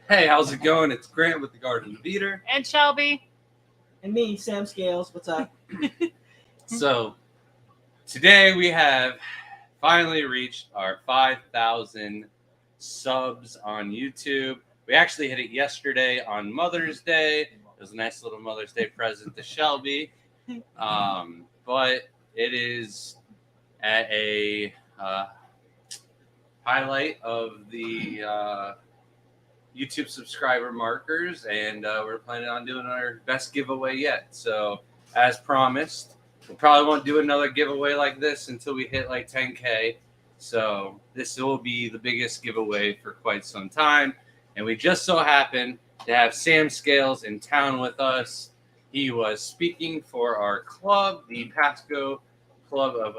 Hey, how's it going? It's Grant with the Garden Beater. And Shelby. And me, Sam Scales. What's up? So, today we have finally reached our 5,000 subs on YouTube. We actually hit it yesterday on Mother's Day. It was a nice little Mother's Day present to Shelby. But it is at a highlight of the YouTube subscriber markers, and we're planning on doing our best giveaway yet. So, as promised, we probably won't do another giveaway like this until we hit like 10K. So, this will be the biggest giveaway for quite some time. And we just so happen to have Sam Scales in town with us. He was speaking for our club, the Pasco Club of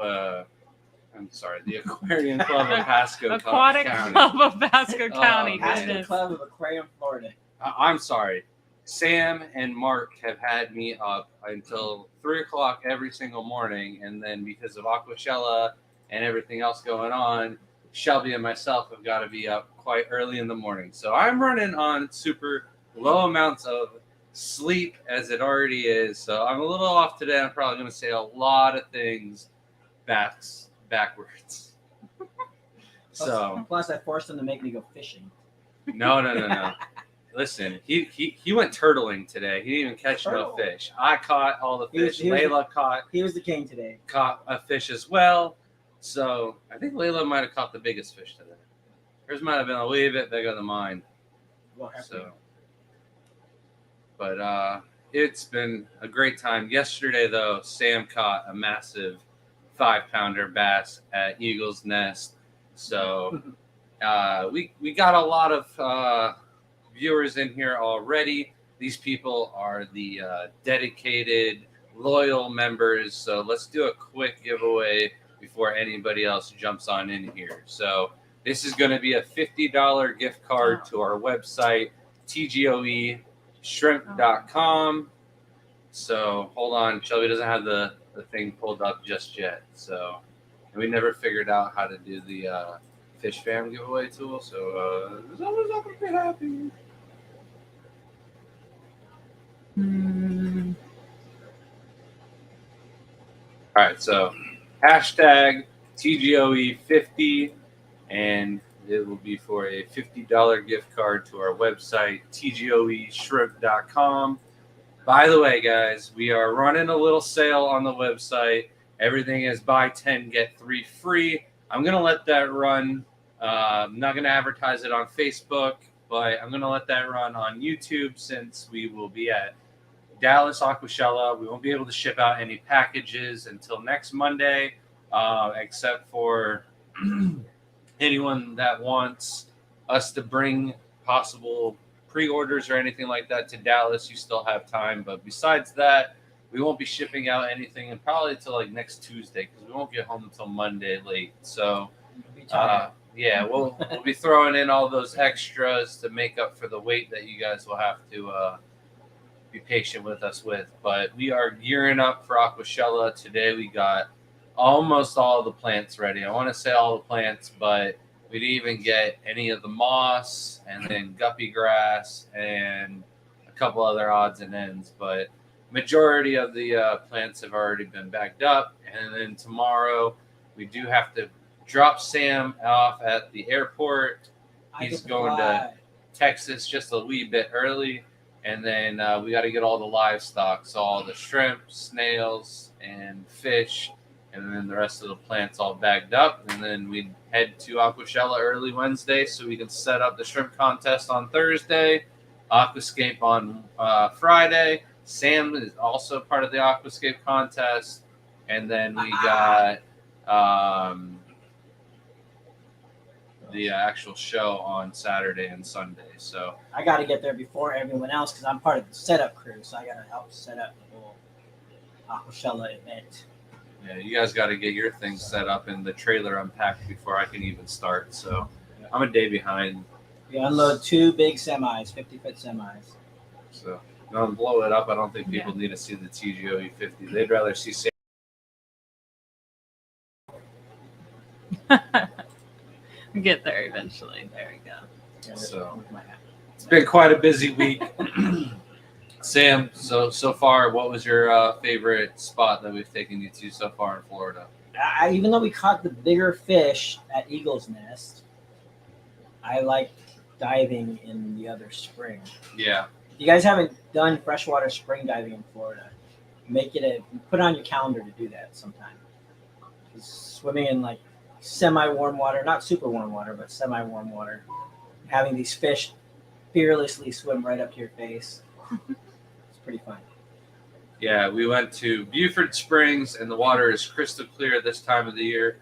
the Aquarium Club of Pasco Aquatic County. Club of Pasco County. Pasco Goodness. Club of Aquarium, Florida. I'm sorry. Sam and Mark have had me up until 3 o'clock every single morning, and then because of Aquashella and everything else going on, Shelby and myself have got to be up quite early in the morning. So I'm running on super low amounts of sleep as it already is. So I'm a little off today. I'm probably going to say a lot of things backwards. Plus, I forced him to make me go fishing. No. Listen, he went turtling today. He didn't even catch no fish. I caught all the fish. Layla He was the king today. caught a fish as well. So I think Layla might have caught the biggest fish today. Hers might have been a wee bit bigger than mine. Well, But it's been a great time. Yesterday, though, Sam caught a massive 5-pounder bass at Eagle's Nest. So we got a lot of viewers in here already. These people are the dedicated, loyal members. So let's do a quick giveaway before anybody else jumps on in here. So this is going to be a $50 gift card to our website, tgoeshrimp.com. So hold on. Shelby doesn't have the thing pulled up just yet. So we never figured out how to do the Fish Fam giveaway tool. So it's always not going to be happy. All right, so hashtag TGOE50, and it will be for a $50 gift card to our website, tgoeshrimp.com. By the way, guys, we are running a little sale on the website. Everything is buy 10, get 3 free. I'm going to let that run. I'm not going to advertise it on Facebook, but I'm going to let that run on YouTube since we will be at Dallas Aquashella. We won't be able to ship out any packages until next Monday, except for anyone that wants us to bring possible pre-orders or anything like that to Dallas. You still have time, but besides that, we won't be shipping out anything and probably until like next Tuesday because we won't get home until Monday late. So we'll be throwing in all those extras to make up for the wait that you guys will have to be patient with us with. But we are gearing up for Aquashella. Today we got almost all the plants ready. I want to say all the plants, but we didn't even get any of the moss and then guppy grass and a couple other odds and ends. But majority of the plants have already been bagged up. And then tomorrow we do have to drop Sam off at the airport. He's going to Texas just a wee bit early. And then we got to get all the livestock, so all the shrimp, snails, and fish, and then the rest of the plants all bagged up. And then we head to Aquashella early Wednesday so we can set up the shrimp contest on Thursday, Aquascape on Friday. Sam is also part of the Aquascape contest. And then we got the actual show on Saturday and Sunday. So I got to get there before everyone else because I'm part of the setup crew, so I got to help set up the whole Aquashella event. Yeah, you guys got to get your things set up and the trailer unpacked before I can even start. So I'm a day behind. We unload 2 big semis, 50-foot semis. So don't blow it up. I don't think people need to see the TGOE 50. They'd rather see Sam. Get there eventually. There we go. So It's been quite a busy week. Sam, so far, what was your favorite spot that we've taken you to so far in Florida? Even though we caught the bigger fish at Eagle's Nest, I like diving in the other spring. Yeah. If you guys haven't done freshwater spring diving in Florida, put it on your calendar to do that sometime. Swimming in like semi-warm water, not super warm water, but semi-warm water, having these fish fearlessly swim right up to your face. It's pretty fun. Yeah, we went to Beaufort Springs, and the water is crystal clear this time of the year.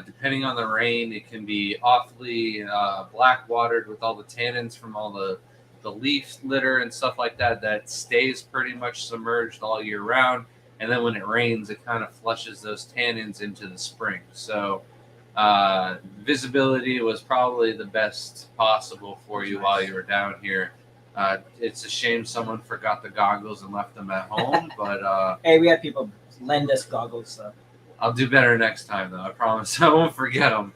Depending on the rain, it can be awfully black watered with all the tannins from all the leaf litter and stuff like that that stays pretty much submerged all year round. And then when it rains, it kind of flushes those tannins into the spring. So visibility was probably the best possible for you while you were down here. It's a shame someone forgot the goggles and left them at home, but hey, we had people lend us goggles, so I'll do better next time, though. I promise I won't forget them.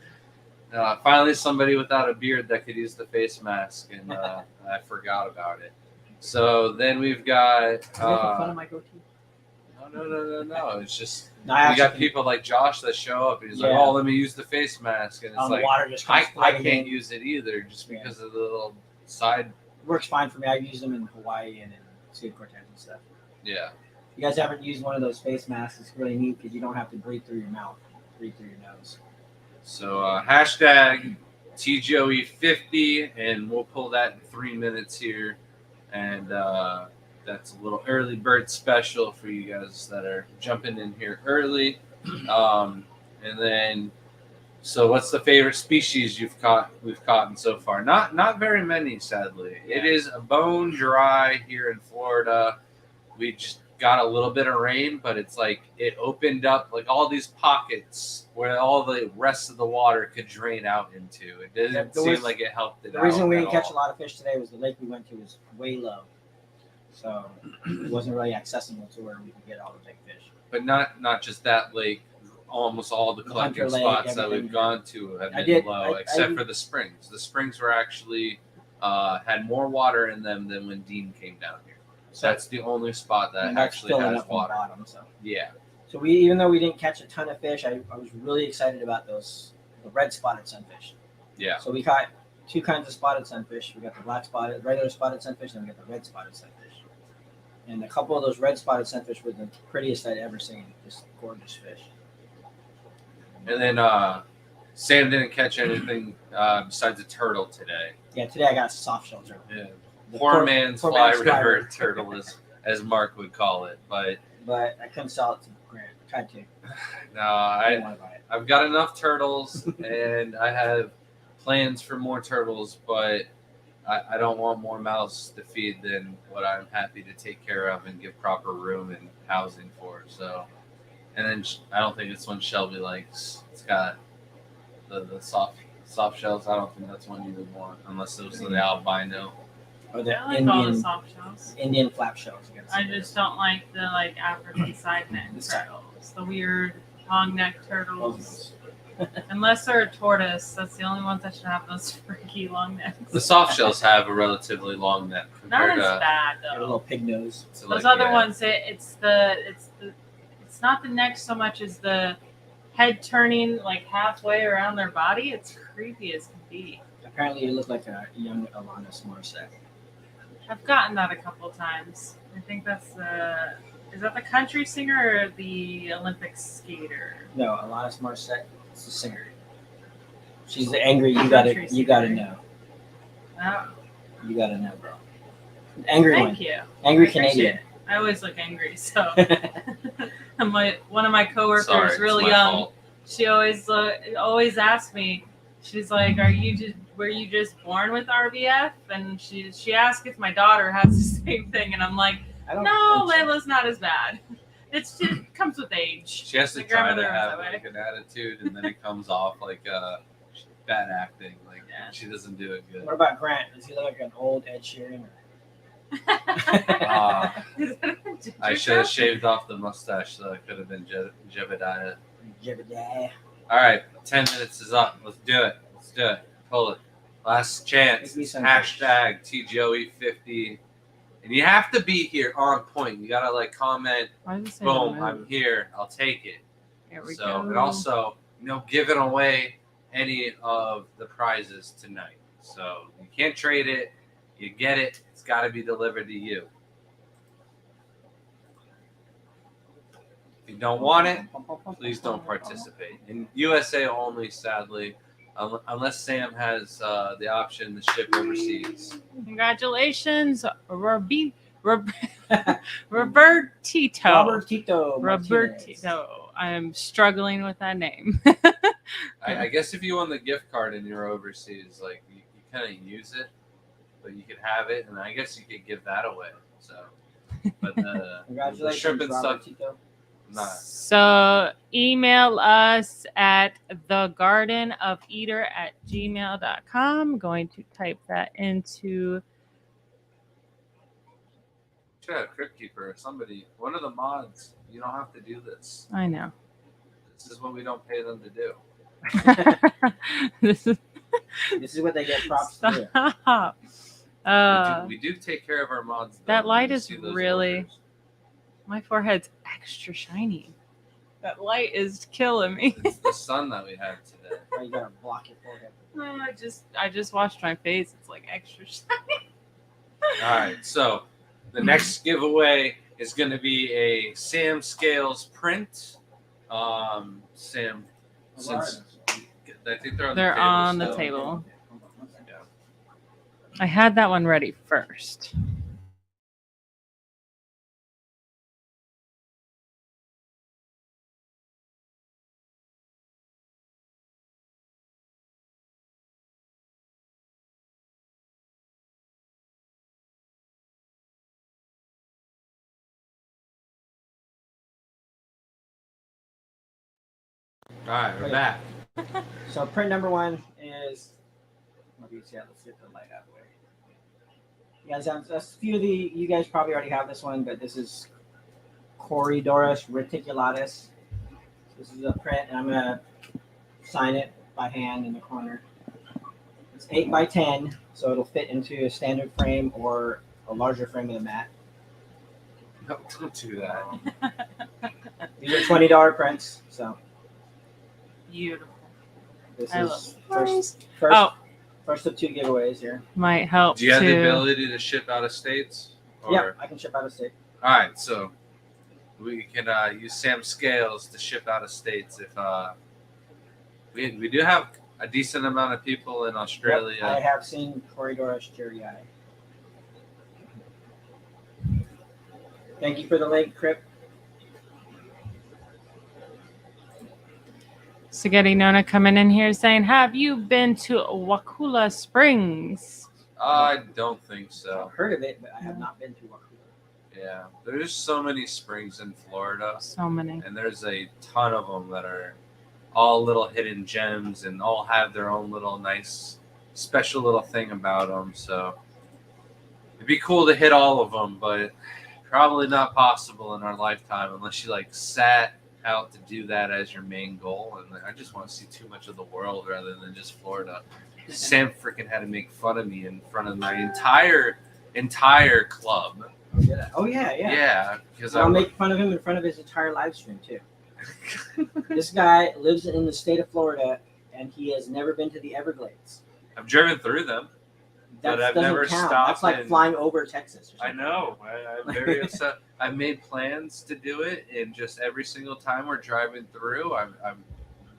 Finally, somebody without a beard that could use the face mask, and I forgot about it. So then we've got. Are you making fun of my goatee? No. It's just No, we got people like Josh that show up, and he's like, "Oh, let me use the face mask," and it's the like, water just I comes can't in. use it either, just because of the little side. It works fine for me. I've used them in Hawaii and in Sud Cortez and stuff. Yeah. If you guys haven't used one of those face masks, it's really neat because you don't have to breathe through your mouth, breathe through your nose. So hashtag TGOE50, and we'll pull that in 3 minutes here, and that's a little early bird special for you guys that are jumping in here early. And then, so what's the favorite species we've caught so far? Not very many, sadly. Yeah. It is bone dry here in Florida. We just got a little bit of rain, but it's like it opened up like all these pockets where all the rest of the water could drain out into. It didn't seem like it helped it out. The reason we at didn't catch all. a lot of fish today was the lake we went to was way low. So it wasn't really accessible to where we could get all the big fish. But not just that lake. Almost all the collecting Hunter Lake, spots that everything. we've gone to have been low, I except did- for the springs. The springs were actually had more water in them than when Dean came down here. So that's the only spot that And that's actually filling has up on the water. bottom, so. Yeah. So even though we didn't catch a ton of fish, I was really excited about the red spotted sunfish. Yeah. So we caught two kinds of spotted sunfish. We got the regular spotted sunfish, and we got the red spotted sunfish. And a couple of those red spotted sunfish were the prettiest I'd ever seen. Just gorgeous fish. And then Sam didn't catch anything besides a turtle today. Yeah, today I got a soft shell turtle. Yeah. The Poor man's fly man's river turtle, as Mark would call it. But I couldn't sell it to Grant. I tried to. no, I didn't want to buy it. I've got enough turtles, and I have plans for more turtles, but I don't want more mouths to feed than what I'm happy to take care of and give proper room and housing for. So, and then I don't think it's one Shelby likes. It's got the soft shells. I don't think that's one you would want unless it was the albino. Or the I like all the soft shells. Indian flap shells. I just don't like the African side neck turtles, the weird long neck turtles. Unless they're a tortoise, that's the only ones that should have those freaky long necks. The soft shells have a relatively long neck Not compared as bad A though. little pig nose. to Those like, other yeah. ones, it's not the neck so much as the head turning like halfway around their body. It's creepy as can be. Apparently, you look like a young Alanis Morissette. I've gotten that a couple times. I think that's is that the country singer or the Olympic skater? No, Alanis Morissette is the singer. She's the angry. You gotta know. Oh, You gotta know, bro. Angry thank one. you. Angry I appreciate Canadian. it. I always look angry, so one of my coworkers, Sorry, it's really my young, fault. she always asks me. She's like, were you just born with RBF? And she asked if my daughter has the same thing, and I'm like, I don't no, think so. Layla's not as bad. It comes with age. She has to My try to grandmother was have that way. like an attitude, and then it comes off like bad acting. Like Yeah. she doesn't do it good. What about Grant? Does he look like an old Ed Sheeran? Is that a ginger I should have joke? shaved off the mustache, so it could have been Jebediah. Jebediah. All right, 10 minutes is up. Let's do it. Pull it. Last chance. Make me some Hashtag TGOE50. And you have to be here on point. You gotta like comment, Why does it say boom, remove? I'm here. I'll take it. Here we So go. and also, no giving away any of the prizes tonight. So you can't trade it. You get it. It's got to be delivered to you. If you don't want it, please don't participate. In USA only, sadly, unless Sam has the option to ship overseas. Congratulations, Robertito. Robertito. Martinez. Robertito. I'm struggling with that name. I guess if you won the gift card and you're overseas, like you kind of use it, but you could have it, and I guess you could give that away. So, but the Congratulations, shrimp and stuff, Robertito. not. So email us at thegardenofeater@gmail.com. Going to type that into. Should have Crypt Keeper or somebody, one of the mods. You don't have to do this. I know. This is what we don't pay them to do. This is. This is what they get props to do. Stop. We do take care of our mods. Though, That when light we is see those really- orders. My forehead's extra shiny. That light is killing me. It's the sun that we had today. Oh, you gotta block your forehead. I just washed my face. It's like extra shiny. All right, so the next giveaway is going to be a Sam Scales print. Sam, since I think they're on the table. They're still. on the table. I had that one ready first. All right, we're back. So print number 1 is. Let's get the light out of the way. You guys have a few of the. You guys probably already have this one, but this is Corydoras reticulatus. This is a print, and I'm gonna sign it by hand in the corner. It's 8 by 10, so it'll fit into a standard frame or a larger frame of the mat. No, don't do that. These are $20 prints, so Beautiful. this I is love first, Oh, first of 2 giveaways here. might help Do you have the to. ability to ship out of states? Or... Yeah, I can ship out of state. All right, so we can use Sam Scales to ship out of states if we do have a decent amount of people in Australia. Yep, I have seen Corydoras jerryi. Thank you for the link, Crip. Spaghetti Nona coming in here saying, "Have you been to Wakula Springs?" I don't think so. I've heard of it, but I have not been to Wakula. Yeah, there's so many springs in Florida, So many. and there's a ton of them that are all little hidden gems and all have their own little nice, special little thing about them. So it'd be cool to hit all of them, but probably not possible in our lifetime unless you like sat out to do that as your main goal. And I just want to see too much of the world rather than just Florida. Sam freaking had to make fun of me in front of my entire club. Oh yeah. Yeah, because I'll make fun of him in front of his entire live stream too. This guy lives in the state of Florida, and he has never been to the Everglades. I've driven through them. That But I've doesn't never count. stopped That's like in- flying over Texas. Or I something. know. I'm very upset. I've made plans to do it, and just every single time we're driving through, I'm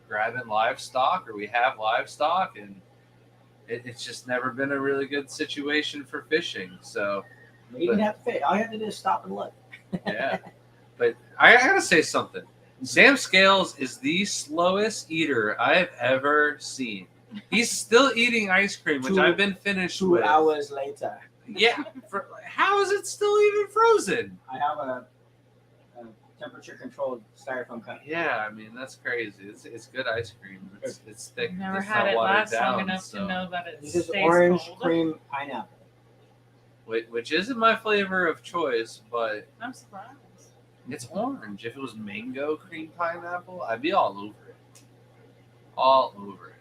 grabbing livestock, or we have livestock, and it's just never been a really good situation for fishing. So, You even have to fit. All you have to do is stop and look. yeah. But I gotta say something. Sam Scales is the slowest eater I've ever seen. He's still eating ice cream, which I've been finished 2 with. hours later, Yeah. How is it still even frozen? I have a temperature-controlled styrofoam cup. Yeah, I mean that's crazy. It's good ice cream. It's thick. Never it's had not it watered last long down, enough so- to know that it This is stays orange cold. cream pineapple. Which isn't my flavor of choice, but I'm surprised. it's orange. If it was mango cream pineapple, I'd be all over it. All over it.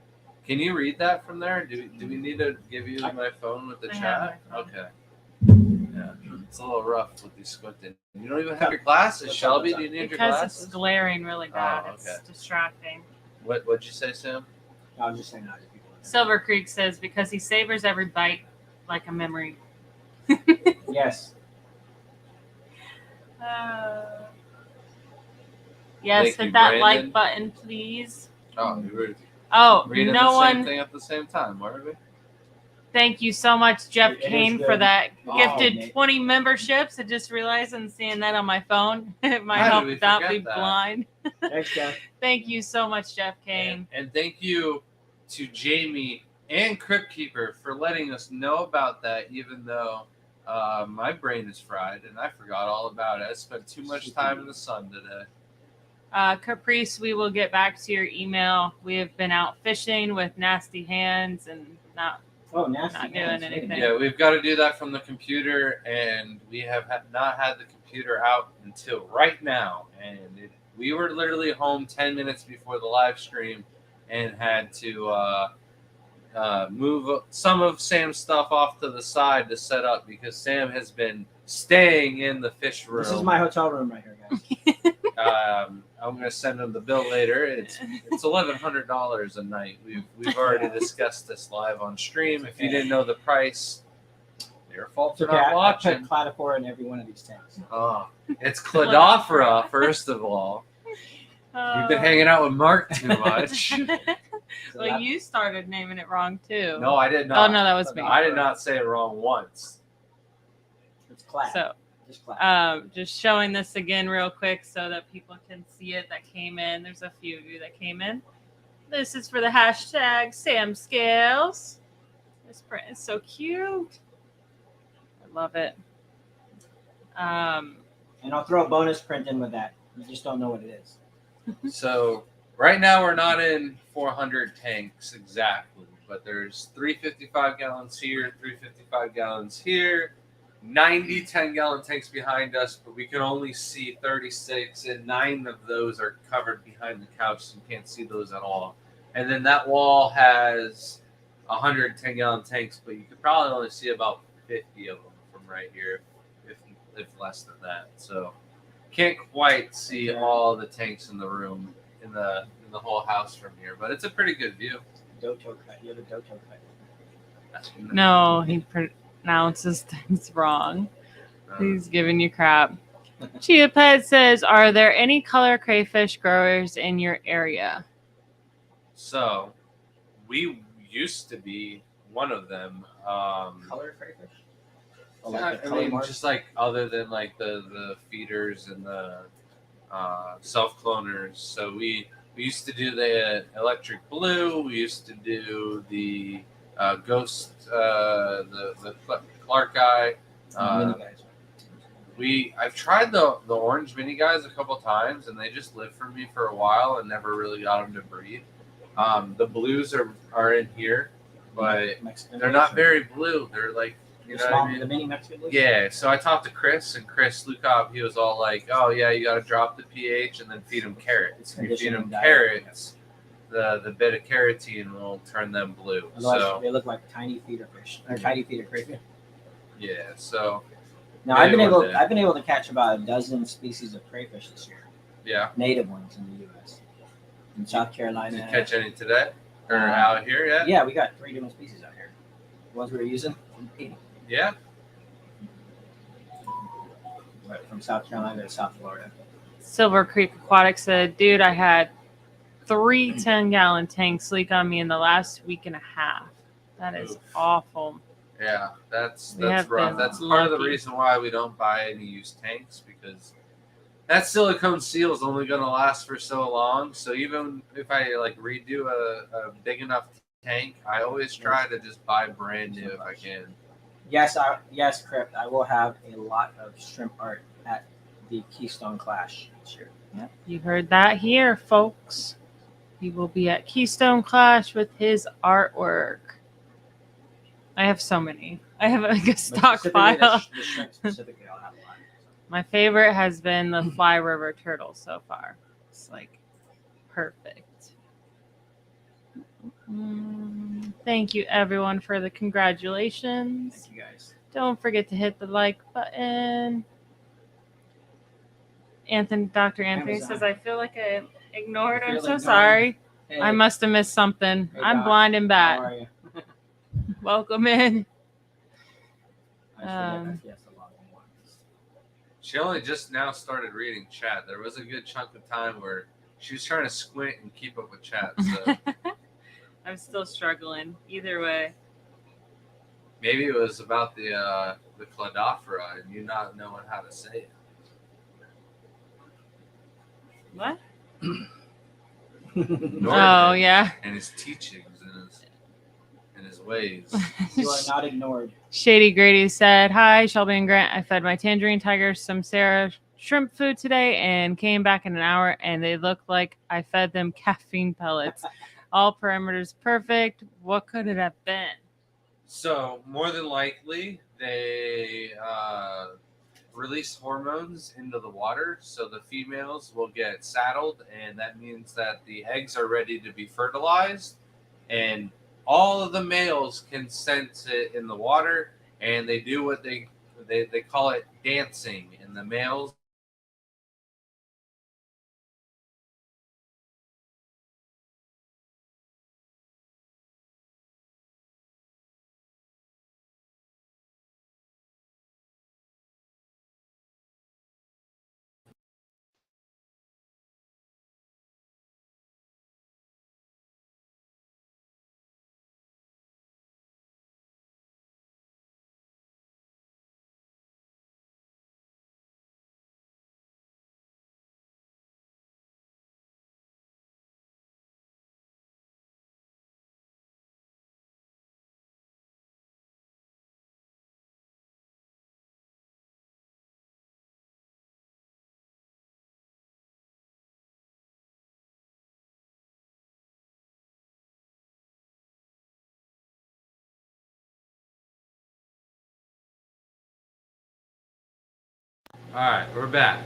Can you read that from there? Do we need to give you my phone with the I have chat? my phone. Okay. Yeah, it's a little rough with these squinting. You don't even have your glasses, What's up, Shelby. what's Do up? you need your Because glasses? it's glaring really bad. Oh, It's okay. distracting. What'd you say, Sam? I was just saying that to people. Silver Creek says because he savors every bite like a memory. Yes. Yes, Thank hit you, that Brandon. like button, please. Oh, we were Oh, reading no the same one. thing at the same time, weren't we? Thank you so much, Jeff It is Kane, for good. that Oh, gifted Nate. 20 memberships. I just realized I'm seeing that on my phone. It might How did help we without forget be that? blind. Thanks, Jeff. Thank you so much, Jeff Kane. And thank you to Jamie and Crypt Keeper for letting us know about that, even though my brain is fried and I forgot all about it. I spent too much time in the sun today. Caprice, we will get back to your email. We have been out fishing with nasty hands and not Nasty. doing anything. Yeah, we've got to do that from the computer, and we have not had the computer out until right now. And we were literally home 10 minutes before the live stream and had to move some of Sam's stuff off to the side to set up because Sam has been staying in the fish room. This is my hotel room right here, guys. I'm going to send him the bill later. It's $1,100 a night. We've already discussed this live on stream. If you didn't know the price, your fault for not I watching. put cladophora in every one of these tanks. Oh, it's Cladophora, first of all. You've been hanging out with Mark too much. Well, you started naming it wrong too. No, I did not. Oh no, that was me. I did not say it wrong once. It's clad. So, Just clad. just showing this again real quick so that people can see it that came in. There's a few of you that came in. This is for the hashtag Sam Scales. This print is so cute. I love it. And I'll throw a bonus print in with that. You just don't know what it is. So right now we're not in 400 tanks exactly, but there's 355 gallons here, 355 gallons here, 90 10-gallon tanks behind us, but we can only see 36, and 9 of those are covered behind the couch, so you can't see those at all. And then that wall has 110-gallon tanks, but you could probably only see about 50 of them from right here, if less than that. So can't quite see all the tanks in the room in the whole house from here, but it's a pretty good view. Doto cut. You have a Doto cut. No, he pronounces things wrong. He's giving you crap. Chia Pet says, "Are there any color crayfish growers in your area?" So we used to be one of them. Color crayfish? Oh, like the I color mean, mark? just like other than like the feeders and the self cloners. So we used to do the electric blue. We used to do the ghost, the Clark eye. Mini guys. I've tried the orange mini guys a couple times, and they just lived for me for a while and never really got them to breed. The blues are in here, but Mexican they're blues, not or very blue. They're like, you know what I mean? the mini Mexican blues? Yeah, so I talked to Chris, and Chris Lukov, he was all like, "Oh yeah, you got to drop the pH and then feed them carrots. If you feed them carrots, the beta carotene will turn them blue." Otherwise, So they look like tiny feeder fish or tiny feeder crayfish. yeah, so Now Maybe one day. I've been able to catch about a dozen species of crayfish this year, yeah. native ones in the U.S. In South Carolina. Did you catch any today or out here yet? Yeah, we got 3 different species out here. The ones we were using, Yeah. from South Carolina to South Florida. Silver Creek Aquatic said, "Dude, I had 3 10-gallon tanks leak on me in the last week and a half. That is Oof. awful." Yeah, that's We have rough. been That's part of the lucky. reason why we don't buy any used tanks, because that silicone seal is only going to last for so long. So even if I like redo a big enough tank, I always try to just buy brand new if I can. Yes, Crypt. I will have a lot of shrimp art at the Keystone Clash this year. Yep, you heard that here, folks. He will be at Keystone Clash with his artwork. I have so many. I have like a But specifically stockpile. The shrimp specifically, I'll have a lot. My favorite has been the Fly River turtle so far. It's like perfect. Thank you, everyone, for the congratulations. Thank you guys. Don't forget to hit the like button. Dr. Anthony Amazon. says, I feel like I ignored. You I'm feel so ignored? sorry. Hey, I must have missed something. Hey, I'm Doc. blind and How bad. are you? Welcome in. I just forget that he has to log in once. She only just now started reading chat. There was a good chunk of time where she was trying to squint and keep up with chat. So I'm still struggling. Either way. maybe it was about the Cladophora and you not knowing how to say it. What? Norman Oh, yeah. And his teachings and his ways. You are not ignored. Shady Grady said, Hi, Shelby and Grant. I fed my tangerine tigers some Sarah shrimp food today and came back in an hour, and they looked like I fed them caffeine pellets. All parameters perfect. What could it have been? So more than likely, they release hormones into the water, so the females will get saddled, and that means that the eggs are ready to be fertilized, and all of the males can sense it in the water, and they do what they call it dancing, and the males All right, we're back.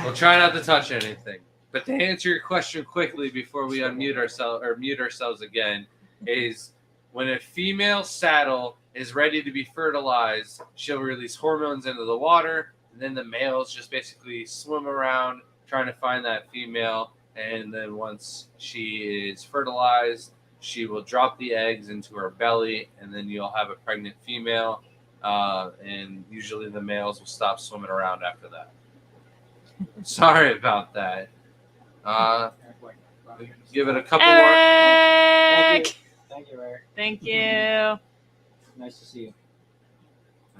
We'll try not to touch anything. But to answer your question quickly before we unmute ourselves or mute ourselves again, is when a female saddle is ready to be fertilized, she'll release hormones into the water, and then the males just basically swim around trying to find that female. And then once she is fertilized, she will drop the eggs into her belly, and then you'll have a pregnant female. And usually the males will stop swimming around after that. Sorry about that. Give it a couple more. Eric! Thank you, Eric. Thank you. Nice to see you.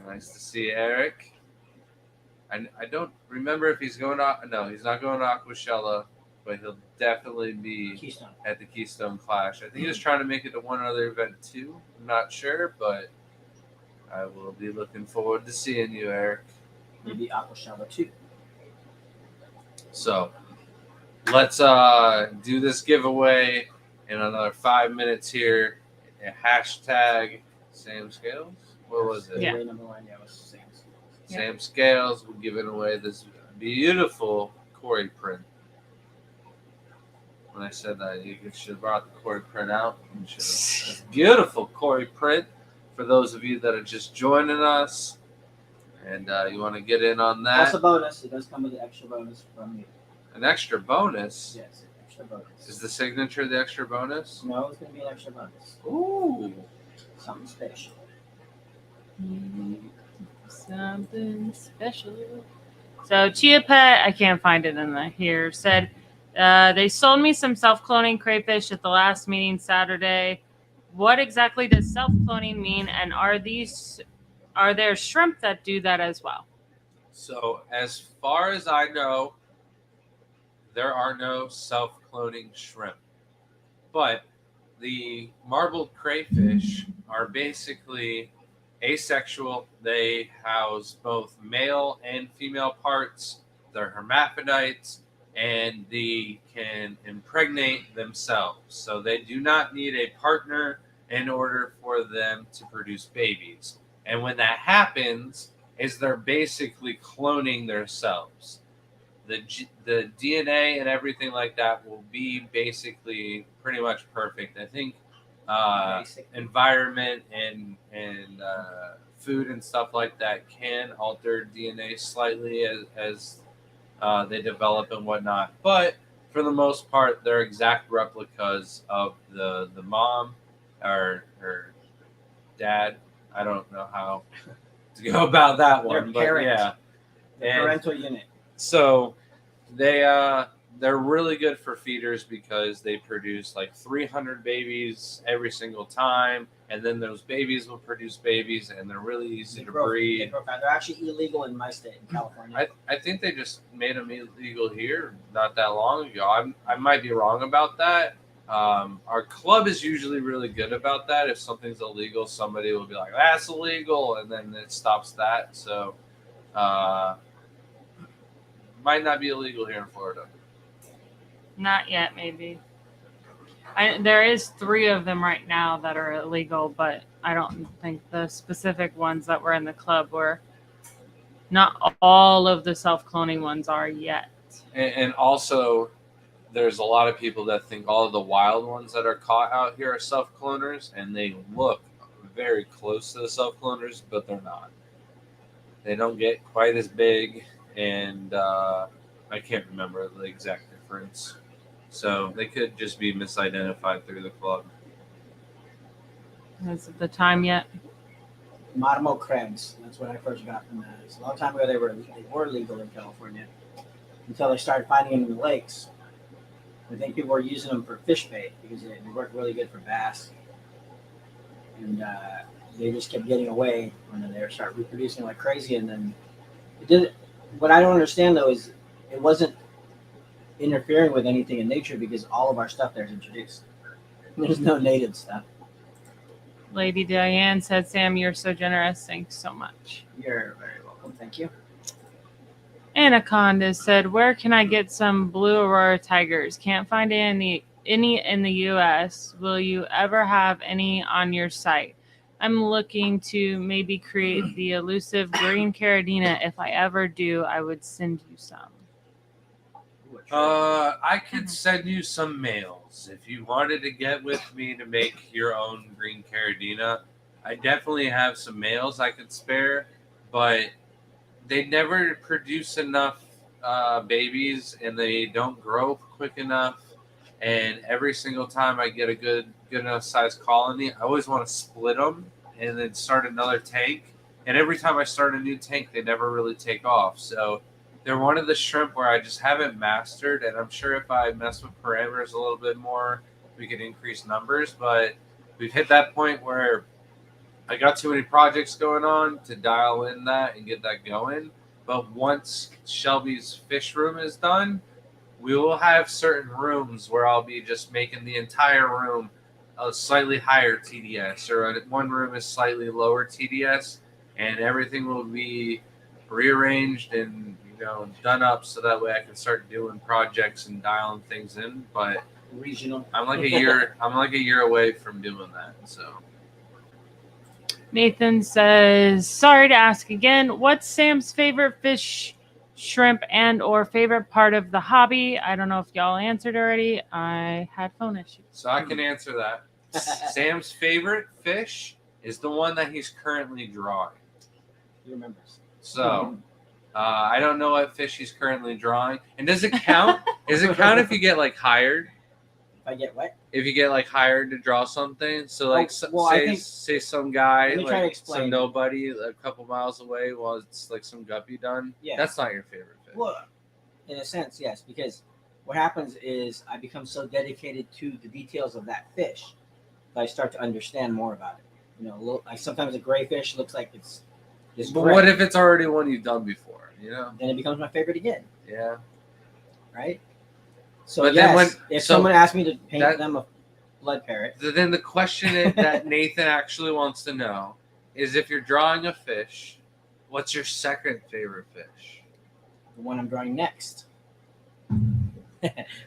Nice to see Eric. I don't remember if he's going to. No, he's not going to Aquashella, but he'll definitely be Keystone. at the Keystone Clash. I think he's trying to make it to one other event too. I'm not sure, but I will be looking forward to seeing you, Eric. Maybe Aquashella too. So let's do this giveaway in another 5 minutes here. Hashtag Sam Scales. What was it? Yeah. Giveaway number one, was Sam. Sam Scales. We're giving away this beautiful Corey print. When I said that, you should have brought the Corey print out. This beautiful Corey print for those of you that are just joining us. And you want to get in on that. Plus a bonus. It does come with an extra bonus from you. An extra bonus? Yes, an extra bonus. Is the signature the extra bonus? No, it's going to be an extra bonus. Ooh. Something special. Something special. So Chia Pet, I can't find it in the here, said they sold me some self-cloning crayfish at the last meeting Saturday. What exactly does self-cloning mean, and are there shrimp that do that as well? So as far as I know, there are no self-cloning shrimp. But the marbled crayfish are basically asexual. They house both male and female parts. They're hermaphrodites, and they can impregnate themselves. So they do not need a partner in order for them to produce babies. And when that happens, is they're basically cloning themselves. the DNA and everything like that will be basically pretty much perfect. I think environment and food and stuff like that can alter DNA slightly as they develop and whatnot. But for the most part, they're exact replicas of the mom or her dad. I don't know how to go about that one, but yeah, the parental unit. So they're really good for feeders because they produce like 300 babies every single time, and then those babies will produce babies, and they're really easy to breed. They're actually illegal in my state, in California. I think they just made them illegal here not that long ago. I might be wrong about that. Our club is usually really good about that. If something's illegal, somebody will be like, "That's illegal," and then it stops that. So, might not be illegal here in Florida. Not yet, maybe. There is 3 of them right now that are illegal, but I don't think the specific ones that were in the club were. Not all of the self-cloning ones are yet. And also, there's a lot of people that think all of the wild ones that are caught out here are self-cloners, and they look very close to the self-cloners, but they're not. They don't get quite as big, and I can't remember the exact difference. So they could just be misidentified through the club. Is it the time yet? Marmo crabs. That's what I first got from that. It's a long time ago they were legal in California until they started finding them in the lakes. I think people were using them for fish bait because they work really good for bass. And they just kept getting away and then they start reproducing like crazy. And then it did. What I don't understand though is it wasn't interfering with anything in nature because all of our stuff there is introduced. There's no native stuff. Lady Diane said, "Sam, you're so generous. Thanks so much." You're very welcome. Thank you. Anaconda said, "Where can I get some blue aurora tigers? Can't find any in the U.S. Will you ever have any on your site? I'm looking to maybe create the elusive green caridina. If I ever do, I would send you some." I could send you some males if you wanted to get with me to make your own green caridina. I definitely have some males I could spare, but they never produce enough babies, and they don't grow quick enough. And every single time I get a good enough sized colony, I always want to split them and then start another tank. And every time I start a new tank, they never really take off. So they're one of the shrimp where I just haven't mastered, and I'm sure if I mess with parameters a little bit more, we could increase numbers. But we've hit that point where I got too many projects going on to dial in that and get that going. But once Shelby's fish room is done, we will have certain rooms where I'll be just making the entire room a slightly higher TDS, or one room is slightly lower TDS, and everything will be rearranged and done up so that way I can start doing projects and dialing things in. But regional, I'm like a year. I'm like a year away from doing that. So Nathan says, "Sorry to ask again. What's Sam's favorite fish, shrimp, and or favorite part of the hobby?" I don't know if y'all answered already. I had phone issues. So I can answer that. Sam's favorite fish is the one that he's currently drawing. He remembers. So I don't know what fish he's currently drawing. And does it count? Does it count if you get like hired? If I get what? If you get like hired to draw something, so like say some guy, like some nobody a couple miles away while it's like some guppy done. Yeah, that's not your favorite fish. Well, in a sense, yes, because what happens is I become so dedicated to the details of that fish that I start to understand more about it. Like sometimes a gray fish looks like it's but gray. What if it's already one you've done before? Then it becomes my favorite again. Yeah. Right. So but yes, if someone asked me to paint them a blood parrot, then the question that Nathan actually wants to know is if you're drawing a fish, what's your second favorite fish? The one I'm drawing next.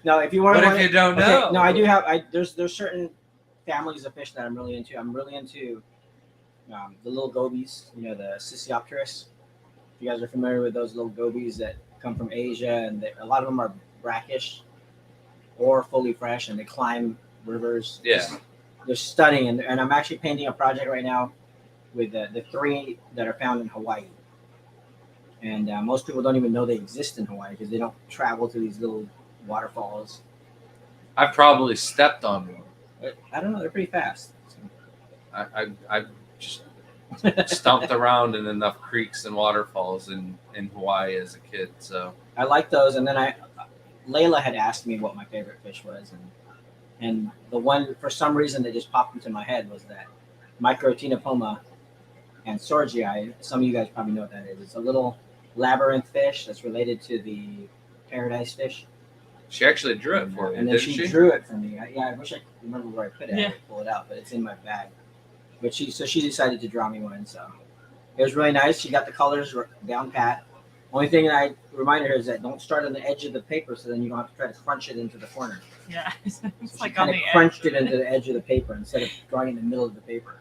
No, if you want. But if you don't know, no, I do have. There's certain families of fish that I'm really into. I'm really into the little gobies. The Sisiopterus. If you guys are familiar with those little gobies that come from Asia, and a lot of them are brackish or fully fresh, and they climb rivers. Yeah. They're stunning, and I'm actually painting a project right now with the 3 that are found in Hawaii. And most people don't even know they exist in Hawaii because they don't travel to these little waterfalls. I probably stepped on one. But I don't know, they're pretty fast. I just stomped around in enough creeks and waterfalls in Hawaii as a kid. So I like those. And then Layla had asked me what my favorite fish was, and the one for some reason that just popped into my head was that Microtina poma and Sorgii. Some of you guys probably know what that is. It's a little labyrinth fish that's related to the paradise fish. she actually drew it for me, And then didn't she? drew it for me. I wish I could remember where I put it. Yeah. I could pull it out, but it's in my bag. But she decided to draw me one. So it was really nice. She got the colors down pat. Only thing that I reminded her is that don't start on the edge of the paper, so then you don't have to try to crunch it into the corner. Yeah, it's So she like kind on of the crunched edge. it into the edge of the paper instead of drawing in the middle of the paper.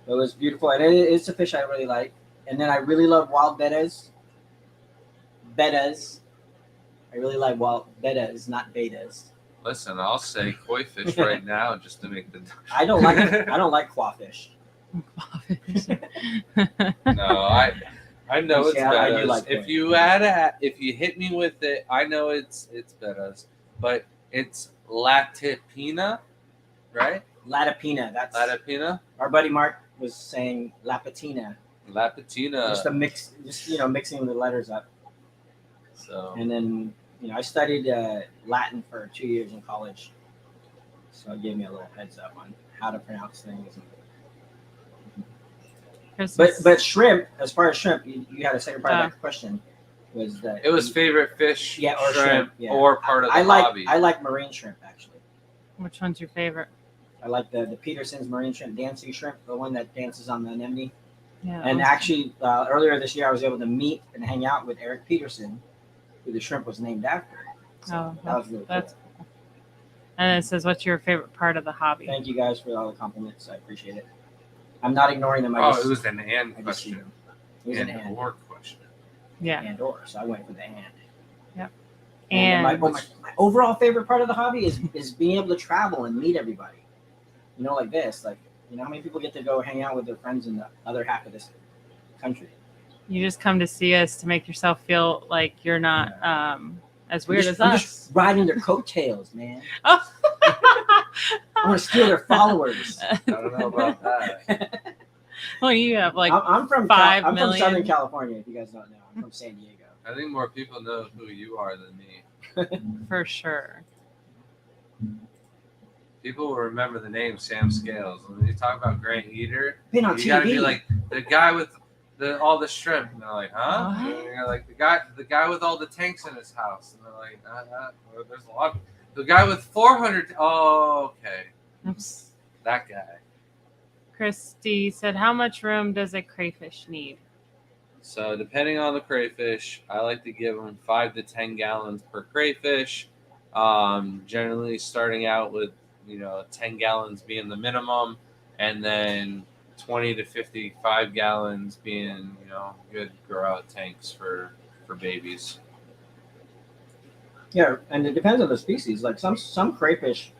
So it was beautiful, and it's a fish I really like. And then I really love wild bettas. Bettas. I really like wild bettas, not betas. Listen, I'll say koi fish right now just to make the. I don't like clawfish. No, I know it's Yeah, I do bettas. like If koi. if you hit me with it, I know it's bettas, but it's latipina, right? Latipina. That's Latipina, our buddy Mark was saying lapatina. lapatina. Just a mix, mixing the letters up. So And then I studied Latin for 2 years in college, so it gave me a little heads up on how to pronounce things. But shrimp, as far as shrimp, you had a second part of that question. Was that it was favorite fish, Yeah, or shrimp, yeah. or part of the I like hobby. I like marine shrimp actually. Which one's your favorite? I like the Peterson's marine shrimp, dancing shrimp, the one that dances on the anemone. Yeah. And actually, earlier this year, I was able to meet and hang out with Eric Peterson, who the shrimp was named after. So that was really that's cool. cool. And it says, "What's your favorite part of the hobby?" Thank you guys for all the compliments. I appreciate it. I'm not ignoring them. it was an and I just see question. them. It was an And and. or question. Yeah. And or, so I went for the and. Yep. And And my overall favorite part of the hobby is being able to travel and meet everybody. Like this. Like, how many people get to go hang out with their friends in the other half of this country? you just come to see us to make yourself feel like you're not as weird as I'm us. just riding their coattails, man. Oh. I want to steal their followers. I don't know about that. Well, you have like I'm from 5 I'm million. from Southern California. If you guys don't know, I'm from San Diego. I think more people know who you are than me. for sure. People will remember the name Sam Scales. When you talk about Grant Eater, Been on you TV. gotta be like the guy with all the shrimp. And they're like, huh? What? And you're like the guy with all the tanks in his house. And they're like, well, there's a lot. The guy with 400. Oh, okay, Oops. that guy. Christy said, "How much room does a crayfish need?" So depending on the crayfish, I like to give them 5 to 10 gallons per crayfish. Generally starting out with 10 gallons being the minimum, and then 20 to 55 gallons being good grow out tanks for babies. Yeah, and it depends on the species. Like some crayfish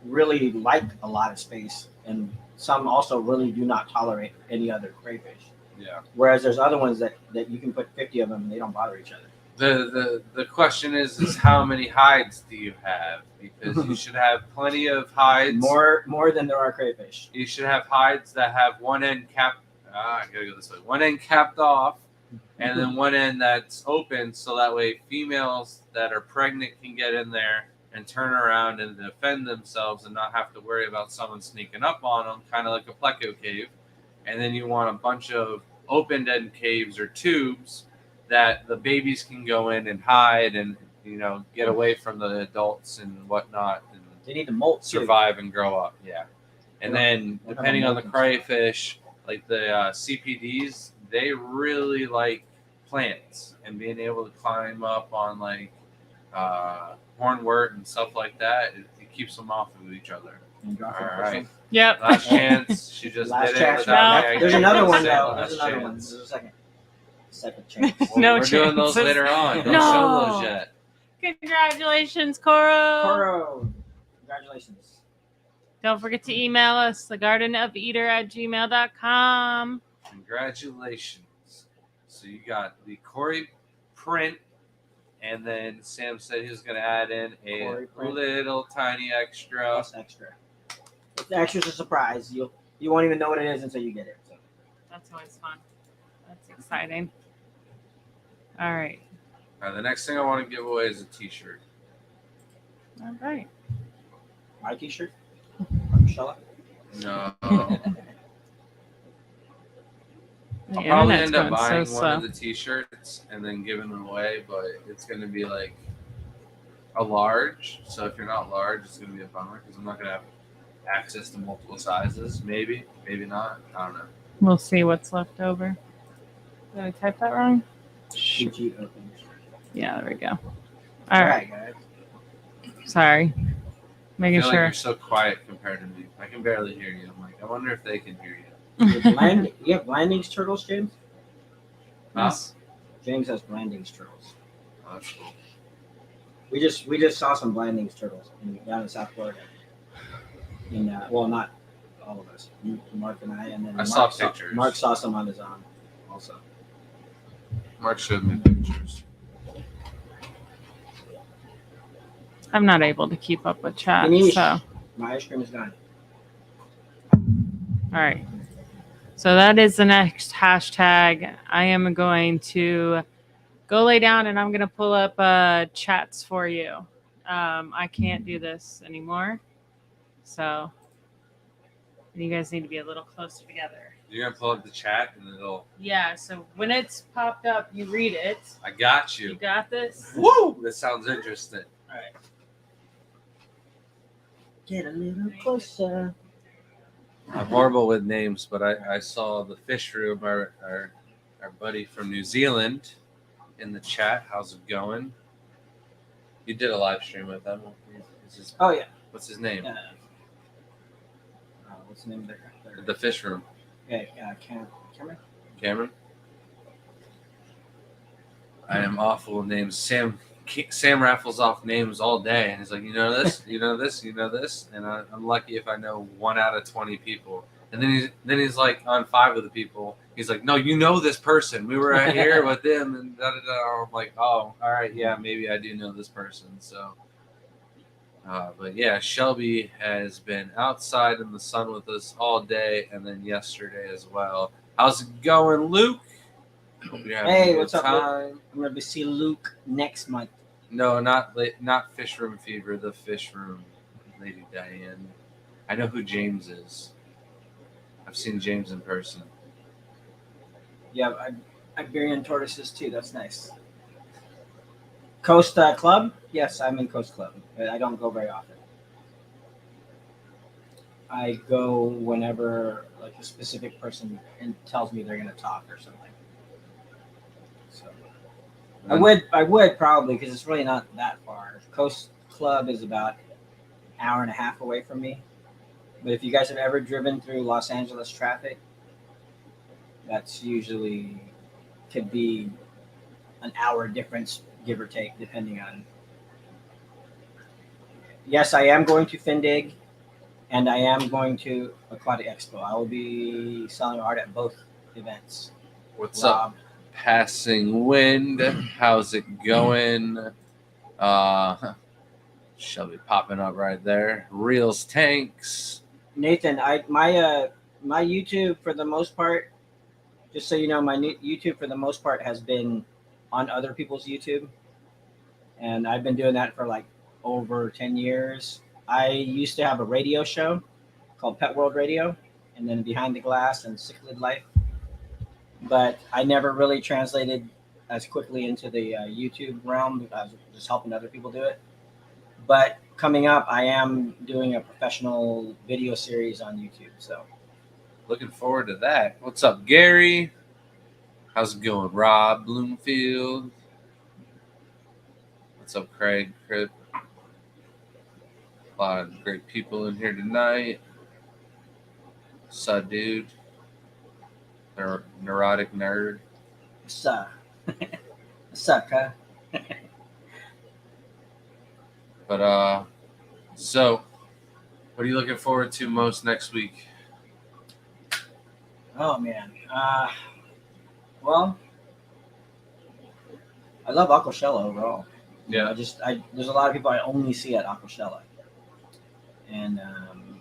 really like a lot of space, and some also really do not tolerate any other crayfish. Yeah. Whereas there's other ones that you can put 50 of them and they don't bother each other. The question is how many hides do you have? Because you should have plenty of hides. More than there are crayfish. You should have hides that have one end capped. I gotta go this way. One end capped off, and then one end that's open, so that way females that are pregnant can get in there and turn around and defend themselves and not have to worry about someone sneaking up on them, kind of like a pleco cave. And then you want a bunch of open end caves or tubes that the babies can go in and hide and get away from the adults and whatnot and They need to molt too. survive and grow up. Yeah. And then We'll have depending a on the molt crayfish, like the CPDs, they really like plants and being able to climb up on like hornwort and stuff like that. It keeps them off of each other. And drop All it. right. Yep. Last chance. She just Last did it chance. without No. me. There's another one Say though. last There's another one. chance. There's a second. second chance. Well, No we're doing those chances. later on. Don't No. show those yet. Congratulations, Coro. Coro, congratulations. Don't forget to email us, thegardenofeater@gmail.com. Congratulations. So you got the Corey print, and then Sam said he was going to add in a Corey print. little tiny extra. Plus extra. If the extra's a surprise, you won't even know what it is until you get it. So. That's always fun. That's exciting. All right. The next thing I want to give away is a T-shirt. All right. My T-shirt. From Shella. No. The I'll probably internet's end up going so buying one slow. of the T-shirts and then giving them away, but it's going to be like a large. So if you're not large, it's going to be a bummer because I'm not going to have access to multiple sizes. Maybe, maybe not. I don't know. We'll see what's left over. Did I type that wrong? PG opens. Yeah, there we go. All All right. guys. Sorry. I Making feel like sure. you're so quiet compared to me. I can barely hear you. I'm like, I wonder if they can hear you. You have Blandings turtles, James? Huh? James has Blandings turtles. Oh, that's cool. We just saw some Blandings turtles down in South Florida. Well, not all of us. Mark and I, and then I saw pictures. Mark saw some on his own, also. Mark showed me pictures. I'm not able to keep up with chat. Ganesh. So, My ice cream is gone. all right. So that is the next hashtag. I am going to go lay down and I'm going to pull up chats for you. I can't do this anymore. So you guys need to be a little closer together. You're gonna pull up the chat and it'll. Yeah. So when it's popped up, you read it. I got You you. got this? Woo! That sounds interesting. All right. Get a little closer. I'm horrible with names, but I saw the fish room, our buddy from New Zealand, in the chat. How's it going? You did a live stream with them. Oh yeah. What's his name? What's the name of their The fish room. Okay, Cameron. Cameron. I am awful with names. Sam raffles off names all day, and he's like, you know this, you know this, you know this, and I'm lucky if I know 1 out of 20 people. And then he's like on 5 of the people. He's like, no, you know this person. We were here with them, and da da da. I'm like, oh, all right, yeah, maybe I do know this person. So, but yeah, Shelby has been outside in the sun with us all day, and then yesterday as well. How's it going, Luke? Hope you're having a good What's up, time. Luke? I'm gonna see Luke next month. No, not Fish Room Fever, the Fish Room, Lady Diane. I know who James is. I've seen James in person. Yeah, Iberian tortoises too. That's nice. Coast Club? Yes, I'm in Coast Club. But I don't go very often. I go whenever like a specific person tells me they're going to talk or something. So I would probably because it's really not that far. Coast Club is about an hour and a half away from me. But if you guys have ever driven through Los Angeles traffic, that's usually could be an hour difference, give or take, depending on. Yes, I am going to Findig, and I am going to Aquatic Expo. I will be selling art at both events. What's up, Passing Wind? How's it going? Shelby popping up right there. Reels Tanks. Nathan, my YouTube for the most part, just so you know, my YouTube for the most part has been on other people's YouTube, and I've been doing that for like over 10 years. I used to have a radio show called Pet World Radio, and then Behind the Glass and Cichlid Life, but I never really translated as quickly into the YouTube realm because I was just helping other people do it. But coming up, I am doing a professional video series on YouTube. So, looking forward to that. What's up, Gary? How's it going, Rob Bloomfield? What's up, Craig? A lot of great people in here tonight. Dude. Neurotic nerd. What's up? What's up, huh? But so what are you looking forward to most next week? Oh man. Well, I love Aquashella overall. Yeah. There's a lot of people I only see at Aquashella, and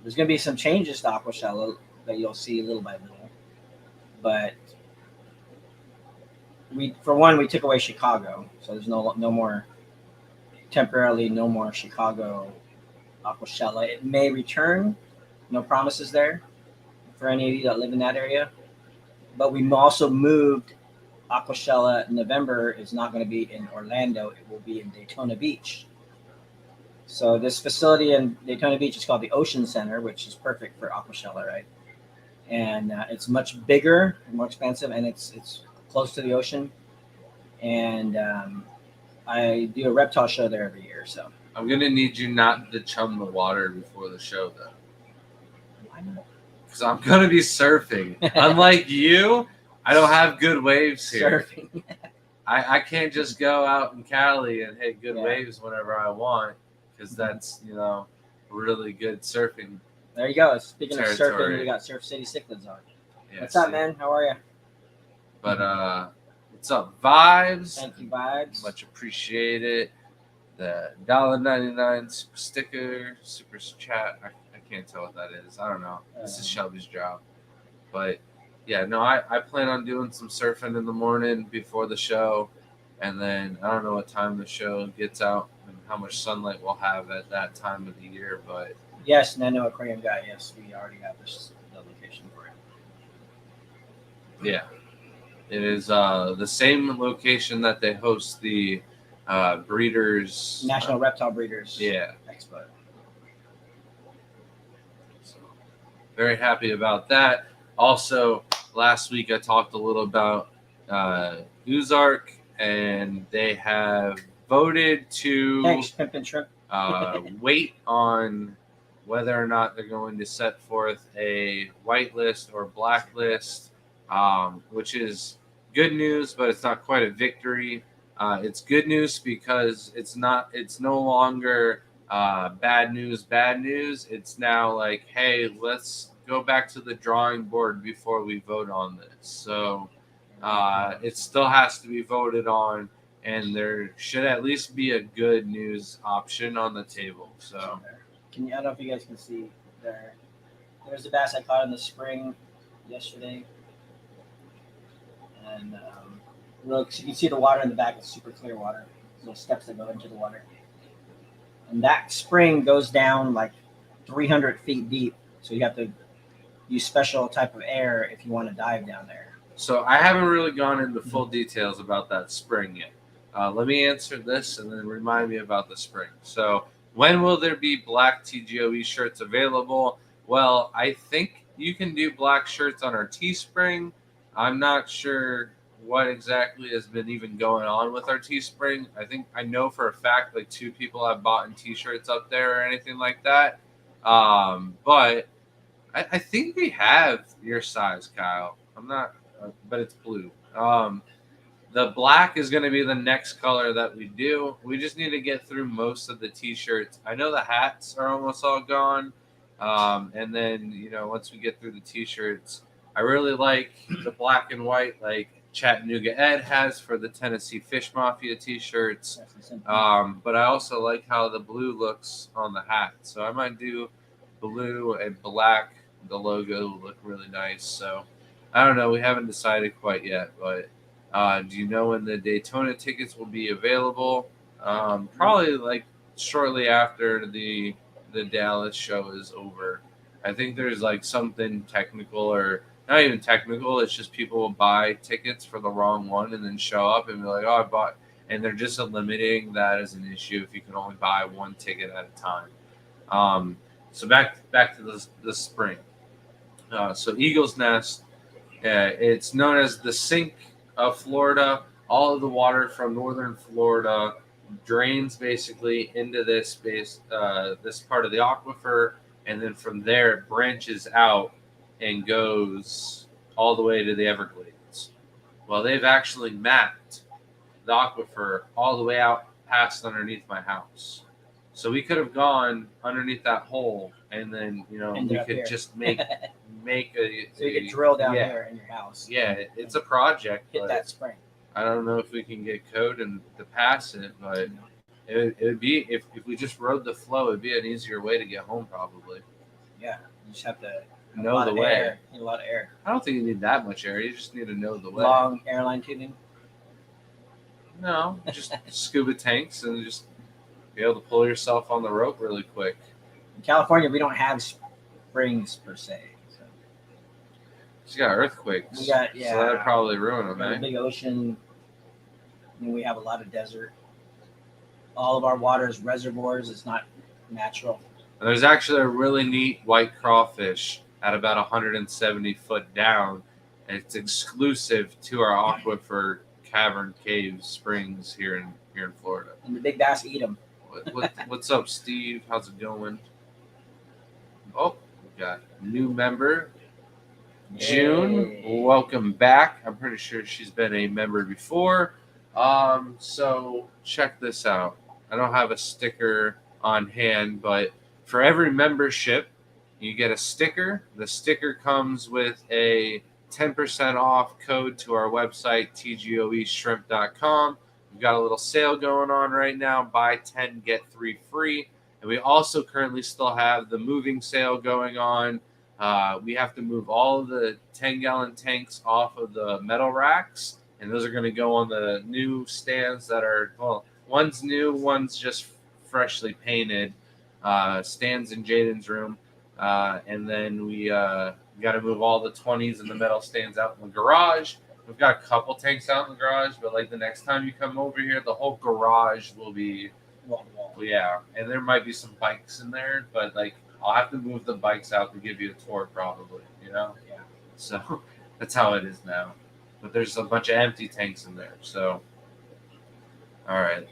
there's gonna be some changes to Aquashella that you'll see little by little. But we took away Chicago, so there's no more temporarily no more Chicago Aquashella. It may return. No promises there for any of you that live in that area. But we also moved Aquashella. November is not going to be in Orlando. It will be in Daytona Beach. So this facility in Daytona Beach is called the Ocean Center, which is perfect for Aquashella, right? And it's much bigger, more expensive, and it's close to the ocean. And I do a reptile show there every year. So I'm gonna need you not to chum the water before the show, though. why not? Because I'm gonna be surfing. Unlike you, I don't have good waves here. Surfing. I can't just go out in Cali and hit good Yeah. waves whenever I want, because that's really good surfing. There you go. Speaking of Territory. surfing, we got Surf City Cichlids on. Yeah, What's up, see. man? How are you? But what's up, vibes? Thank you, vibes. Much appreciated. The $1.99 super sticker, super chat. I can't tell what that is. I don't know. This is Shelby's job. But yeah, no, I plan on doing some surfing in the morning before the show. And then I don't know what time the show gets out and how much sunlight we'll have at that time of the year. But Yes, Nano Aquarium guy. Yes, we already have the location for it. yeah, it is the same location that they host the breeders. National Reptile Breeders Yeah. Expo. So, very happy about that. Also, last week I talked a little about Ozark, and they have voted to Thanks, Pimp and Shrimp. wait on whether or not they're going to set forth a whitelist or blacklist, which is good news, but it's not quite a victory. It's good news because it's no longer bad news. It's now like, hey, let's go back to the drawing board before we vote on this. So it still has to be voted on, and there should at least be a good news option on the table. So I don't know if you guys can see there. There's the bass I caught in the spring yesterday, and look, you can see the water in the back. It's super clear water. There's little steps that go into the water, and that spring goes down like 300 feet deep. So you have to use special type of air if you want to dive down there. So I haven't really gone into full details about that spring yet. Let me answer this and then remind me about the spring. So when will there be black TGOE shirts available? Well, I think you can do black shirts on our Teespring. I'm not sure what exactly has been even going on with our Teespring. I know for a fact like 2 people have bought in T-shirts up there or anything like that. But I think we have your size, Kyle. I'm not, but it's blue. The black is going to be the next color that we do. We just need to get through most of the T-shirts. I know the hats are almost all gone. And then, once we get through the T-shirts, I really like the black and white like Chattanooga Ed has for the Tennessee Fish Mafia T-shirts. But I also like how the blue looks on the hat. So I might do blue and black. The logo will look really nice. So I don't know. We haven't decided quite yet, but do you know when the Daytona tickets will be available? Probably like shortly after the Dallas show is over. I think there's like something technical, or not even technical. It's just people will buy tickets for the wrong one and then show up and be like, "Oh, I bought," and they're just eliminating that as an issue if you can only buy one ticket at a time. So back to the spring. So Eagle's Nest, it's known as the sink of Florida. All of the water from northern Florida drains basically into this space, this part of the aquifer, and then from there it branches out and goes all the way to the Everglades. Well, they've actually mapped the aquifer all the way out past underneath my house. So we could have gone underneath that hole, and then Ended we up could here. just make a So you could drill down yeah, here in your house. yeah. It's a project, Hit but that spring. I don't know if we can get code and to pass it, but it would be if we just rode the flow, it'd be an easier way to get home probably. Yeah, you just have to have a Know lot the of way. air. Need a lot of air. I don't think you need that much air. You just need to know the way. Long airline tubing. No, just scuba tanks and just be able to pull yourself on the rope really quick. In California, we don't have springs per se. So You got earthquakes. we got So that'd probably ruin them, we have a eh? big ocean. And we have a lot of desert. All of our water is reservoirs. It's not natural. And there's actually a really neat white crawfish at about 170 foot down. And it's exclusive to our aquifer cavern cave springs here in Florida. And the big bass eat them. What's up, Steve? How's it going? Oh, we got a new member, June. Hey. Welcome back. I'm pretty sure she's been a member before. So check this out. I don't have a sticker on hand, but for every membership, you get a sticker. The sticker comes with a 10% off code to our website, tgoeshrimp.com. We've got a little sale going on right now. Buy 10, get 3 free. And we also currently still have the moving sale going on. We have to move all of the 10-gallon tanks off of the metal racks. And those are going to go on the new stands that are, well, one's new, one's just freshly painted. Stands in Jaden's room. And then we got to move all the 20s and the metal stands out in the garage. We've got a couple tanks out in the garage, but like the next time you come over here, the whole garage will be Wall. yeah. And there might be some bikes in there, but like I'll have to move the bikes out to give you a tour probably, Yeah. So that's how it is now. But there's a bunch of empty tanks in there. So all right.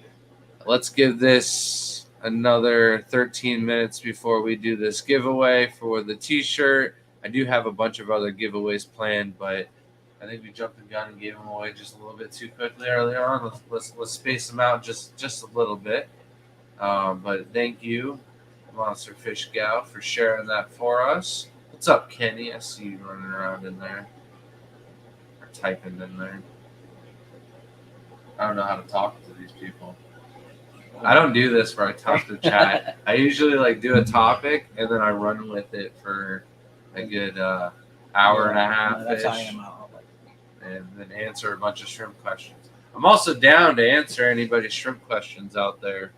Let's give this another 13 minutes before we do this giveaway for the t-shirt. I do have a bunch of other giveaways planned, but I think we jumped the gun and gave them away just a little bit too quickly earlier on. Let's space them out just a little bit. But thank you, Monster Fish Gal, for sharing that for us. What's up, Kenny? I see you running around in there. Or typing in there. I don't know how to talk to these people. I don't do this where I talk to chat. I usually like do a topic and then I run with it for a good hour and a half. That's how I am out. And then answer a bunch of shrimp questions. I'm also down to answer anybody's shrimp questions out there.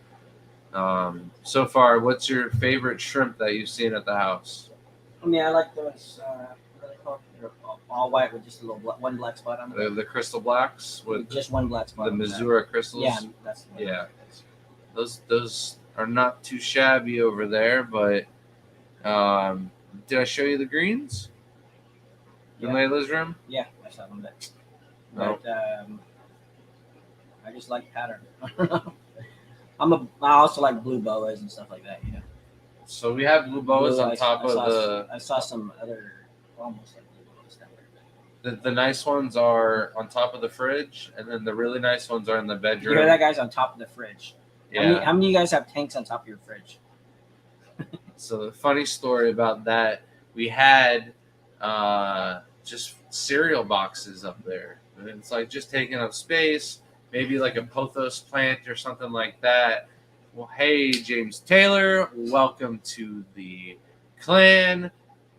So far, what's your favorite shrimp that you've seen at the house? I mean, I like those. What are they called? They're all white with just a little one black spot on them. The crystal blacks with Just one black spot. the on Missouri crystals. Yeah, that's the one. Yeah. Those are not too shabby over there, but did I show you the greens in Yeah. Layla's room? Yeah, I saw them there. No. But I just like pattern. I also like blue boas and stuff like that. So we have blue boas on top of I saw some other almost like blue boas down there. the nice ones are on top of the fridge, and then the really nice ones are in the You bedroom. hear that, guys? On top of the fridge. Yeah. How many of you guys have tanks on top of your fridge? So the funny story about that, we had just cereal boxes up there. And it's like just taking up space, maybe like a pothos plant or something like that. Well, hey, James Taylor, welcome to the clan.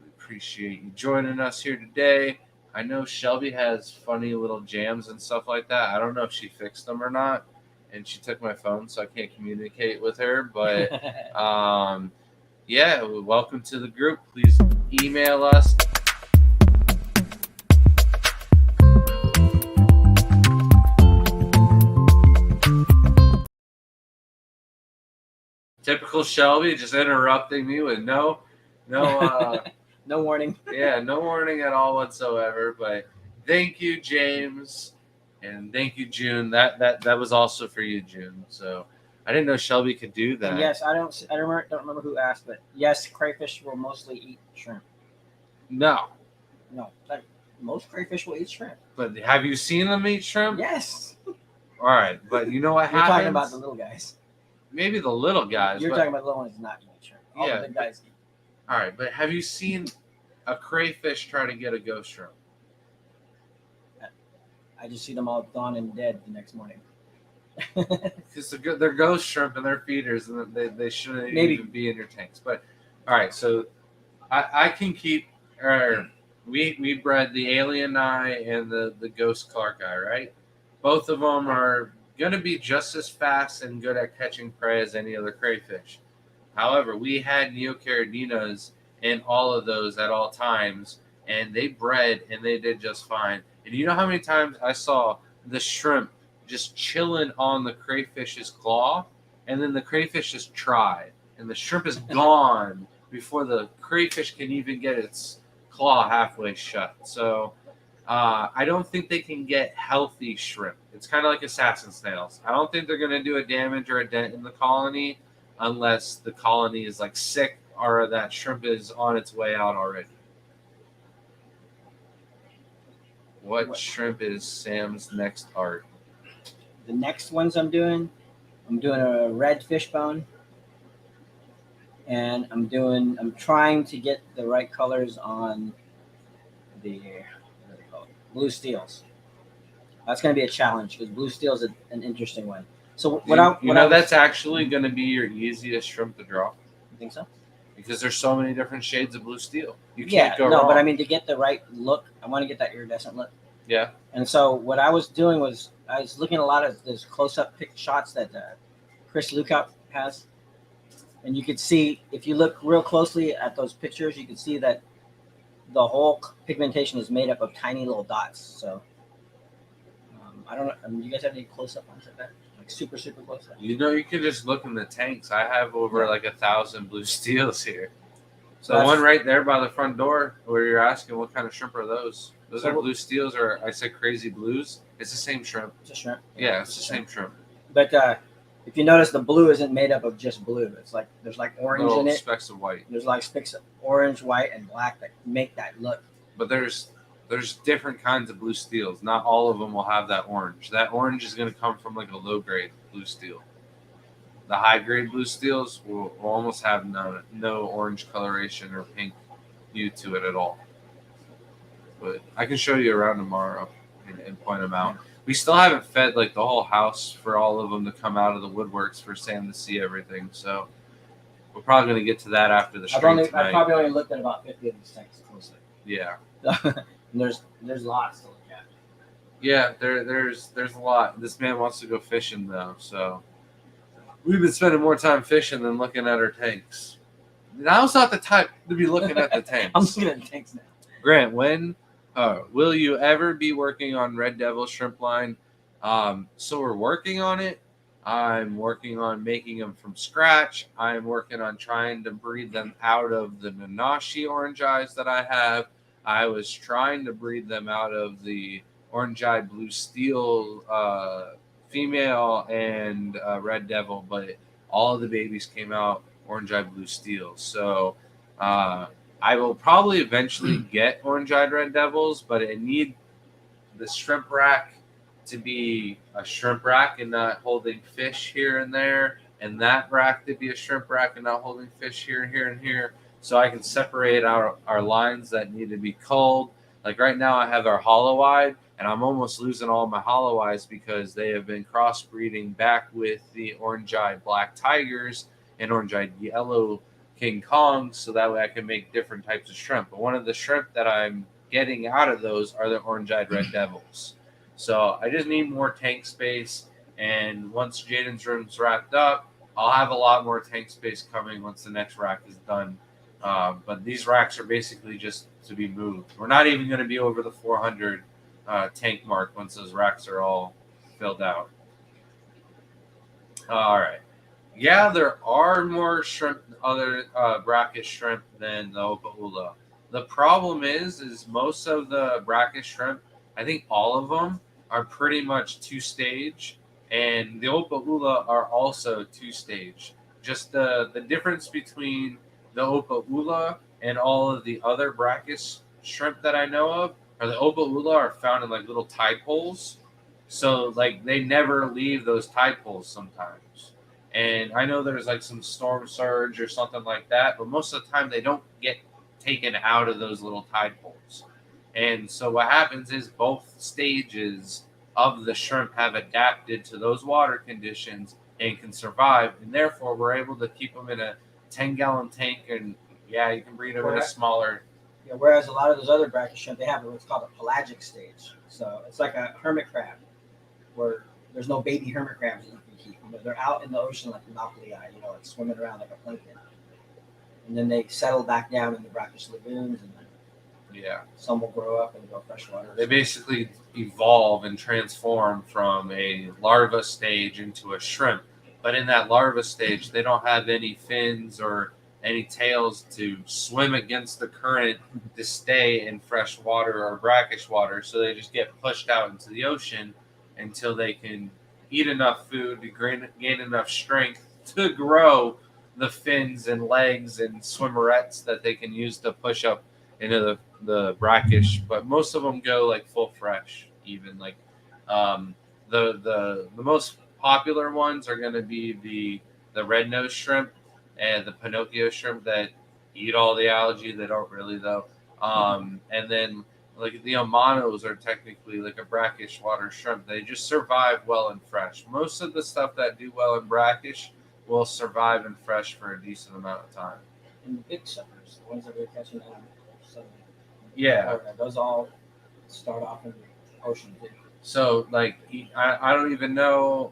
We appreciate you joining us here today. I know Shelby has funny little jams and stuff like that. I don't know if she fixed them or not. And she took my phone, so I can't communicate with her. But yeah, welcome to the group. Please email us. Typical Shelby, just interrupting me with no No warning. yeah, no warning at all whatsoever. But thank you, James, and thank you, June. That was also for you, June. So I didn't know Shelby could do that. And yes, I don't remember who asked, but yes, crayfish will mostly eat shrimp. No. No, Most crayfish will eat shrimp. But have you seen them eat shrimp? Yes. All right, but you know what You're happens? talking about the little guys. Maybe the little guys. You're but, talking about the little ones not eating shrimp. All Yeah, the big guys eat. All right, but have you seen a crayfish try to get a ghost shrimp? I just see them all gone and dead the next morning. Because they're ghost shrimp and they're feeders, and they shouldn't Maybe. even be in your tanks. But all right, so I can keep. Or we bred the alien eye and the ghost Clark eye, right? Both of them are gonna be just as fast and good at catching prey as any other crayfish. However, we had neocaradinas in all of those at all times, and they bred and they did just fine. And you know how many times I saw the shrimp just chilling on the crayfish's claw, and then the crayfish just tried, and the shrimp is gone before the crayfish can even get its claw halfway shut. So I don't think they can get healthy shrimp. It's kind of like assassin snails. I don't think they're going to do a damage or a dent in the colony unless the colony is like sick or that shrimp is on its way out already. What shrimp is Sam's next art? The next ones I'm doing a red fishbone, and I'm trying to get the right colors on the what are they called? Blue steels. That's going to be a challenge because blue steel is an interesting one. So That's actually going to be your easiest shrimp to draw. You think so? Because there's so many different shades of blue steel. You can't go wrong. But I mean, to get the right look, I want to get that iridescent look. Yeah. And so what I was doing was I was looking at a lot of those close-up pick shots that Chris Lukop has, and you could see if you look real closely at those pictures, you can see that the whole pigmentation is made up of tiny little dots. So I don't know. Do you guys have any close-up ones like that? Like super close up? You can just look in the tanks. I have over like 1,000 blue steels here. So That's, one right there by the front door where you're asking what kind of shrimp are those? Those are blue steels, or I said crazy blues. It's the same shrimp. It's a shrimp. Yeah, it's the same shrimp. But if you notice, the blue isn't made up of just blue. It's like there's like orange little in it. Specks of white. There's like specks of orange, white, and black that make that look. But there's different kinds of blue steels. Not all of them will have that orange. That orange is going to come from like a low grade blue steel. The high grade blue steels will almost have no orange coloration or pink hue to it at all. But I can show you around tomorrow and point them out. We still haven't fed like the whole house for all of them to come out of the woodworks for Sam to see everything. So we're probably going to get to that after the stream tonight. I've probably only looked at about 50 of these tanks closely. Yeah. There's lots to look at. Yeah, there's a lot. This man wants to go fishing though, so we've been spending more time fishing than looking at our tanks. Now's not the time to be looking at the tanks. I'm looking at the tanks now. Grant, will you ever be working on Red Devil shrimp line? So we're working on it. I'm working on making them from scratch. I'm working on trying to breed them out of the Nanashi orange eyes that I have. I was trying to breed them out of the orange-eyed blue steel female and Red Devil, but all of the babies came out orange-eyed blue steel. So I will probably eventually get orange-eyed Red Devils, but I need the shrimp rack to be a shrimp rack and not holding fish here and there, and that rack to be a shrimp rack and not holding fish here and here and here, so I can separate our lines that need to be culled. Like right now I have our hollow-eyed, and I'm almost losing all my hollow eyes because they have been crossbreeding back with the orange-eyed black tigers and orange-eyed yellow King Kongs, so that way I can make different types of shrimp. But one of the shrimp that I'm getting out of those are the orange-eyed Red Devils. So I just need more tank space, and once Jaden's room's wrapped up, I'll have a lot more tank space coming once the next rack is done. But these racks are basically just to be moved. We're not even going to be over the 400 tank mark once those racks are all filled out. All right. Yeah, there are more shrimp, other brackish shrimp than the Opaula. The problem is most of the brackish shrimp, I think all of them are pretty much two-stage, and the Opaula are also two-stage. Just the difference between the Opaula and all of the other brackish shrimp that I know of or the Oba-Ula are found in like little tide pools. So like they never leave those tide pools sometimes. And I know there's like some storm surge or something like that, but most of the time they don't get taken out of those little tide pools. And so what happens is both stages of the shrimp have adapted to those water conditions and can survive, and therefore we're able to keep them in a 10-gallon tank. And yeah, you can breed them in a smaller. Yeah, whereas a lot of those other brackish shrimp, they have what's called a pelagic stage. So it's like a hermit crab, where there's no baby hermit crabs that you can keep. They're out in the ocean like monopoly, like swimming around like a plankton. And then they settle back down in the brackish lagoons, and then some will grow up and go freshwater. They basically evolve and transform from a larva stage into a shrimp. But in that larva stage, they don't have any fins or any tails to swim against the current to stay in fresh water or brackish water. So they just get pushed out into the ocean until they can eat enough food to gain enough strength to grow the fins and legs and swimmerettes that they can use to push up into the brackish. But most of them go like full fresh. Even like the most popular ones are going to be the red nose shrimp and the Pinocchio shrimp that eat all the algae. They don't really though. And then like the Amanos are technically like a brackish water shrimp. They just survive well in fresh. Most of the stuff that do well in brackish will survive in fresh for a decent amount of time. And the big suckers, the ones that we're catching out of yeah, those all start off in the ocean too. So like I don't even know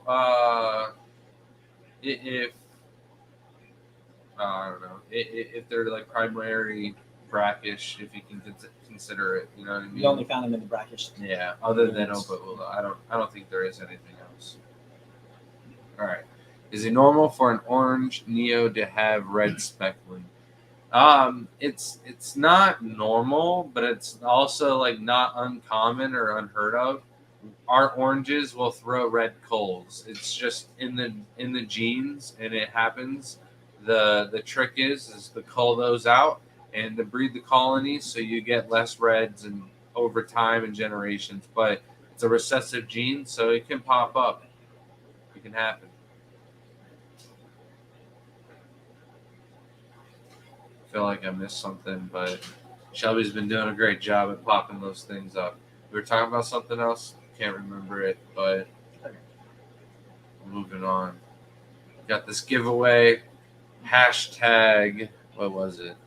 if I don't know if they're like primary brackish, if you can consider it. You know what I mean? We only found them in the brackish. Yeah, other than Oba-Ula, I don't think there is anything else. All right, is it normal for an orange neo to have red speckling? It's not normal, but it's also like not uncommon or unheard of. Our oranges will throw red coals. It's just in the genes, and it happens. The trick is to cull those out and to breed the colonies, so you get less reds and over time and generations. But it's a recessive gene, so it can pop up. It can happen. I feel like I missed something, but Shelby's been doing a great job at popping those things up. We were talking about something else. Can't remember it, but moving on. Got this giveaway. Hashtag, what was it?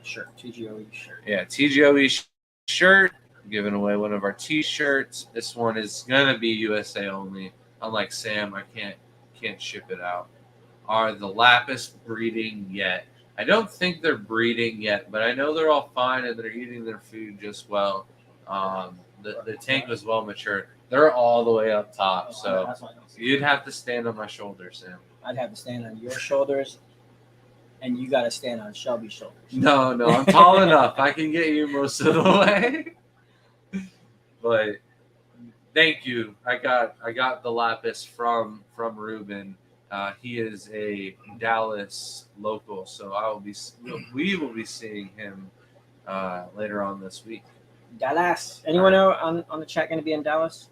Shirt, TGOE shirt. Yeah, TGOE shirt. Giving away one of our t-shirts. This one is gonna be USA only. Unlike Sam, I can't ship it out. Are the lapis breeding yet? I don't think they're breeding yet, but I know they're all fine and they're eating their food just well. The tank was well matured. They're all the way up top, so you'd have to stand on my shoulders, Sam. I'd have to stand on your shoulders, and you got to stand on Shelby's shoulders. No, I'm tall enough. I can get you most of the way. But thank you. I got the lapis from Ruben. He is a Dallas local, so we will be seeing him later on this week. Dallas. Anyone know on the chat going to be in Dallas?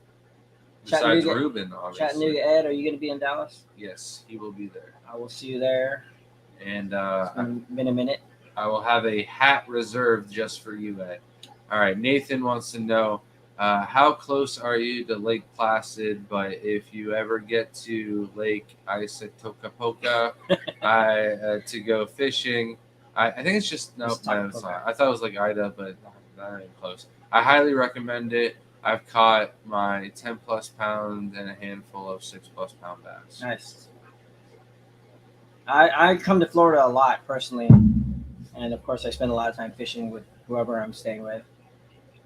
Besides Ruben, obviously. Chattanooga Ed, are you going to be in Dallas? Yes, he will be there. I will see you there. And it's been a minute. I will have a hat reserved just for you, Ed. All right, Nathan wants to know, how close are you to Lake Placid? But if you ever get to Lake Isatokapoka to go fishing, I think it's just no. It's not. I thought it was like Ida, but not even close. I highly recommend it. I've caught my 10 plus pound and a handful of 6 plus pound bass. Nice. I come to Florida a lot personally, and of course I spend a lot of time fishing with whoever I'm staying with.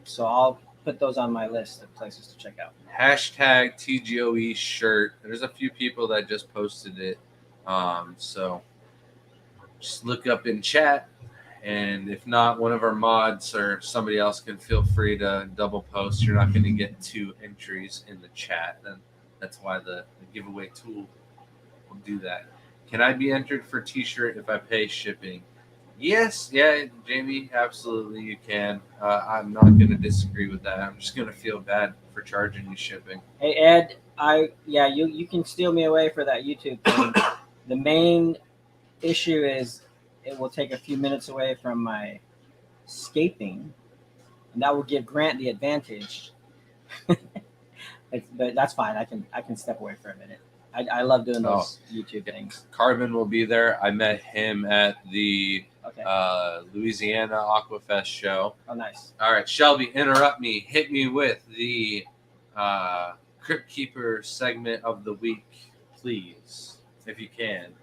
So I'll put those on my list of places to check out. Hashtag TGOE shirt. There's a few people that just posted it. So just look up in chat. And if not, one of our mods or somebody else can feel free to double post. You're not going to get 2 entries in the chat. Then that's why the giveaway tool will do that. Can I be entered for t-shirt if I pay shipping? Yes, yeah, Jamie, absolutely you can. I'm not going to disagree with that. I'm just going to feel bad for charging you shipping. Hey Ed, you can steal me away for that YouTube thing. The main issue is it will take a few minutes away from my scaping, and that will give Grant the advantage. But that's fine. I can step away for a minute. I love doing those YouTube things. Carbon will be there. I met him at the Okay. Louisiana Aquafest show. Oh, nice. All right, Shelby, interrupt me. Hit me with the Crypt Keeper segment of the week, please, if you can.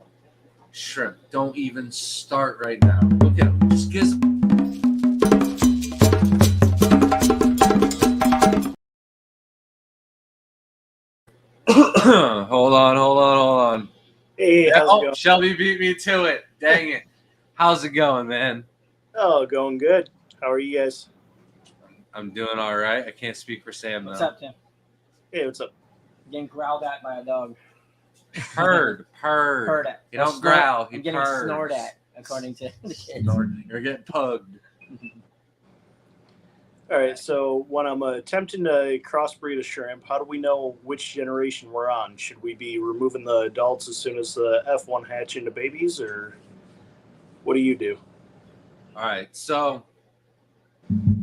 Shrimp, don't even start right now. Look at him. Just gives. Hold on. Hey, how's it going? Shelby beat me to it. Dang it. How's it going, man? Oh, going good. How are you guys? I'm doing all right. I can't speak for Sam, though. What's up, Tim? Hey, what's up? Getting growled at by a dog. Purred. Purred at. You don't growl. I'm He getting purrs. snored at, according to the kids. You're getting pugged. All right, so when I'm attempting to crossbreed a shrimp, how do we know which generation we're on? Should we be removing the adults as soon as the F1 hatch into babies, or what do you do? All right, so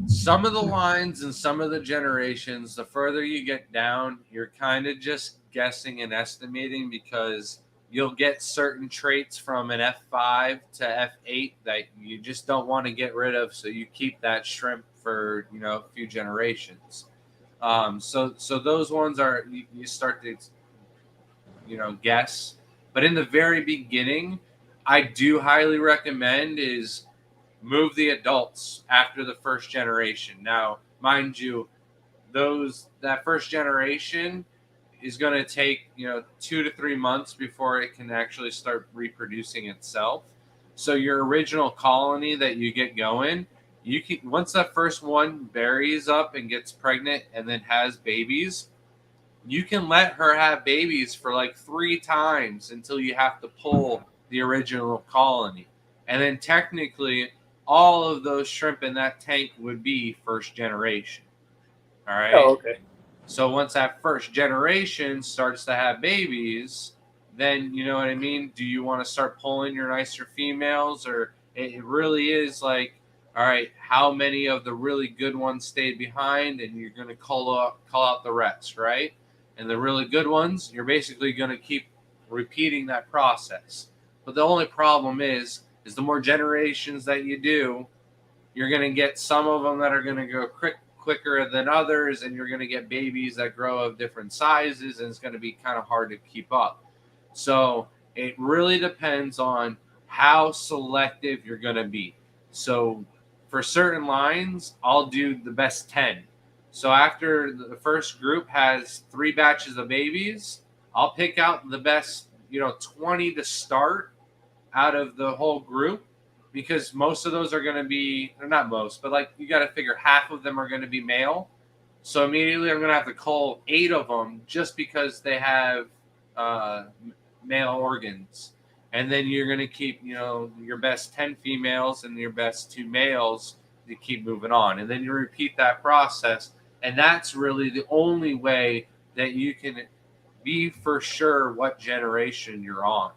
some of the lines and some of the generations, the further you get down, you're kind of just guessing and estimating because you'll get certain traits from an F5 to F8 that you just don't want to get rid of, so you keep that shrimp for a few generations. So those ones are you start to guess, but in the very beginning, I do highly recommend is move the adults after the first generation. Now, mind you, that first generation is going to take 2 to 3 months before it can actually start reproducing itself. So your original colony that you get going, you can once that first one berries up and gets pregnant and then has babies, you can let her have babies for like 3 times until you have to pull the original colony. And then technically all of those shrimp in that tank would be first generation. All right. Oh, okay. So once that first generation starts to have babies, then you know what I mean? Do you want to start pulling your nicer females, or it really is like, all right, how many of the really good ones stayed behind, and you're going to call out the rest, right? And the really good ones, you're basically going to keep repeating that process. But the only problem is the more generations that you do, you're going to get some of them that are going to go quicker than others, and you're going to get babies that grow of different sizes, and it's going to be kind of hard to keep up. So it really depends on how selective you're going to be. So for certain lines, I'll do the best 10. So after the first group has 3 batches of babies, I'll pick out the best 20 to start out of the whole group, because most of those are going to be, or not most, but like you got to figure half of them are going to be male. So immediately I'm going to have to cull 8 of them just because they have male organs. And then you're going to keep, your best 10 females and your best 2 males to keep moving on. And then you repeat that process. And that's really the only way that you can be for sure what generation you're on.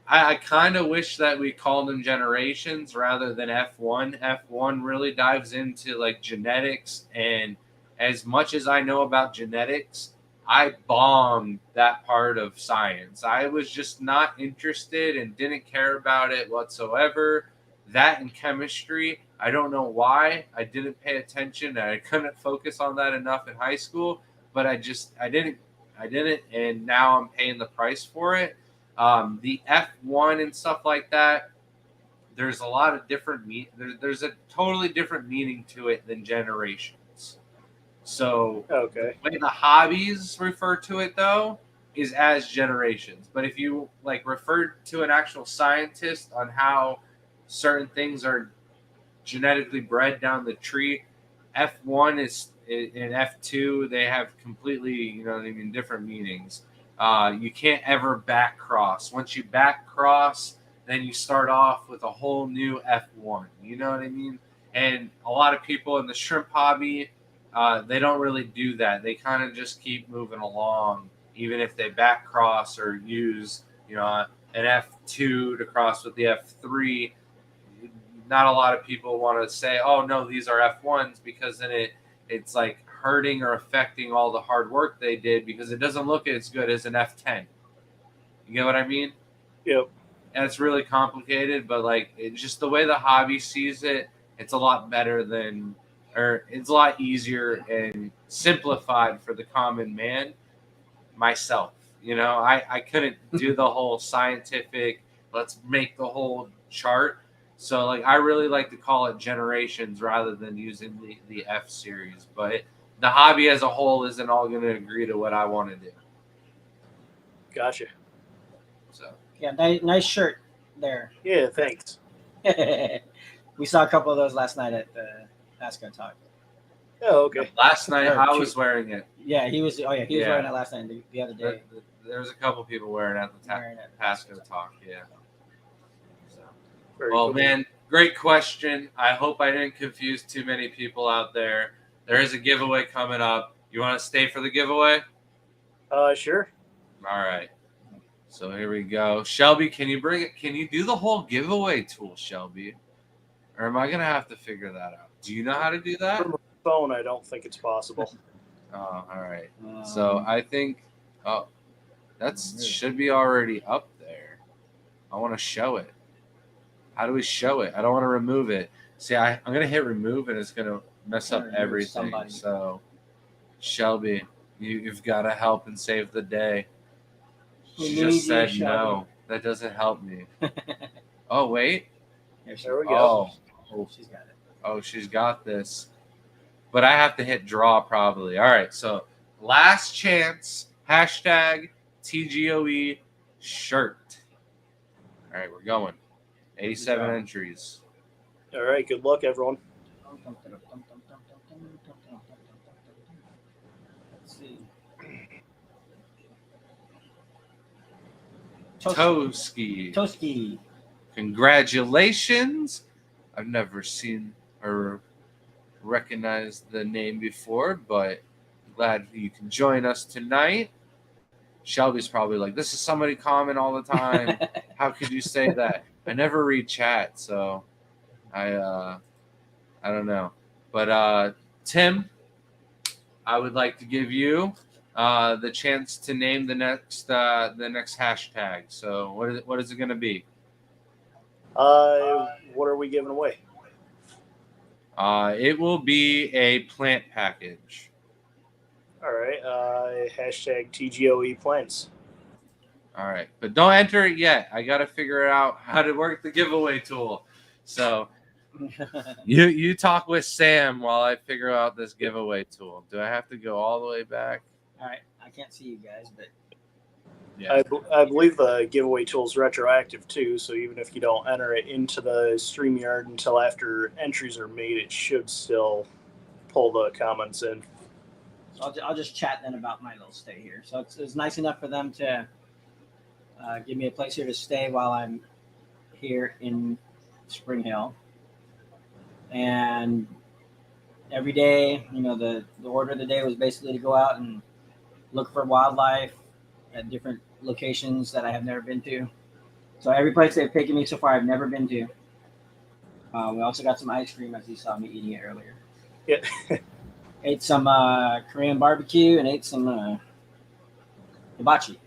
I kind of wish that we called them generations rather than F1. F1 really dives into like genetics, and as much as I know about genetics, I bombed that part of science. I was just not interested and didn't care about it whatsoever. That and chemistry, I don't know why. I didn't pay attention, and I couldn't focus on that enough in high school, but I didn't, and now I'm paying the price for it. The F1 and stuff like that, there's a lot of different there's a totally different meaning to it than generations. So Okay. the way the hobbies refer to it though is as generations. But if you like refer to an actual scientist on how certain things are genetically bred down the tree, F1 is and F2, they have completely different meanings. You can't ever back cross. Once you back cross, then you start off with a whole new F1. You know what I mean? And a lot of people in the shrimp hobby, they don't really do that. They kind of just keep moving along, even if they back cross or use, an F2 to cross with the F3. Not a lot of people want to say, oh, no, these are F1s, because then it's like hurting or affecting all the hard work they did, because it doesn't look as good as an F10. You get what I mean? Yep. And it's really complicated, but it's just the way the hobby sees it, it's a lot better than, or it's a lot easier and simplified for the common man, myself. I couldn't do the whole scientific, let's make the whole chart. So I really like to call it generations rather than using the F series. But the hobby as a whole isn't all going to agree to what I want to do. Gotcha. So Yeah, nice shirt there. Yeah, thanks. We saw a couple of those last night at the Pasco Talk. Oh, okay. Last night I was wearing it. Yeah, he was. Oh yeah, he was Yeah. wearing it last night. The other day. There's a couple people wearing it at the Wearing it. Pasco Talk. Yeah. So. Very Well, cool. man, great question. I hope I didn't confuse too many people out there. There is a giveaway coming up. You want to stay for the giveaway? Sure. All right. So here we go. Shelby, can you bring it? Can you do the whole giveaway tool, Shelby? Or am I going to have to figure that out? Do you know how to do that? From a phone, I don't think it's possible. Oh, all right. So I think, should be already up there. I want to show it. How do we show it? I don't want to remove it. See, I'm going to hit remove, and it's going to mess up everything. Somebody. So, Shelby, you've got to help and save the day. She just said no. That doesn't help me. Oh, wait. There we go. Oh, she's got it. Oh, she's got this. But I have to hit draw probably. All right, so last chance, hashtag TGOE shirt. All right, we're going. 87 entries. All right, good luck, everyone. Let's see. Toski. Congratulations. I've never seen or recognized the name before, but glad you can join us tonight. Shelby's probably like, this is somebody common all the time. How could you say that? I never read chat, so I don't know. But Tim, I would like to give you the chance to name the next hashtag. So what is it going to be? What are we giving away? It will be a plant package. All right. Hashtag TGOE plants. All right, but don't enter it yet. I got to figure out how to work the giveaway tool. So you talk with Sam while I figure out this giveaway tool. Do I have to go all the way back? All right, I can't see you guys, but Yeah. I believe the giveaway tool is retroactive too, so even if you don't enter it into the StreamYard until after entries are made, it should still pull the comments in. so I'll just chat then about my little stay here. So it's nice enough for them to give me a place here to stay while I'm here in Spring Hill. And every day, the order of the day was basically to go out and look for wildlife at different locations that I have never been to. So every place they've taken me so far, I've never been to. We also got some ice cream, as you saw me eating it earlier. Yeah. Ate some Korean barbecue and ate some hibachi.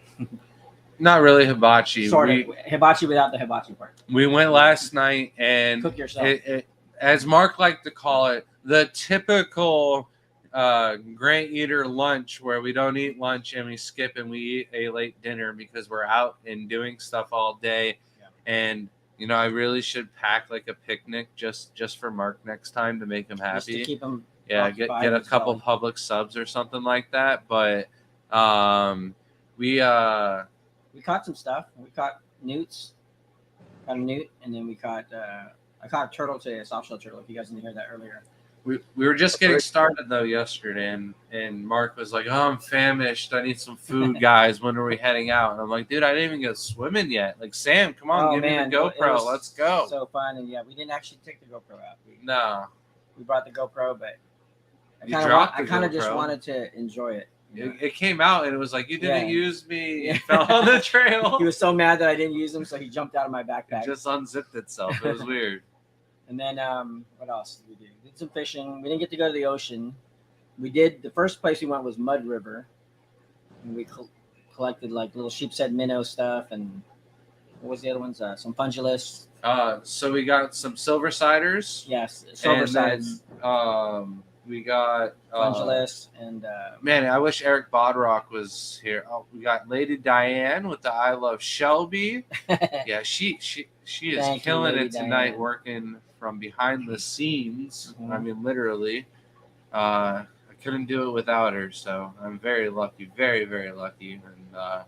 Not really hibachi. Sort of hibachi without the hibachi part. We went last night and Cook yourself. It, as Mark liked to call it, the typical Grant Eater lunch where we don't eat lunch and we skip and we eat a late dinner because we're out and doing stuff all day. Yeah. And I really should pack like a picnic just for Mark next time to make him Just to happy. keep them Yeah, get a couple public subs or something like that. But we caught some stuff. We caught newts. Caught a newt, and then we caught I caught a turtle today, a soft shell turtle. If you guys didn't hear that earlier, We were just getting started though yesterday, and Mark was like, "Oh, I'm famished. I need some food, guys. When are we heading out?" And I'm like, "Dude, I didn't even go swimming yet. Like, Sam, come on, give me the It GoPro. was Let's go." So fun, and yeah, we didn't actually take the GoPro out. No, We brought the GoPro, but You dropped the I kind of just GoPro. wanted to enjoy it. You know? it came out and it was like, "You didn't Yeah. use me." Yeah. You fell on the trail. He was so mad that I didn't use him, so he jumped out of my It backpack. just unzipped itself. It was weird. And then what else did we do? Did some fishing. We didn't get to go to the ocean. We did. The first place we went was Mud River, and we collected like little sheepshead minnow stuff, and what was the other ones? Some fungulus. So we got some silver ciders. Yes, silver And then, sides, we got fungulus, and man, I wish Eric Bodrock was here. Oh, we got Lady Diane with the I Love Shelby. Yeah, she is Thank you, killing Lady it tonight, Diane. working from behind the scenes. Mhm. I mean, literally. I couldn't do it without her, so I'm very lucky, very, very lucky, and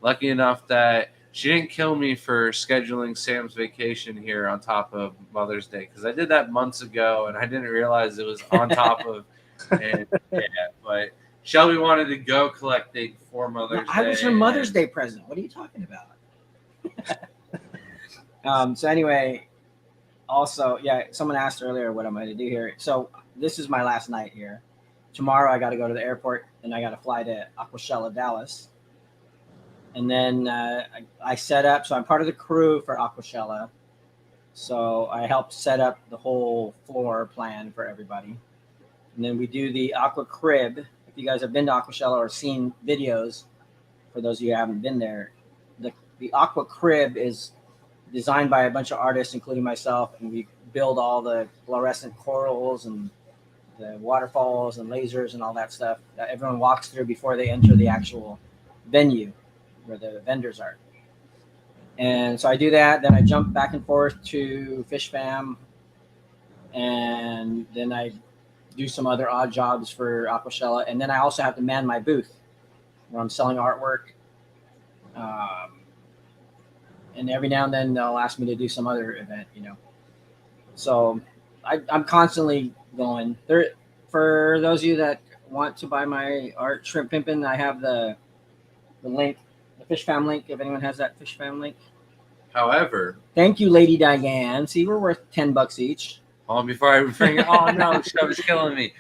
lucky enough that she didn't kill me for scheduling Sam's vacation here on top of Mother's Day, because I did that months ago and I didn't realize it was on top of. And yeah, but Shelby wanted to go collect date for Mother's Day. I was her Mother's Day present. What are you talking about? So anyway, also, yeah, someone asked earlier what I'm going to do here. So this is my last night here. Tomorrow I got to go to the airport and I got to fly to Aquashella, Dallas. And then I set up, so I'm part of the crew for Aquashella. So I helped set up the whole floor plan for everybody. And then we do the Aqua Crib. If you guys have been to Aquashella or seen videos, for those of you who haven't been there, the Aqua Crib is designed by a bunch of artists, including myself, and we build all the fluorescent corals and the waterfalls and lasers and all that stuff that everyone walks through before they enter the actual venue where the vendors are. And so I do that. Then I jump back and forth to Fish Fam, and then I do some other odd jobs for Aquashella. And then I also have to man my booth where I'm selling artwork. And every now and then they'll ask me to do some other event, you know. So I'm constantly going there. For those of you that want to buy my art, Shrimp Pimpin', I have the link, the Fish Fam link. If anyone has that Fish Fam link. However, thank you, Lady Diane. See, we're worth $10 each. before I bring it, oh no, Shelby's killing me.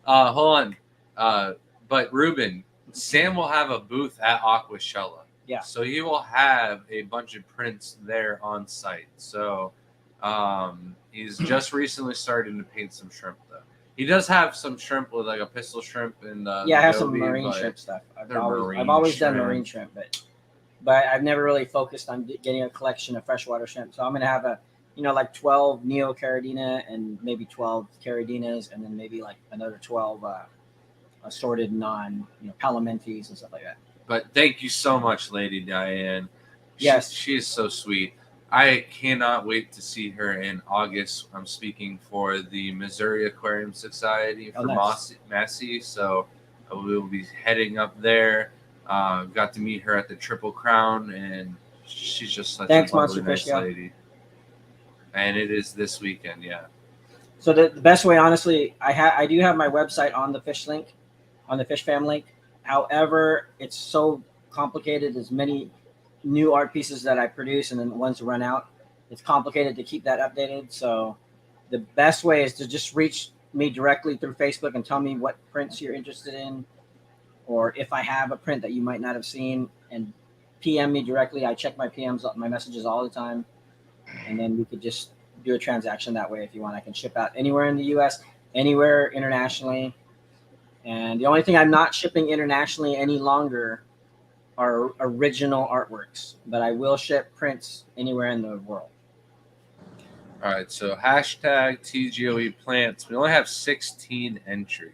Hold on. But Ruben, Sam will have a booth at Aquashella. Yeah. So he will have a bunch of prints there on site. So he's just recently starting to paint some shrimp though. He does have some shrimp with like a pistol shrimp and I have some marine shrimp stuff. I've always done marine shrimp, but I've never really focused on getting a collection of freshwater shrimp. So I'm gonna have like 12 Neocaridina and maybe 12 Caridinas, and then maybe like another 12 assorted Palamentis and stuff like that. But thank you so much, Lady Diane. Yes. She is so sweet. I cannot wait to see her in August. I'm speaking for the Missouri Aquarium Society for Massey, so we will be heading up there. Got to meet her at the Triple Crown, and she's just such a lovely, nice lady. And it is this weekend, yeah. So the best way, honestly, I do have my website on the Fish link, on the Fish Fam link. However, it's so complicated. There's many new art pieces that I produce, and then the ones run out. It's complicated to keep that updated. So the best way is to just reach me directly through Facebook and tell me what prints you're interested in, or if I have a print that you might not have seen, and PM me directly. I check my PMs, my messages all the time, and then we could just do a transaction that way if you want. I can ship out anywhere in the U.S., anywhere internationally. And the only thing I'm not shipping internationally any longer are original artworks, but I will ship prints anywhere in the world. All right, so hashtag TGOE plants. We only have 16 entry.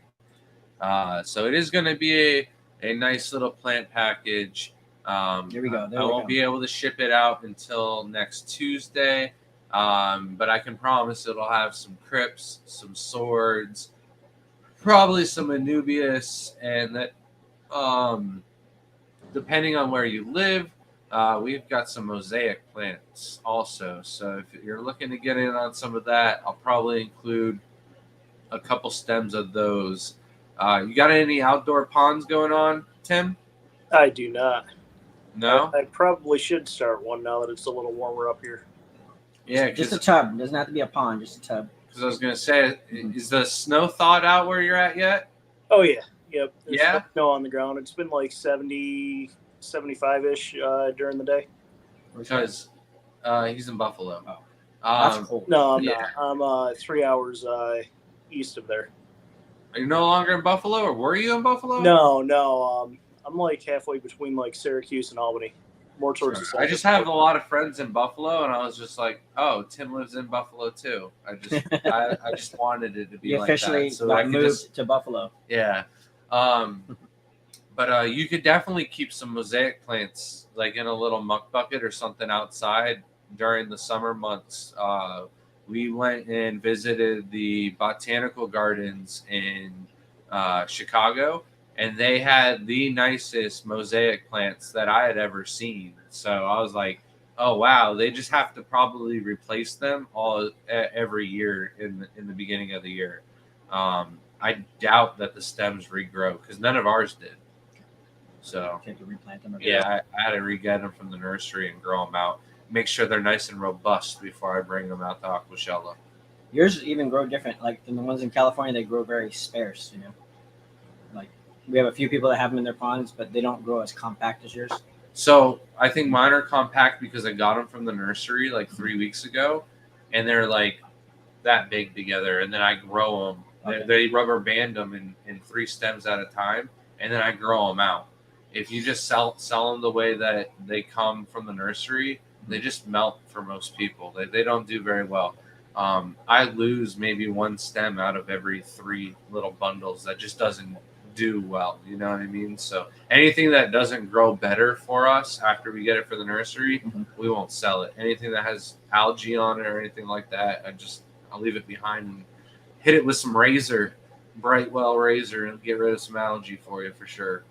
So it is going to be a nice little plant package. There we go. I won't be able to ship it out until next Tuesday, but I can promise it'll have some crypts, some swords, probably some Anubias, and that depending on where you live, we've got some mosaic plants also. So if you're looking to get in on some of that, I'll probably include a couple stems of those. You got any outdoor ponds going on, Tim? I do not. No? I probably should start one now that it's a little warmer up here. Yeah, Just a tub. It doesn't have to be a pond. Just a tub. because I was going to say, is the snow thawed out where you're at yet? Oh, yeah. Yep. There's Yeah? snow on the ground. It's been like 70, 75-ish during the day. Because he's in Buffalo. Oh. That's Um, cool. No, I'm Yeah. not. I'm 3 hours east of there. Are you no longer in Buffalo, or were you in Buffalo? No. I'm like halfway between like Syracuse and Albany, more towards the I just have a lot of friends in Buffalo, and I was just like, "Oh, Tim lives in Buffalo too." I just wanted it to be You like officially that, so got I could moved just to Buffalo. yeah. But you could definitely keep some mosaic plants like in a little muck bucket or something outside during the summer months. We went and visited the botanical gardens in Chicago, and they had the nicest mosaic plants that I had ever seen. So I was like, "Oh wow!" They just have to probably replace them every year in the beginning of the year. I doubt that the stems regrow because none of ours did. So You have to replant them. yeah, I had to re-get them from the nursery and grow them out. Make sure they're nice and robust before I bring them out to Aquashella. Yours even grow different. Like than the ones in California, they grow very sparse. Like we have a few people that have them in their ponds, but they don't grow as compact as yours. So I think mine are compact because I got them from the nursery like 3 weeks ago, and they're like that big together. And then I grow them. Okay. They rubber band them in 3 stems at a time, and then I grow them out. If you just sell them the way that they come from the nursery, they just melt for most people. They don't do very well. I lose maybe 1 stem out of every 3 little bundles. That just doesn't do well. You know what I mean? So anything that doesn't grow better for us after we get it for the nursery, we won't sell it. Anything that has algae on it or anything like that, I'll leave it behind and hit it with some Brightwell razor, and get rid of some algae for you for sure.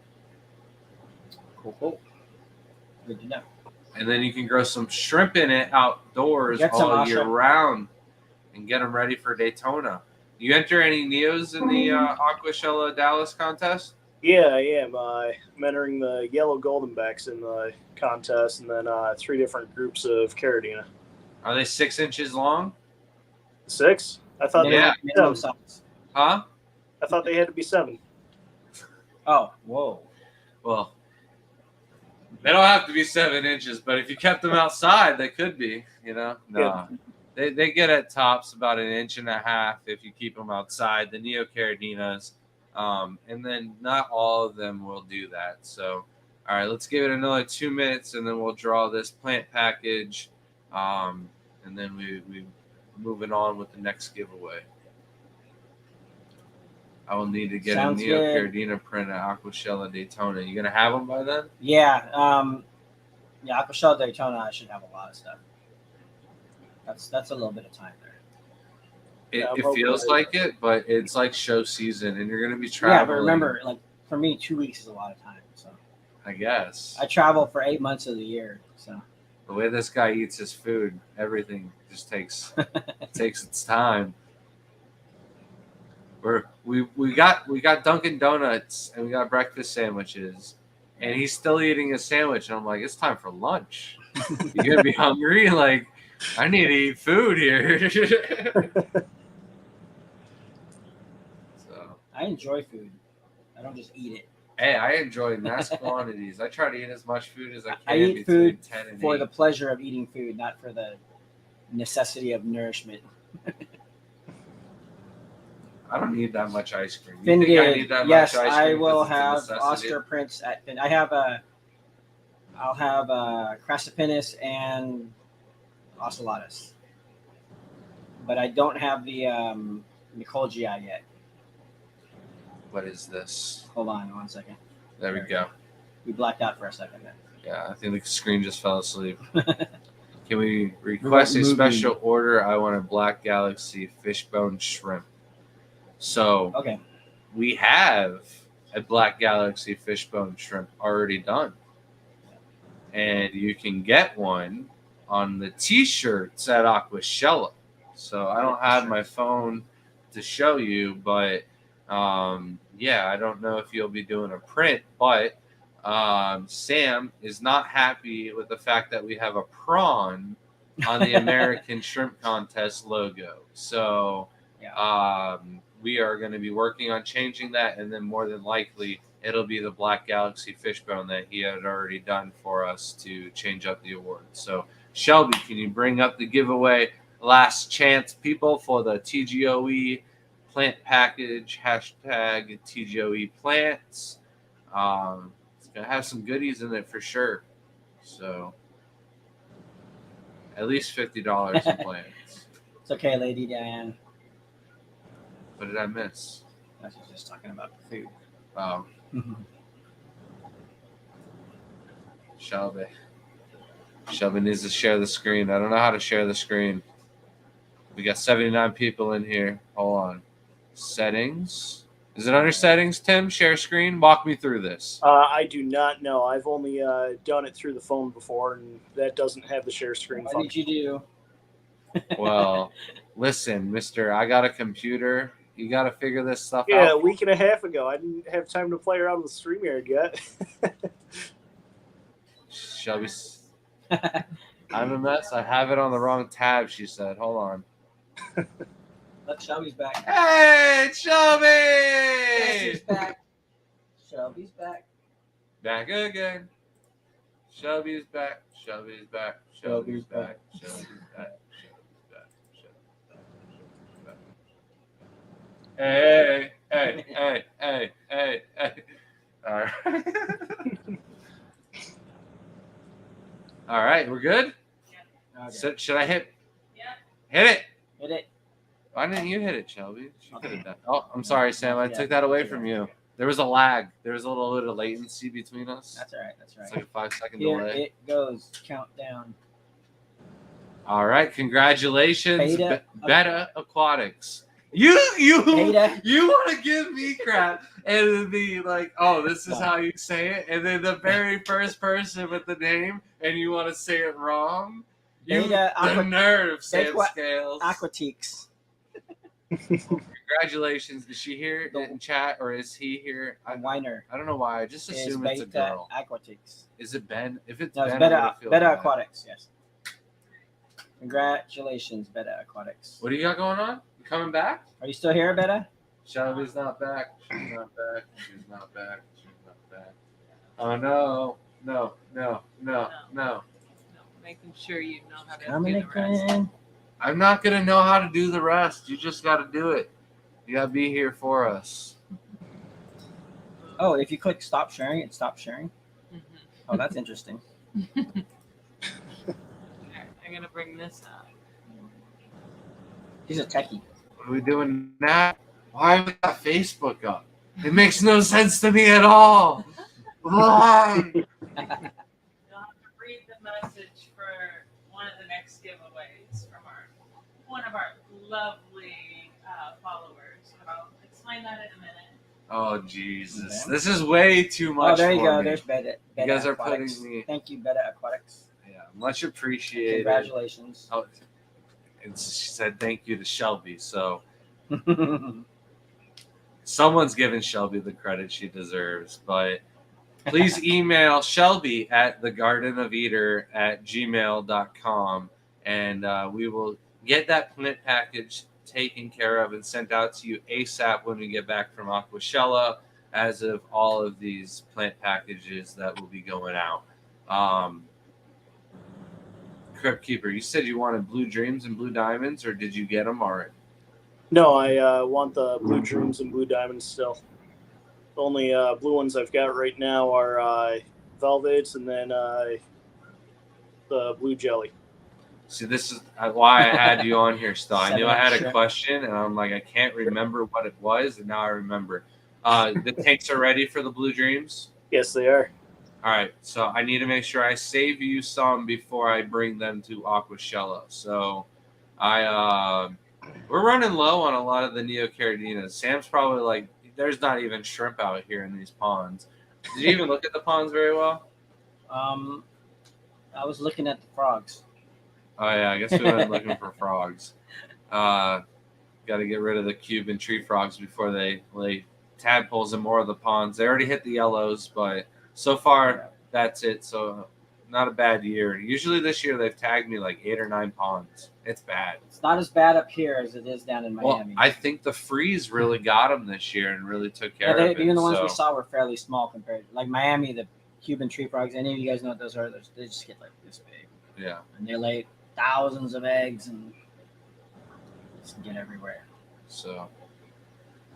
Cool. Good to know. And then you can grow some shrimp in it outdoors Get some all year shrimp. round and get them ready for Daytona. You enter any Neos in the Aquashella Dallas contest? Yeah, I am. I'm entering the yellow goldenbacks in the contest, and then 3 different groups of Caridina. Are they 6 inches long? 6? I thought Yeah. Minimum size. Huh? I thought they had to be 7. Oh, whoa. Well, they don't have to be 7 inches, but if you kept them outside, they could be. No. Yeah. They get at tops about 1.5 inches if you keep them outside. The Neocardinas, and then not all of them will do that. So, all right, let's give it another 2 minutes, and then we'll draw this plant package, and then we moving on with the next giveaway. I will need to get Sounds a good. Neocardina print at Aquashella Daytona. You gonna have them by then? Yeah. Aquashella Daytona, I should have a lot of stuff. That's a little bit of time there. It feels like it, but it's like show season, and you're gonna be Yeah, traveling. but remember, like for me, 2 weeks is a lot of time. So I guess I travel for 8 months of the year. So the way this guy eats his food, everything just takes its time. We got Dunkin' Donuts and we got breakfast sandwiches, and he's still eating his sandwich, and I'm like, it's time for lunch. You're gonna be hungry? Like, I need to eat food here. So I enjoy food. I don't just eat it. hey, I enjoy mass quantities. I try to eat as much food as I can. I eat between food 10 and for 8. the pleasure of eating food, not for the necessity of nourishment. I don't need that much ice cream. You Finn think I did. need that Yes, much ice I cream? 'cause will it's a have necessity? Oscar Prince at Finn. I'll have Crassipenis and Ocellatus. But I don't have the Nicolgi yet. What is this? Hold on 1 second. There we go. We blacked out for a second then. Yeah, I think the screen just fell asleep. Can we request a Moving. special order? I want a Black Galaxy fishbone shrimp. So Okay. we have a Black Galaxy fishbone shrimp already done. And you can get one on the t-shirts at Aquashella. So I don't have my phone to show you, but yeah, I don't know if you'll be doing a print, but Sam is not happy with the fact that we have a prawn on the American Shrimp Contest logo. So we are going to be working on changing that, and then more than likely it'll be the Black Galaxy fishbone that he had already done for us to change up the award. So Shelby, can you bring up the giveaway? Last chance, people, for the TGOE plant package, hashtag TGOE plants. It's going to have some goodies in it for sure. So at least $50 in plants. It's okay, Lady Diane. What did I miss? I was just talking about the food. Oh, Shelby. Shelby needs to share the screen. I don't know how to share the screen. We got 79 people in here. Hold on. Settings. Is it under settings, Tim? Share screen? Walk me through this. I do not know. I've only done it through the phone before, and that doesn't have the share screen What function. did you do? Well, listen, mister, I got a computer. You got to figure this stuff Yeah, out. a week and a half ago. I didn't have time to play around with StreamYard yet. Shelby, I'm a mess. I have it on the wrong tab, she said. Hold on. Look, Shelby's back. Hey, Shelby! Shelby's back. Shelby's back. Back again. Shelby's back. Shelby's back. Shelby's back. Shelby's back. Shelby's back. Shelby's back. Hey, hey, hey, hey, hey, hey. All right. All right, we're good? Okay. So, should I hit? Yeah. Hit it. Hit it. Why didn't you hit it, Shelby? You Okay. could have done. Oh, I'm sorry, Sam. I took that away from you. There was a lag. There was a little bit of latency between us. That's all right. That's all It's right. like a 5-second Here delay. it goes. Countdown. All right, congratulations, Beta. Beta Aquatics. You Beta. you want to give me crap and then be like, oh, this is No. how you say it, and then the very first person with the name, and you want to say it wrong. You Beta the nerve, Sam what- Scales. Aquatiques. Congratulations. Is she here in chat, or is he here? A Weiner I don't know why. I just is assume it's a Beta girl. Aquatiques. Is it Ben? If it's No, it's Ben, I'm Beta gonna feel Beta bad. Aquatics. Yes. Congratulations, Beta Aquatics. What do you got going on? You coming back? Are you still here, Beta? Shelby's not back. She's not back. She's not back. She's not back. Oh no. No, no, no, no. No, making sure you know how to Coming do the rest. again. I'm not gonna know how to do the rest. You just gotta do it. You gotta be here for us. Oh, if you click stop sharing, it stops sharing. Mhm. Oh, that's interesting. Alright, I'm gonna bring this up. He's a techie. What are we doing now? Why have we got Facebook up? It makes no sense to me at all. Why? You'll have to read the message for one of the next giveaways from one of our lovely followers. But I'll explain that in a minute. Oh Jesus! Okay. This is way too much. Oh, there you for go. me. There's Beta. You Beta guys are Aquatics. putting me. Thank you, Beta Aquatics. Yeah, much appreciated. Congratulations. Oh, and she said thank you to Shelby. So someone's giving Shelby the credit she deserves. But please email Shelby at thegardenofeater@gmail.com, and we will get that plant package taken care of and sent out to you ASAP when we get back from Aquashella, as of all of these plant packages that will be going out. Crypt Keeper, you said you wanted Blue Dreams and Blue Diamonds, or did you get them already? No, I want the Blue Dreams and Blue Diamonds still. The only blue ones I've got right now are Velvets and then the Blue Jelly. See, this is why I had you on here still. I knew I had a Sure. question, and I'm like, I can't remember what it was, and now I remember. The tanks are ready for the Blue Dreams? Yes, they are. All right, so I need to make sure I save you some before I bring them to Aquashella. So we're running low on a lot of the Neocardinas. Sam's probably like, there's not even shrimp out here in these ponds. Did you even look at the ponds very well? I was looking at the frogs. Oh, yeah, I guess we went looking for frogs. Got got to get rid of the Cuban tree frogs before they lay tadpoles in more of the ponds. They already hit the yellows, but so far that's it. So not a bad year. Usually this year they've tagged me like 8 or 9 ponds. It's bad. It's not as bad up here as it is down in Miami. Well, I think the freeze really got them this year and really took care of it. Even the ones we saw were fairly small compared. Like Miami, the Cuban tree frogs. Any of you guys know what those are? They just get like this big. Yeah. And they lay thousands of eggs and just get everywhere. So,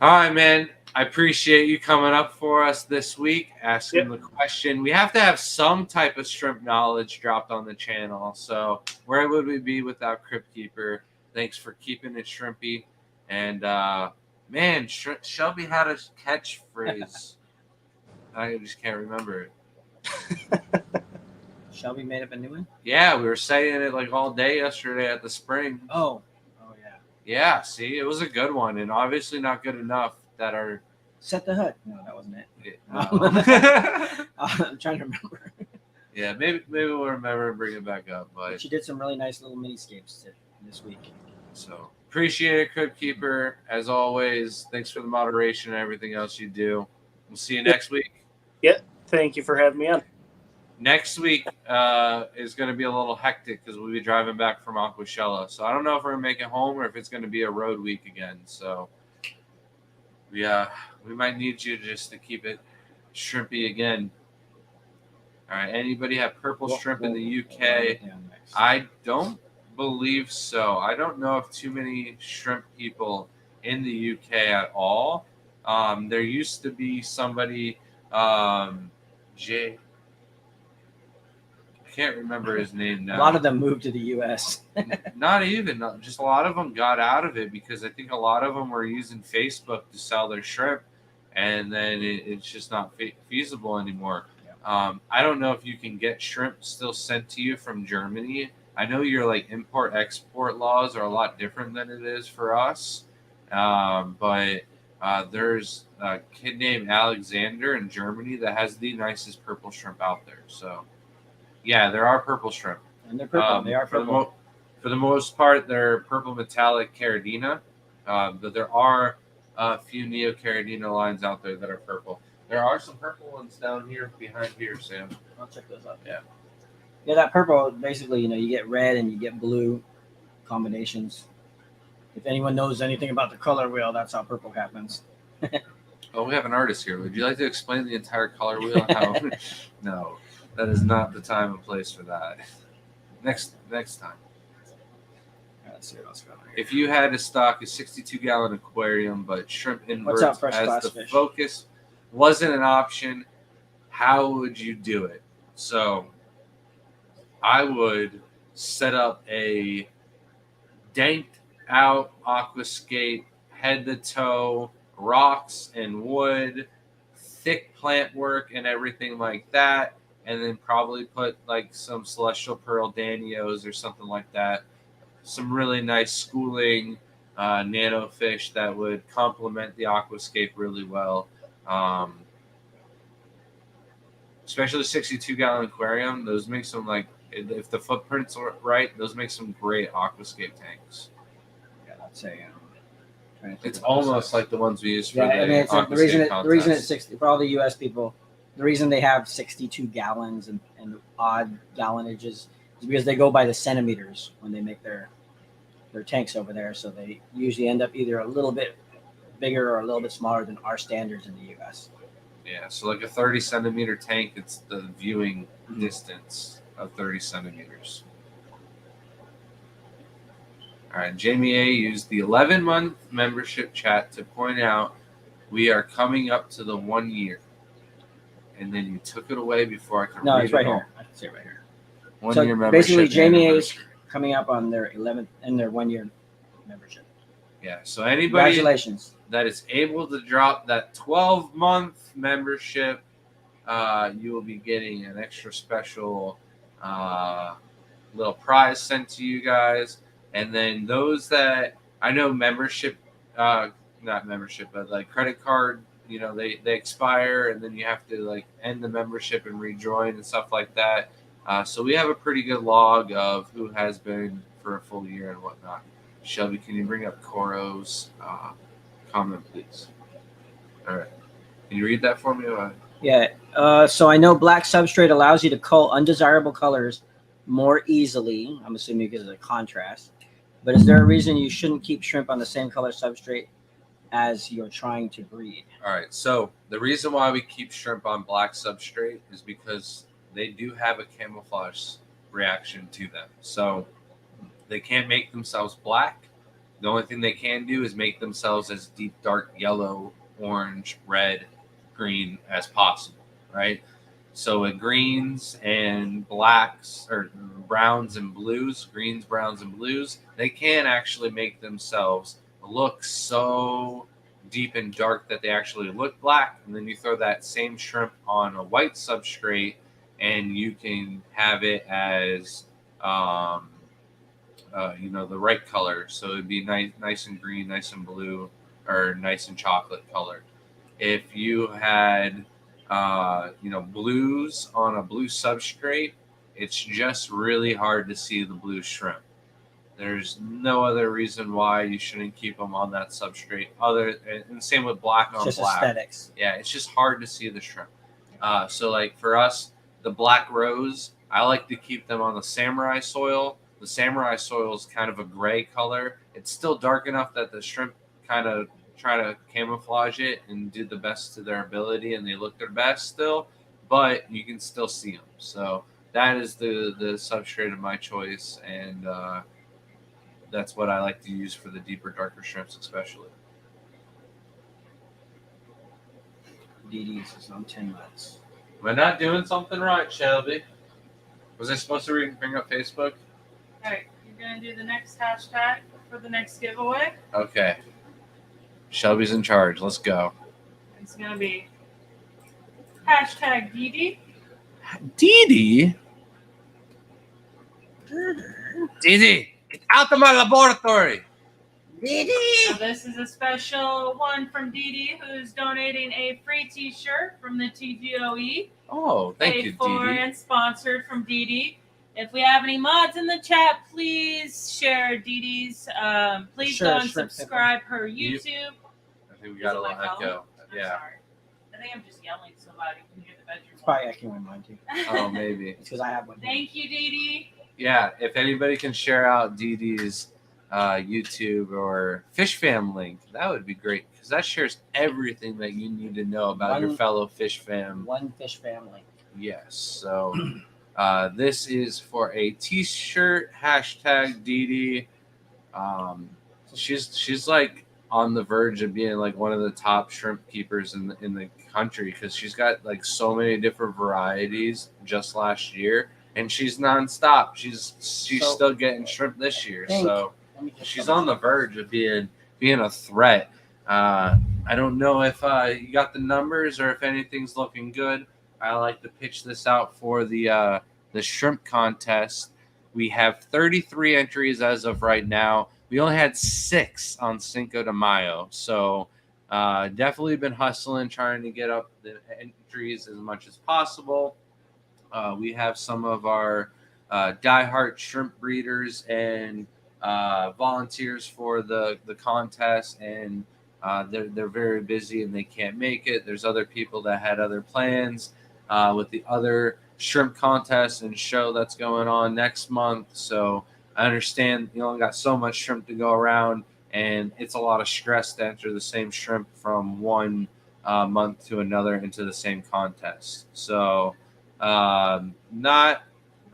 all right, man. I appreciate you coming up for us this week, asking the question. We have to have some type of shrimp knowledge dropped on the channel. So, where would we be without Crypt Keeper? Thanks for keeping it shrimpy. And, man, Shelby had a catchphrase. I just can't remember it. Shelby made up a new one? Yeah, we were saying it like all day yesterday at the spring. Oh, yeah. Yeah, see, it was a good one, and obviously not good enough that our Set the hood. No, that wasn't it. No. I'm trying to remember. Yeah, maybe we'll remember and bring it back up. But she did some really nice little miniscapes this week. So appreciate it, Crypt Keeper. As always, thanks for the moderation and everything else you do. We'll see you next week. Yeah, thank you for having me on. Next week is going to be a little hectic because we'll be driving back from Aquashella. So I don't know if we're going to make it home or if it's going to be a road week again. So we might need you just to keep it shrimpy again. All right. Anybody have purple shrimp in the UK? I don't believe so. I don't know of too many shrimp people in the UK at all. There used to be somebody, Jay. I can't remember his name now. A lot of them moved to the U.S. Not even. Just a lot of them got out of it because I think a lot of them were using Facebook to sell their shrimp, and then it's just not feasible anymore. Yeah. I don't know if you can get shrimp still sent to you from Germany. I know your like import-export laws are a lot different than it is for us, but there's a kid named Alexander in Germany that has the nicest purple shrimp out there. So. Yeah, there are purple shrimp. And they're purple. They are purple. For the most part, they're purple metallic Caridina. But there are a few Neo-Caridina lines out there that are purple. There are some purple ones down here behind here, Sam. I'll check those out. Yeah. Yeah, that purple, basically, you get red and you get blue combinations. If anyone knows anything about the color wheel, that's how purple happens. Oh, we have an artist here. Would you like to explain the entire color wheel? No. That is not the time and place for that. Next time. Let's see what else going on here. If you had to stock a 62-gallon aquarium, but shrimp inverts What's up, fresh as class the fish? focus wasn't an option, how would you do it? So I would set up a danked out aquascape, head to toe, rocks and wood, thick plant work and everything like that. And then probably put like some celestial pearl danios or something like that. Some really nice schooling nano fish that would complement the aquascape really well. Especially the 62-gallon aquarium. Those make some like, if the footprints are right, those make some great aquascape tanks. Yeah, I'd say. It's almost like the ones we use for it's like the reason contest. it's 60 for all the U.S. people. The reason they have 62 gallons and odd gallonages is because they go by the centimeters when they make their tanks over there. So they usually end up either a little bit bigger or a little bit smaller than our standards in the U.S. Yeah, so like a 30-centimeter tank, it's the viewing distance of 30 centimeters. All right, Jamie A. used the 11-month membership chat to point out we are coming up to the 1 year. And then you took it away before I could read it's right it all. here. I can see it right here. 1 So year membership. basically, Jamie A is coming up on their 11th and their 1 year membership. Yeah, so anybody Congratulations. that is able to drop that 12-month membership, you will be getting an extra special little prize sent to you guys. And then those that I know membership, not membership, but like credit card, they expire, and then you have to like end the membership and rejoin and stuff like that. So we have a pretty good log of who has been for a full year and whatnot. Shelby, can you bring up Coro's comment, please? All right. Can you read that for me? Yeah. So I know black substrate allows you to cull undesirable colors more easily. I'm assuming because of the contrast. But is there a reason you shouldn't keep shrimp on the same color substrate as you're trying to breed? All right. So the reason why we keep shrimp on black substrate is because they do have a camouflage reaction to them. So they can't make themselves black. The only thing they can do is make themselves as deep, dark yellow, orange, red, green as possible, right? So with greens and blacks or browns and blues, greens, browns, and blues, they can actually make themselves look so deep and dark that they actually look black. And then you throw that same shrimp on a white substrate and you can have it as the right color. So it'd be nice and green, nice and blue, or nice and chocolate color. If you had, blues on a blue substrate, it's just really hard to see the blue shrimp. There's no other reason why you shouldn't keep them on that substrate. And same with black on Just black. aesthetics. Yeah, it's just hard to see the shrimp. So like for us, the black rose, I like to keep them on the samurai soil. The samurai soil is kind of a gray color. It's still dark enough that the shrimp kind of try to camouflage it and do the best to their ability, and they look their best still, but you can still see them. So that is the substrate of my choice, and that's what I like to use for the deeper, darker shrimps, especially. DD's is on 10 months. Am I not doing something right, Shelby? Was I supposed to bring up Facebook? All right, you're gonna do the next hashtag for the next giveaway. Okay. Shelby's in charge. Let's go. It's gonna be hashtag DD. Dee Dee, get out of my laboratory. So this is a special one from Dee who's donating a free T-shirt from the TGOE. Oh, thank you, Paid for Dee. and sponsored from Dee. If we have any mods in the chat, please share Dee's. Please Sure, go and shrimp subscribe her YouTube. I think we got a little echo. I'm Yeah. sorry. I think I'm just yelling so loud you can hear the bedroom. It's probably echoing mine too. Oh, maybe. It's because I have one. Thank you, Dee. Yeah, if anybody can share out Dee Dee's YouTube or Fish Fam link, that would be great because that shares everything that you need to know about your fellow Fish Fam. One Fish Family. Yes. So this is for a T-shirt. Hashtag Dee Dee. She's like on the verge of being like one of the top shrimp keepers in the country because she's got like so many different varieties just last year, and she's nonstop. She's still getting shrimp this year, so she's on the verge of being a threat. I don't know if you got the numbers or if anything's looking good. I like to pitch this out for the shrimp contest. We have 33 entries as of right now. We only had 6 on Cinco de Mayo, so definitely been hustling, trying to get up the entries as much as possible. We have some of our diehard shrimp breeders and volunteers for the contest, and they're very busy and they can't make it. There's other people that had other plans with the other shrimp contest and show that's going on next month. So I understand you only got so much shrimp to go around, and it's a lot of stress to enter the same shrimp from one month to another into the same contest. So not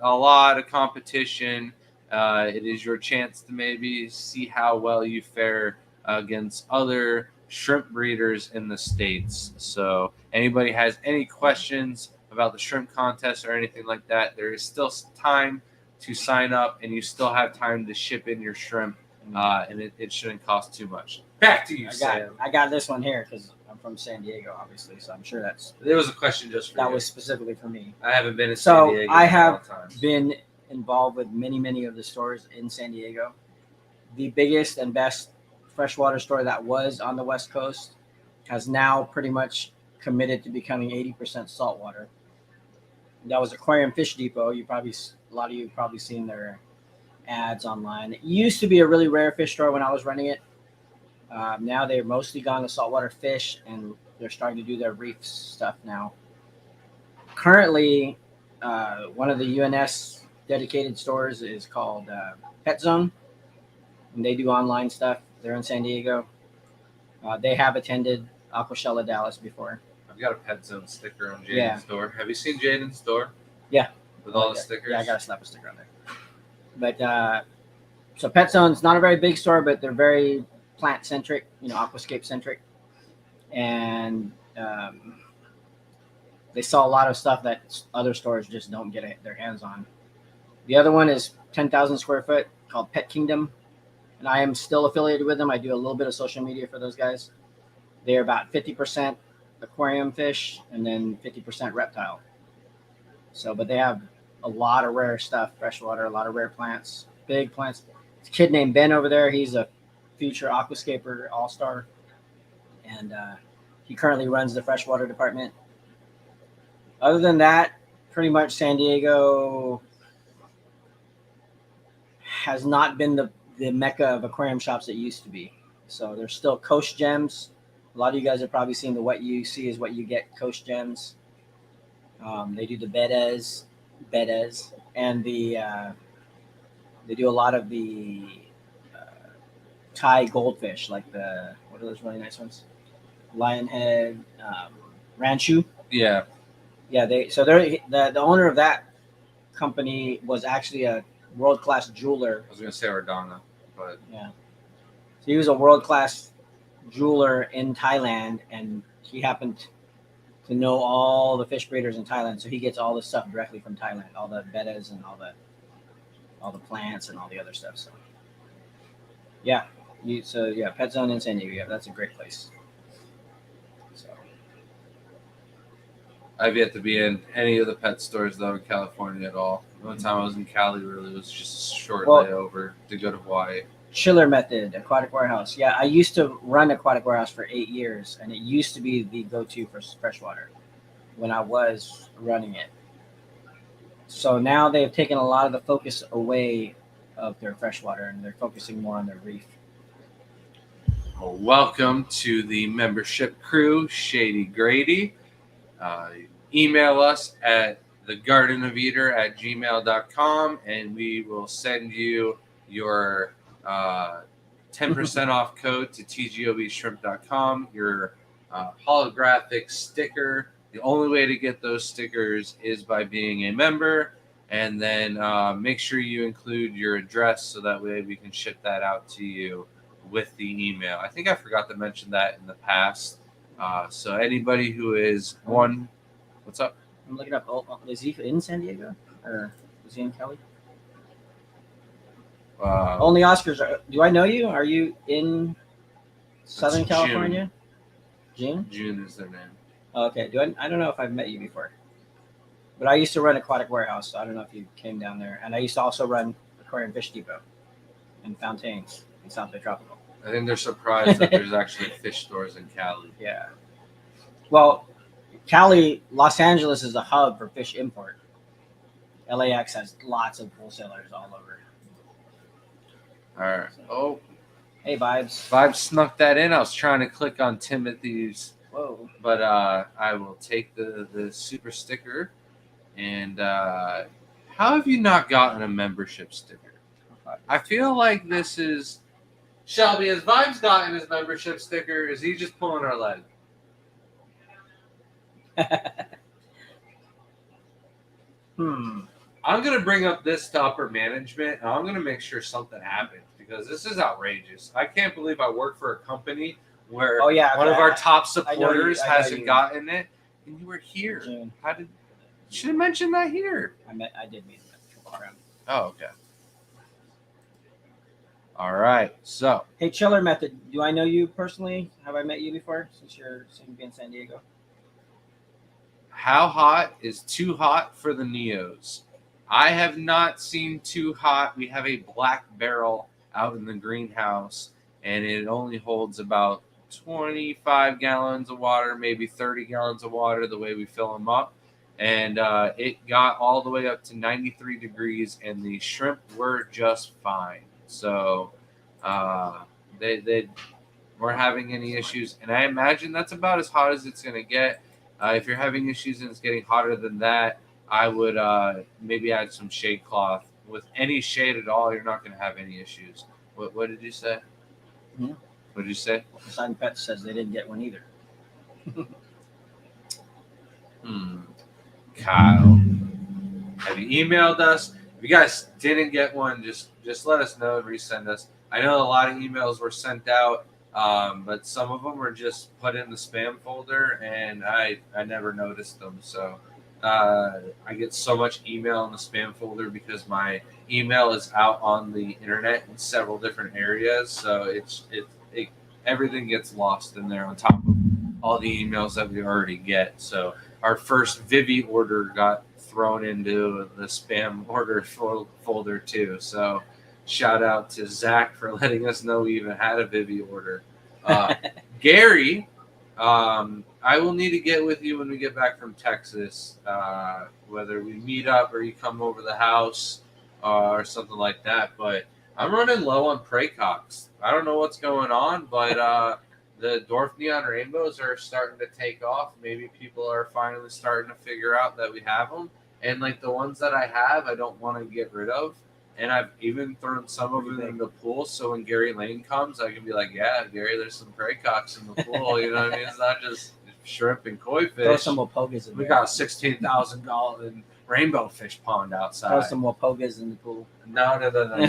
a lot of competition. It is your chance to maybe see how well you fare against other shrimp breeders in the States. So anybody has any questions about the shrimp contest or anything like that, there is still time to sign up, and you still have time to ship in your shrimp, and it shouldn't cost too much. Back to you, Sam. I got this one here because I'm from San Diego, obviously, so I'm sure There was a question just for that you. was specifically for me. I haven't been in San Diego I in a have long time. been involved with many of the stores in San Diego. The biggest and best freshwater store that was on the West Coast has now pretty much committed to becoming 80% saltwater. That was Aquarium Fish Depot. A lot of you have probably seen their ads online. It used to be a really rare fish store when I was running it. Now they're mostly gone to saltwater fish, and they're starting to do their reef stuff now. Currently, one of the UNS dedicated stores is called Pet Zone, and they do online stuff. They're in San Diego. They have attended Aquashella Dallas before. I've got a Pet Zone sticker on Jaden's Yeah. door. Have you seen Jaden's door? Yeah. With all the stickers? Yeah, I got to slap a sticker on there. But so Pet Zone's not a very big store, but they're very plant centric, aquascape centric, and they sell a lot of stuff that other stores just don't get their hands on. The other one is 10,000 square foot called Pet Kingdom, and I am still affiliated with them. I do a little bit of social media for those guys. They're about 50% aquarium fish and then 50% reptile. So, but they have a lot of rare stuff, freshwater, a lot of rare plants, big plants. There's a kid named Ben over there. He's a future aquascaper all-star, and he currently runs the freshwater department. Other than that, pretty much San Diego has not been the mecca of aquarium shops it used to be. So there's still Coast Gems. A lot of you guys have probably seen the What You See Is What You Get Coast Gems. They do the Bedes, and they do a lot of the Thai goldfish, like what are those really nice ones? Lionhead, Ranchu. Yeah. Yeah, the owner of that company was actually a world-class jeweler. I was going to say Ordana, but Yeah. So he was a world-class jeweler in Thailand, and he happened to know all the fish breeders in Thailand. So he gets all the stuff directly from Thailand, all the bettas and all the plants and all the other stuff. So yeah, Pet Zone in San Diego. Yeah, that's a great place. So I've yet to be in any of the pet stores though in California at all. The only time I was in Cali really was just a short layover to go to Hawaii. Chiller Method Aquatic Warehouse. Yeah, I used to run Aquatic Warehouse for 8 years, and it used to be the go-to for freshwater when I was running it. So now they've taken a lot of the focus away of their freshwater, and they're focusing more on their reef. Well, welcome to the membership crew, Shady Grady. Email us at thegardenofeater@gmail.com, and we will send you your 10% off code to tgobshrimp.com, your holographic sticker. The only way to get those stickers is by being a member, and then make sure you include your address so that way we can ship that out to you with the email. I think I forgot to mention that in the past. So anybody who is what's up? I'm looking up. Is he in San Diego, or is he in Cali? Only Oscars. Do I know you? Are you in Southern California? June? June is their name. Oh, okay. I don't know if I've met you before, but I used to run Aquatic Warehouse, so I don't know if you came down there. And I used to also run Aquarium Fish Depot in Fountains in South Bay Tropical. I think they're surprised that there's actually fish stores in Cali. Yeah. Well, Cali, Los Angeles is a hub for fish import. LAX has lots of wholesalers all over. All right. Oh, Hey, Vibes. Vibe snuck that in. I was trying to click on Timothy's, Whoa. but I will take the super sticker. And how have you not gotten a membership sticker? I feel like this is Shelby. Has Vibes gotten his membership sticker? Is he just pulling our leg? I'm going to bring up this to upper management, and I'm going to make sure something happens because this is outrageous. I can't believe I work for a company where one of our top supporters hasn't gotten it, and you were here. June. You should have mentioned that here. I did meet him at Aquarium. Oh, okay. All right. So, Hey, Chiller Method. Do I know you personally? Have I met you before since you're soon to be in San Diego? how hot is too hot for the Neos? I have not seen too hot. We have a black barrel out in the greenhouse, and it only holds about 25 gallons of water, maybe 30 gallons of water, the way we fill them up. and it got all the way up to 93 degrees, and the shrimp were just fine. So they weren't having any issues, and I imagine that's about as hot as it's going to get. If you're having issues and it's getting hotter than that, I would maybe add some shade cloth. With any shade at all, you're not going to have any issues. What did you say? Yeah. What did you say? Poseidon Pet says they didn't get one either. Kyle, have you emailed us? If you guys didn't get one, just let us know and resend us. I know a lot of emails were sent out, but some of them were just put in the spam folder, and I never noticed them. So I get so much email in the spam folder because my email is out on the internet in several different areas. So everything gets lost in there on top of all the emails that we already get. So our first Vivi order got thrown into the spam order folder too. So shout out to Zach for letting us know we even had a Vivi order. Gary, I will need to get with you when we get back from Texas, whether we meet up or you come over the house or something like that. But I'm running low on praycocks. I don't know what's going on, but the dwarf neon rainbows are starting to take off. Maybe people are finally starting to figure out that we have them. And like the ones that I have, I don't want to get rid of. And I've even thrown some of them in the pool. So when Gary Lane comes, I can be like, yeah, Gary, there's some praycocks in the pool. You know what I mean? It's not just shrimp and koi fish. Throw some Wapogas in We there. got a 16,000 gallon rainbow fish pond outside. Throw some Wapogas in the pool. No.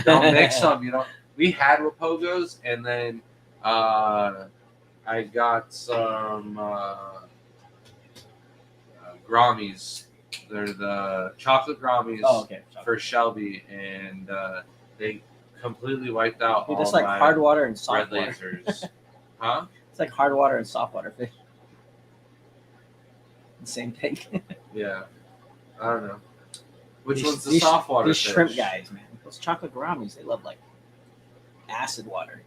Don't mix them. You know, we had Wapogos, and then I got some Grammies. They're the chocolate Grammies for Shelby, and they completely wiped out Dude, all that's like my hard water and red soft water. lasers. Huh? It's like hard water and soft water fish. The same thing. Yeah. I don't know. Which These- one's the these- soft water These fish? shrimp guys, man. Those chocolate Grammies, they love like acid water.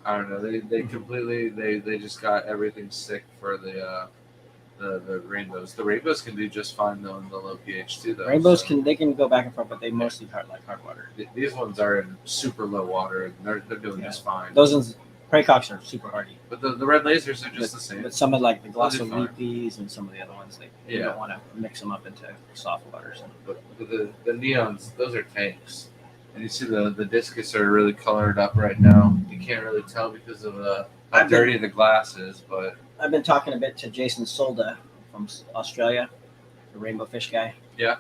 I don't know. They completely they just got everything sick for the rainbows. The rainbows can do just fine though in the low pH too though. Rainbows so. can go back and forth, but they mostly like hard water. These ones are in super low water and they're doing Yeah. just fine. Those ones, praycocks are super hardy. But the red lasers are just the same. But some of like the Those are fine. glossolepes and some of the other ones, you Yeah. don't want to mix them up into soft water. So. But the neons, those are tanks. And you see the discus are really colored up right now. You can't really tell because of how I've been- dirty the glass is, but I've been talking a bit to Jason Solda from Australia, the rainbow fish guy. Yeah.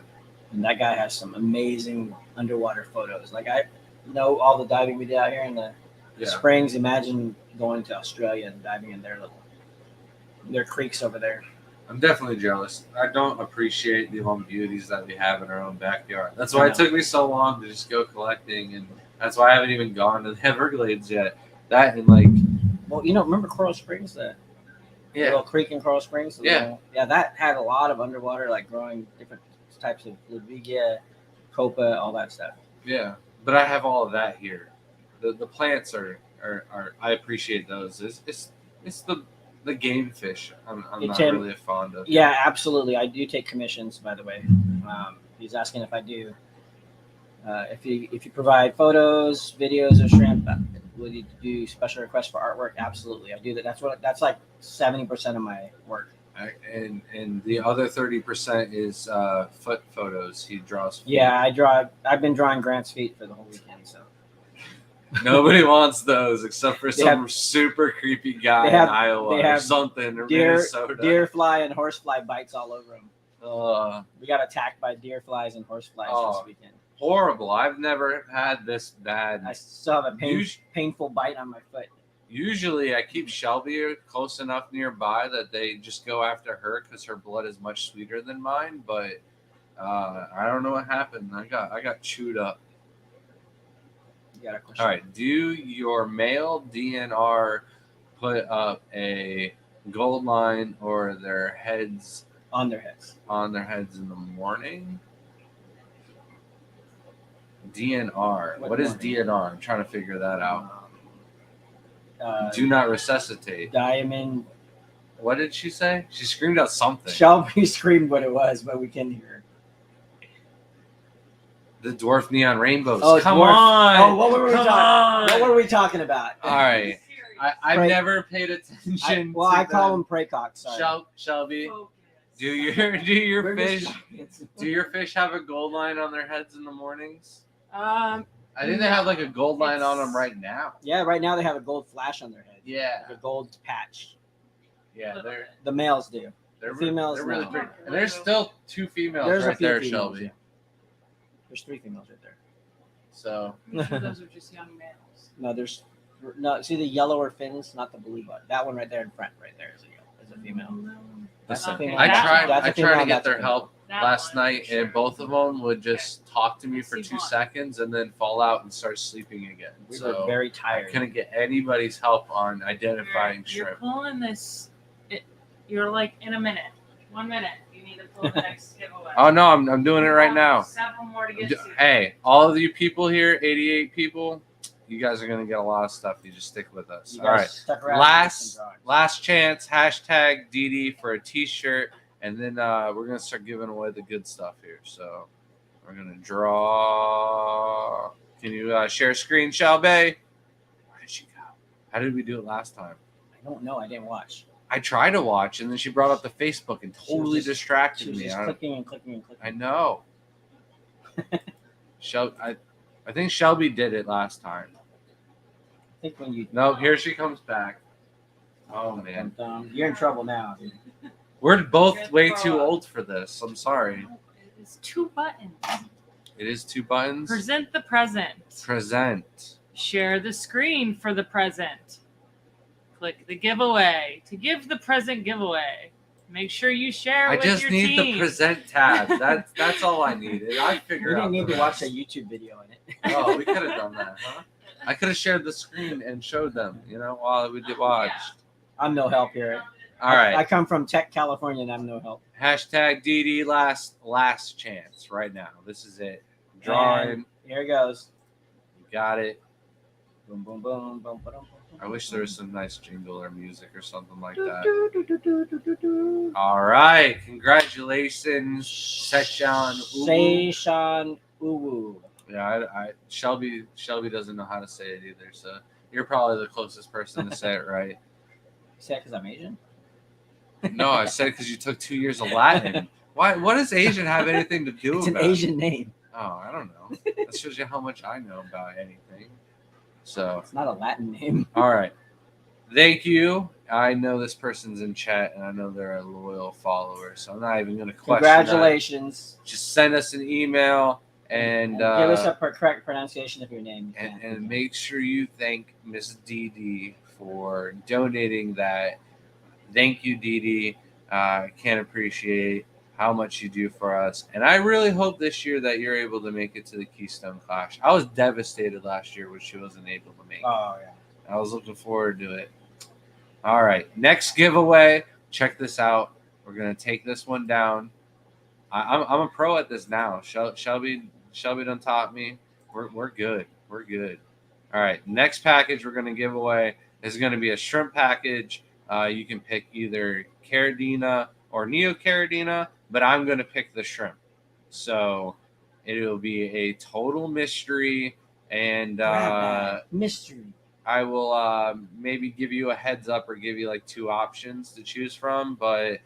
And that guy has some amazing underwater photos. Like I know all the diving we did out here in the yeah. springs. Imagine going to Australia and diving in their creeks over there. I'm definitely jealous. I don't appreciate the home beauties that we have in our own backyard. That's I why know. it took me so long to just go collecting, and that's why I haven't even gone to the Everglades yet. That and like, Well, remember Coral Springs, the little creek in Coral Springs? Yeah. Yeah, that had a lot of underwater, like growing different types of Ludwigia, copa, all that stuff. yeah. But I have all of that here. The plants are I appreciate those. It's the game fish. I'm not can- really fond of. Yeah, absolutely. I do take commissions, by the way. He's asking if I do. If you provide photos, videos of shrimp, will you do special requests for artwork? Absolutely, I do that. That's like 70% of my work. And the other 30% is foot photos. He draws. Feet. Yeah, I've been drawing Grant's feet for the whole weekend. So Nobody wants those except for They some have- super creepy guy they have- in Iowa they or have something or deer Minnesota. fly and horsefly bites all over them. We got attacked by deer flies and horseflies Oh. this weekend. Horrible. I've never had this bad. I still have a Us- painful bite on my foot. Usually, I keep Shelby close enough nearby that they just go after her because her blood is much sweeter than mine. But I don't know what happened. I got chewed up. You got a question? All right. Do your male DNR put up a gold line or their heads On their heads. on their heads in the morning? DNR. What What is morning? DNR? I'm trying to figure that out. Uh, Do not resuscitate. diamond What did she say? She screamed out something. Shelby screamed what it was, but we can hear. The dwarf neon rainbows. Oh, Come dwarf. on. Oh, what were we Come talking? on. What were we talking about? All right. I've Pray- never paid attention. I call them praycocks. Sorry. Shelby, Focus. do your We're fish just- do your fish have a gold line on their heads in the mornings? Um, I think they have like a gold line on them It's- right now. Yeah, right now they have a gold flash on their head. Yeah, Like a gold patch. yeah, The males do. they're The females, They're really no. pretty. And there's still 2 females There's a right few there, females, Shelby. yeah. There's 3 females right there. So I'm sure those are just young males. No. See the yellower fins, not the blue button. That one right there in front, right there is a female. That's listen, a female. I That tried. one. That's I a tried female, to get that's a their female. help That last one, night, for sure. and both of them would just talk to me for See 2 one. seconds and then fall out and start sleeping again. We So were very I tired. couldn't get anybody's help on identifying You're shrimp. pulling this. You're like in a minute. 1 minute. You need to pull the next giveaway. Oh no, I'm doing it right now. Several more to get to. Hey, all of you people here, 88 people, you guys are gonna get a lot of stuff. You just stick with us. You All guys right. stuck around and did some drawings. Last chance, hashtag DD for a t-shirt, and then we're gonna start giving away the good stuff here. So we're gonna draw. Can you share screen, Shelby? Where did she go? How did we do it last time? I don't know. I didn't watch. I tried to watch, and then she brought up the Facebook and totally She distracted was me. just I don't- clicking and clicking and clicking. I know. I think Shelby did it last time. I think when you. No, here she comes back. Oh man, You're in trouble now, dude. we're both way too old for this. I'm sorry. It's 2 buttons. It is 2 buttons. Present the present. Present. Share the screen for the present. Click the giveaway to give the present giveaway. Make sure you share I with just your need team. the present tab. That's all I needed. I You figured out. didn't need the to watch a rest. YouTube video in it. Oh, we could have done that, huh? I could have shared the screen and showed them, while we did watch. I'm no help here. All right. I come from Tech, California, and I'm no help. Hashtag DD last chance right now. This is it. Drawing. And here it goes. You got it. Boom, boom, boom, boom, boom, boom. I wish there was some nice jingle or music or something like that. Do, do, do, do, do, do, do. All right. Congratulations, Seshan. Seishan Uwu. Yeah, Shelby doesn't know how to say it either, so you're probably the closest person to say it right. Say it because I'm Asian? No, I said it because you took 2 years of Latin. Why? What does Asian have anything to do It's with an it? Asian name. Oh, I don't know. That shows you how much I know about anything. So, It's not a Latin name. all right. Thank you. I know this person's in chat, and I know they're a loyal follower, so I'm not even going to question that. Congratulations. Just send us an email and give us a correct pronunciation of your name. and make sure you thank Miss Dee Dee for donating that. Thank you, Dee Dee. I can't appreciate how much you do for us. And I really hope this year that you're able to make it to the Keystone Clash. I was devastated last year when she wasn't able to make it. Oh, yeah. I was looking forward to it. All right. Next giveaway. Check this out. We're going to take this one down. I'm a pro at this now. Shelby done taught me. We're good. We're good. All right. Next package we're going to give away is going to be a shrimp package. You can pick either Caridina or Neocaridina, but I'm going to pick the shrimp. So it'll be a total mystery, and Mystery. I will maybe give you a heads up or give you like 2 options to choose from. But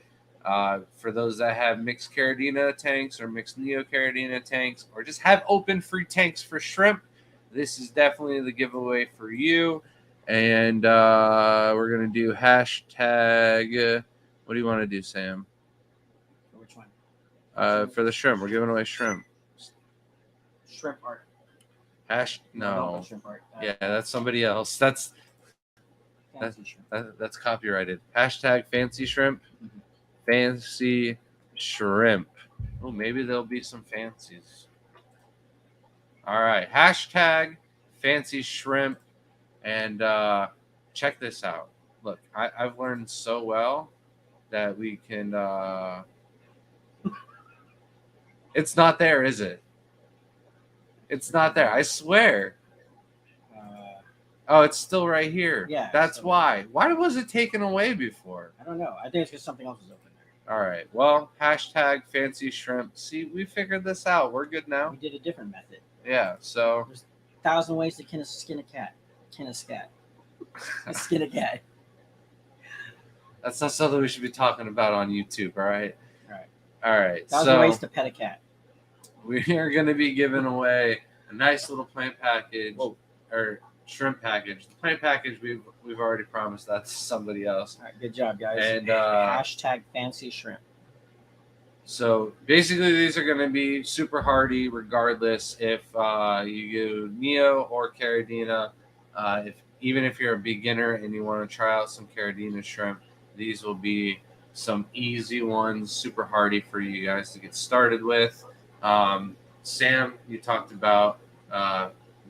for those that have mixed Caridina tanks or mixed Neocaridina tanks, or just have open free tanks for shrimp, this is definitely the giveaway for you. And we're going to do hashtag. What do you want to do, Sam? Which one? For the shrimp. We're giving away shrimp. Shrimp art. No. Shrimp art. Yeah, that's somebody else. That's Fancy shrimp. that's copyrighted. Hashtag fancy shrimp. Mhm. Fancy shrimp. Oh, maybe there'll be some fancies. All right. Hashtag fancy shrimp. And check this out. Look, I've learned so well that we can. It's not there, is it? It's not there. I swear. Oh, it's still right here. Yeah, That's so- why. Why was it taken away before? I don't know. I think it's because something else is open there. All right. Well, hashtag fancy shrimp. See, we figured this out. We're good now. We did a different method. Yeah. So 1,000 ways to skin a cat. Skin a cat. that's not something we should be talking about on YouTube. All right. All right. All right. 1,000 ways to pet a cat. We are going to be giving away a nice little plant package or shrimp package. The plant package we've already promised that to somebody else. All right, good job, guys. And hashtag fancy shrimp. So basically, these are going to be super hardy, regardless if you do Neo or Caridina. Even if you're a beginner and you want to try out some Caridina shrimp, these will be some easy ones, super hardy for you guys to get started with. Sam, you talked about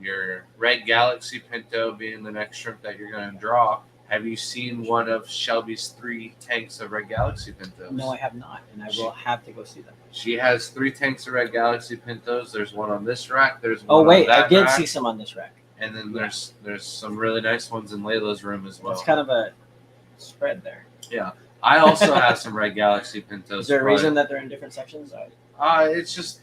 your Red Galaxy Pinto being the next shrimp that you're going to draw. Have you seen one of Shelby's 3 tanks of Red Galaxy Pintos? No, I have not, and I will have to go see them. She has 3 tanks of Red Galaxy Pintos. There's one on this rack. There's one Oh wait, on that I did rack. see some on this rack. And then there's some really nice ones in Layla's room as well. It's kind of a spread there. Yeah. I also have some Red Galaxy Pintos. Is there a but, reason that they're in different sections? it's just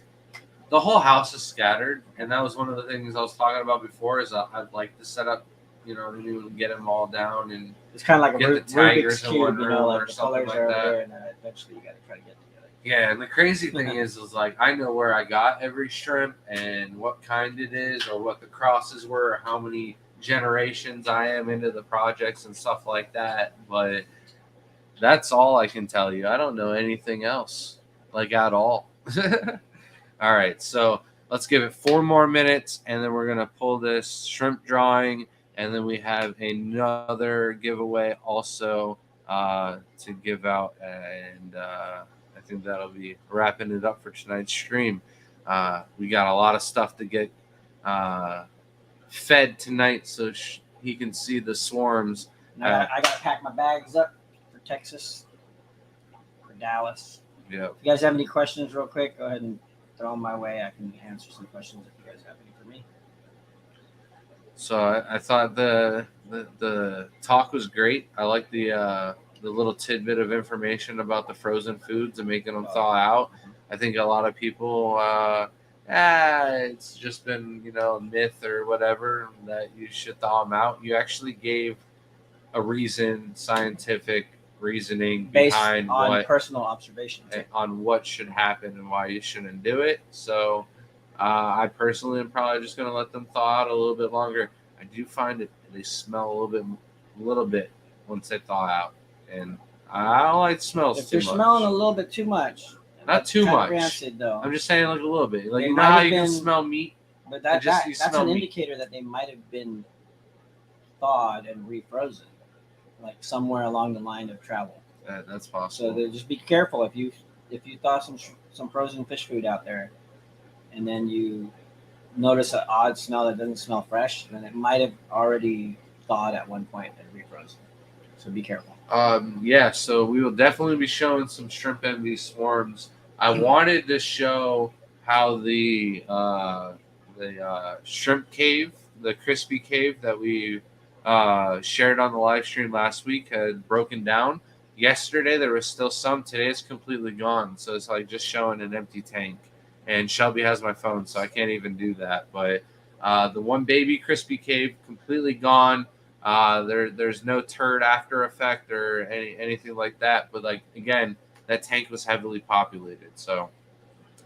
the whole house is scattered, and that was one of the things I was talking about before. Is I'd like to set up, get them all down, and It's kind of like a get the Rubik's tigers in cube, one room or like the something colors like are that. over there, and then eventually you got to try to get together. yeah. And the crazy thing is like I know where I got every shrimp and what kind it is, or what the crosses were, or how many generations I am into the projects and stuff like that, but that's all I can tell you. I don't know anything else, like at all. All right, so let's give it 4 more minutes, and then we're gonna pull this shrimp drawing, and then we have another giveaway also to give out, and I think that'll be wrapping it up for tonight's stream. We got a lot of stuff to get fed tonight, so he can see the swarms. Now I got to pack my bags up for Texas, for Dallas. Yeah. If you guys have any questions real quick, go ahead and throw them my way. I can answer some questions if you guys have any for me. So I thought the talk was great. I like the little tidbit of information about the frozen foods and making them thaw out. I think a lot of people, it's just been a myth or whatever that you should thaw them out. You actually gave a scientific reasoning Based behind on personal observations. on what should happen and why you shouldn't do it. So I personally am probably just going to let them thaw out a little bit longer. I do find that they smell a little bit once they thaw out, and I don't like smells If too you're much. smelling a little bit too much, Not too kind of much. rancid, though. I'm just saying like a little bit. Like They you know might how have you can been- smell meat? But you that's smell an meat. indicator that they might have been thawed and refrozen, like somewhere along the line of travel. That's So possible. just be careful if you thaw some frozen fish food out there, and then you notice an odd smell that doesn't smell fresh, then it might have already thawed at one point and refrozen. So be careful. Yeah, so we will definitely be showing some shrimp envy swarms. I wanted to show how the shrimp cave, the crispy cave that we shared on the live stream last week had broken down. Yesterday there was still some. Today it's completely gone. So it's like just showing an empty tank. And Shelby has my phone, so I can't even do that. But the one baby crispy cave completely gone. There's no turd after effect or anything like that. But like again, that tank was heavily populated. So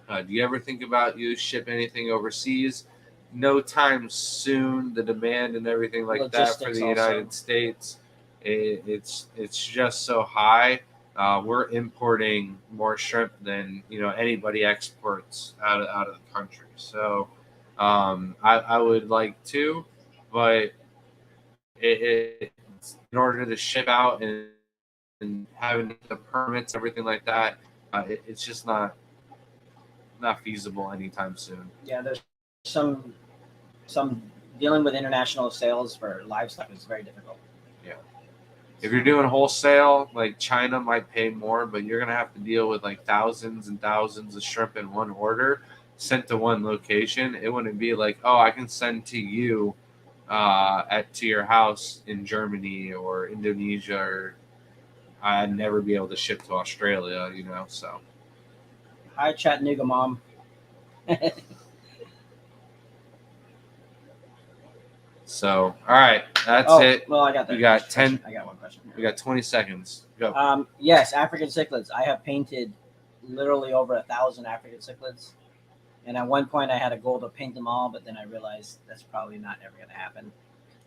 do you ever think about you ship anything overseas? No time soon. The demand and everything like that for Logistics the also. United States, it's just so high. We're importing more shrimp than anybody exports out of the country. So I would like to, but in order to ship out and having the permits, everything like that, it's just not feasible anytime soon. Yeah, there's some dealing with international sales for livestock is very difficult. If you're doing wholesale, like China might pay more, but you're gonna have to deal with like thousands and thousands of shrimp in one order sent to one location. It wouldn't be like, oh, I can send to you to your house in Germany or Indonesia, or I'd never be able to ship to Australia, you know. So Hi, Chattanooga mom. all right, that's Oh, it. well, I got that. We got question. 10. I got one question. We got 20 seconds. Go. Yes, African cichlids. I have painted literally over 1,000 African cichlids, and at one point I had a goal to paint them all, but then I realized that's probably not ever going to happen.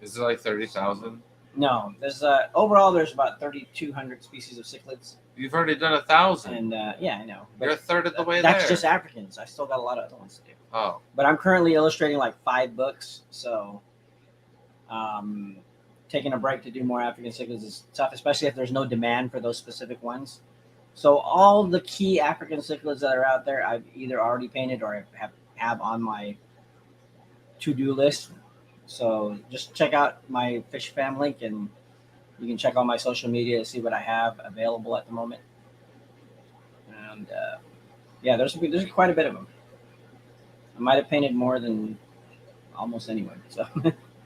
Is it like 30,000? No, there's overall there's about 3,200 species of cichlids, You've already done 1,000. and yeah, I know. But You're a third of the way that's there. just Africans. I still got a lot of other ones to do. Oh, But I'm currently illustrating like 5 books, so taking a break to do more African cichlids is tough, especially if there's no demand for those specific ones. So all the key African cichlids that are out there, I've either already painted or have on my to-do list. So just check out my Fish Fam link, and you can check all my social media to see what I have available at the moment. And yeah, there's quite a bit of them. I might have painted more than almost anyone. So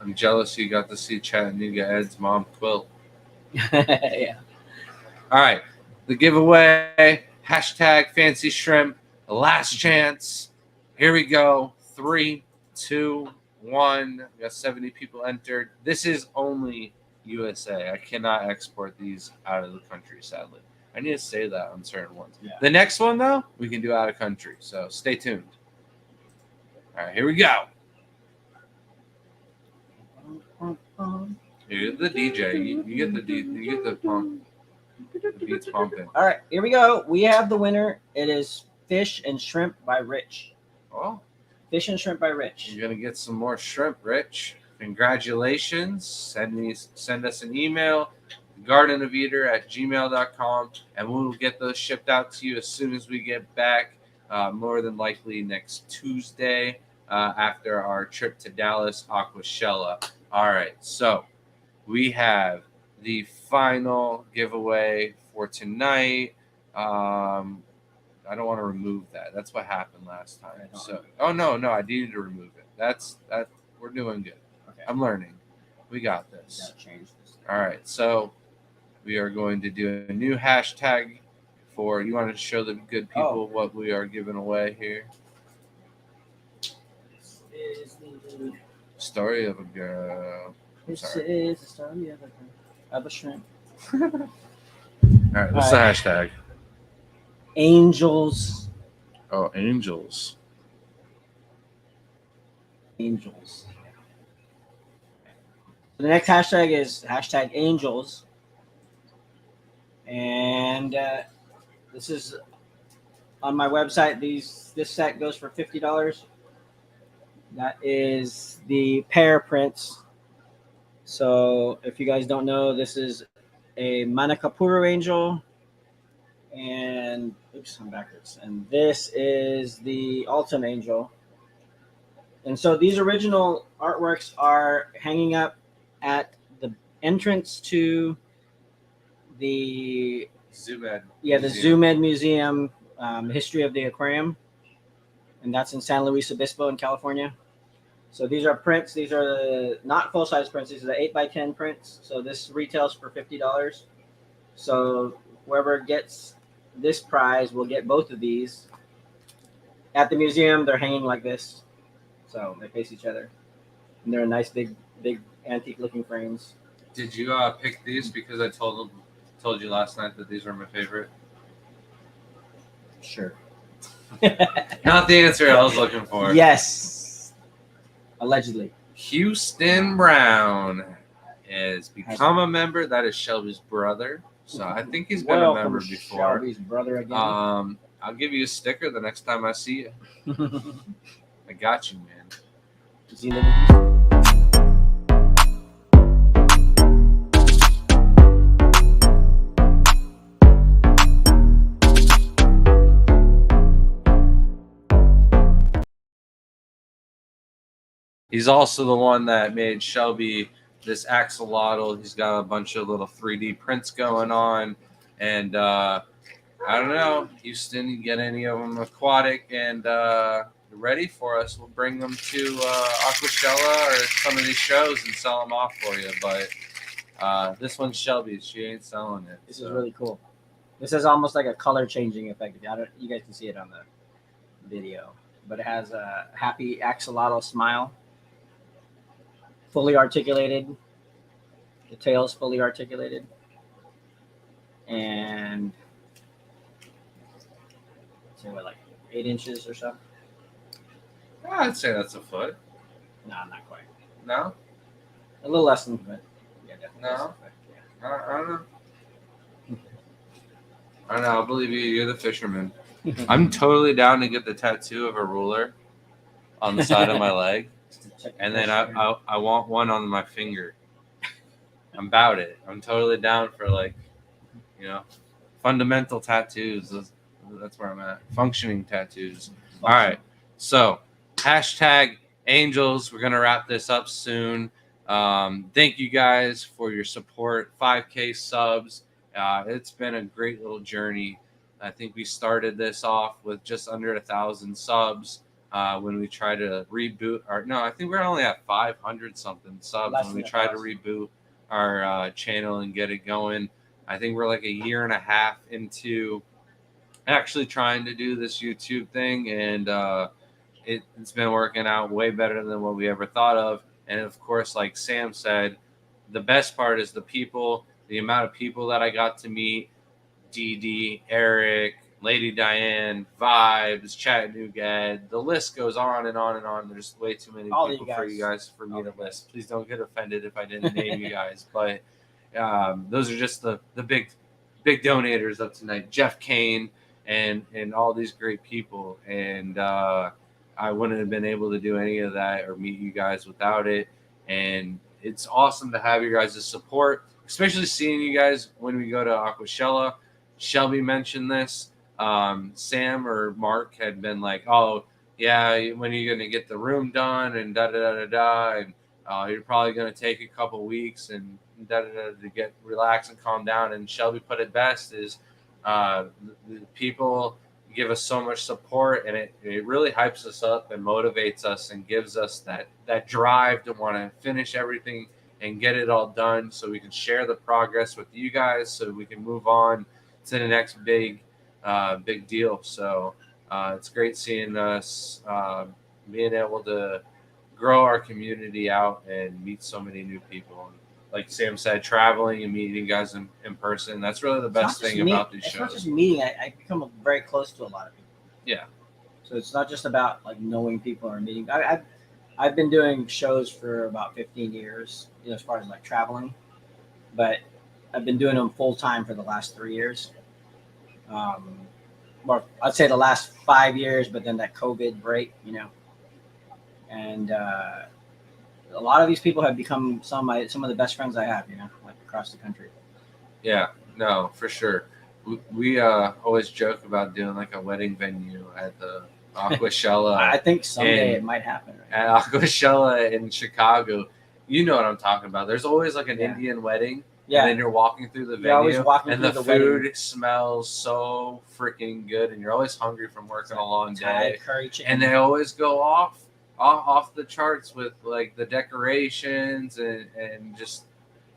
I'm jealous you got to see Chattanooga Ed's mom quilt. yeah. All right, the giveaway, hashtag fancy shrimp, last chance. Here we go. 3, 2, 1. We got 70 people entered. This is only USA. I cannot export these out of the country, sadly. I need to say that on certain ones. Yeah. The next one, though, we can do out of country. So stay tuned. All right, here we go. You're the DJ. You get the pump. The beats pumping. All right, here we go. We have the winner. It is Fish and Shrimp by Rich. Oh, Fish and Shrimp by Rich. you're gonna get some more shrimp, Rich. Congratulations. Send us an email, gardenofeater@gmail.com, and we'll get those shipped out to you as soon as we get back. More than likely next Tuesday after our trip to Dallas Aquashella. All right, so we have the final giveaway for tonight. I don't want to remove that. That's what happened last time. So, no, I needed to remove it. That's we're doing good. Okay. I'm learning. We got this. Gotta change this. All right, so we are going to do a new hashtag for. You want to show the good people what we are giving away here? This is the Story of a girl. This sorry. is the story of a shrimp. All right, what's the hashtag? Angels. Oh, angels. Angels. The next hashtag is hashtag angels. And this is on my website. This set goes for $50. That is the pear prints. So if you guys don't know, this is a Manakapuru angel. And oops, I'm backwards. And this is the Autumn angel. And so these original artworks are hanging up at the entrance to the Zoomed. the Zoomed Museum, History of the Aquarium, and that's in San Luis Obispo in California. So these are prints. These are the not full size prints. These are the 8x10 prints. So this retails for $50. So whoever gets this prize will get both of these. At the museum, they're hanging like this, so they face each other, and they're nice big antique looking frames. Did you pick these because I told you last night that these were my favorite? Sure. Not the answer I was looking for. Yes. Allegedly. Houston Brown has become a member. That is Shelby's brother. So I think he's been a member before. Shelby's brother again. I'll give you a sticker the next time I see you. I got you, man. Does he live in Houston? He's also the one that made Shelby this axolotl. He's got a bunch of little 3D prints going on. And I don't know, Houston, you get any of them aquatic and ready for us, we'll bring them to Aquashella or some of these shows and sell them off for you. But this one's Shelby's. She ain't selling it. This is really cool. This is almost like a color changing effect. You guys can see it on the video, but it has a happy axolotl smile, fully articulated. The tail's fully articulated, and say what, like 8 inches or so. I'd say that's a foot. No, not quite. No? A little less than a foot. Yeah, definitely. No? less than a foot, yeah. I don't know. I don't know. I'll believe you. You're the fisherman. I'm totally down to get the tattoo of a ruler on the side of my leg, and then I want one on my finger. I'm about it. I'm totally down for, like, fundamental tattoos. That's where I'm at. Functioning tattoos. All right. So #Angels. We're gonna wrap this up soon. Thank you guys for your support. 5K subs. It's been a great little journey. I think we started this off with just under 1,000 subs when we tried to reboot. I think we're only at 500 something subs when we tried to reboot our channel and get it going. I think we're like a year and a half into actually trying to do this YouTube thing, and it's been working out way better than what we ever thought of. And of course, like Sam said, the best part is the people, the amount of people that I got to meet. Dee Dee, Eric, Lady Diane, Vibes, Chattanooga. The list goes on and on and on. There's way too many people for me to list. Please don't get offended if I didn't name you guys. But those are just the big donators of tonight. Jeff Kane and all these great people. And I wouldn't have been able to do any of that or meet you guys without it. And it's awesome to have your guys' support, especially seeing you guys when we go to Aquashella. Shelby mentioned this. Sam or Mark had been like, "Oh, yeah, when are you going to get the room done?" And da-da-da-da-da. And you're probably going to take a couple weeks and da-da-da to get relaxed and calm down. And Shelby put it best is the people give us so much support, and it really hypes us up and motivates us and gives us that drive to want to finish everything and get it all done so we can share the progress with you guys so we can move on to the next big deal. So it's great seeing us being able to grow our community out and meet so many new people. And like Sam said, traveling and meeting you guys in person, that's really the best thing about these shows. It's not just meeting. I become very close to a lot of people. Yeah. So it's not just about like knowing people or meeting. I've been doing shows for about 15 years, as far as like traveling, but I've been doing them full time for the last 3 years. Or I'd say the last 5 years, but then that COVID break, and a lot of these people have become some of the best friends I have, like across the country. Yeah, no, for sure. We always joke about doing like a wedding venue at the Aquashella. I think someday it might happen. Right? At Aquashella in Chicago. You know what I'm talking about. There's always like an Indian wedding. Yeah. And then you're walking through the venue, and the food smells so freaking good, and you're always hungry from working a long day. Curry chicken. And they always go off the charts with like the decorations and just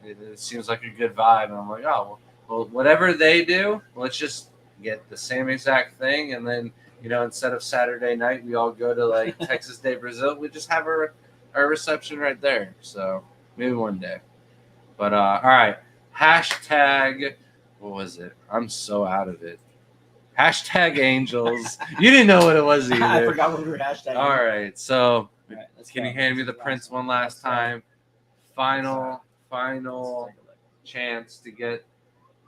it seems like a good vibe. And I'm like, oh well, whatever they do, let's just get the same exact thing. And then instead of Saturday night, we all go to like Texas Day Brazil. We just have our reception right there. So maybe one day. But all right, what was it? I'm so out of it. #Angels. You didn't know what it was either. I forgot what we were hashtagging. All right, so can you hand me the prints one last time? Final chance to get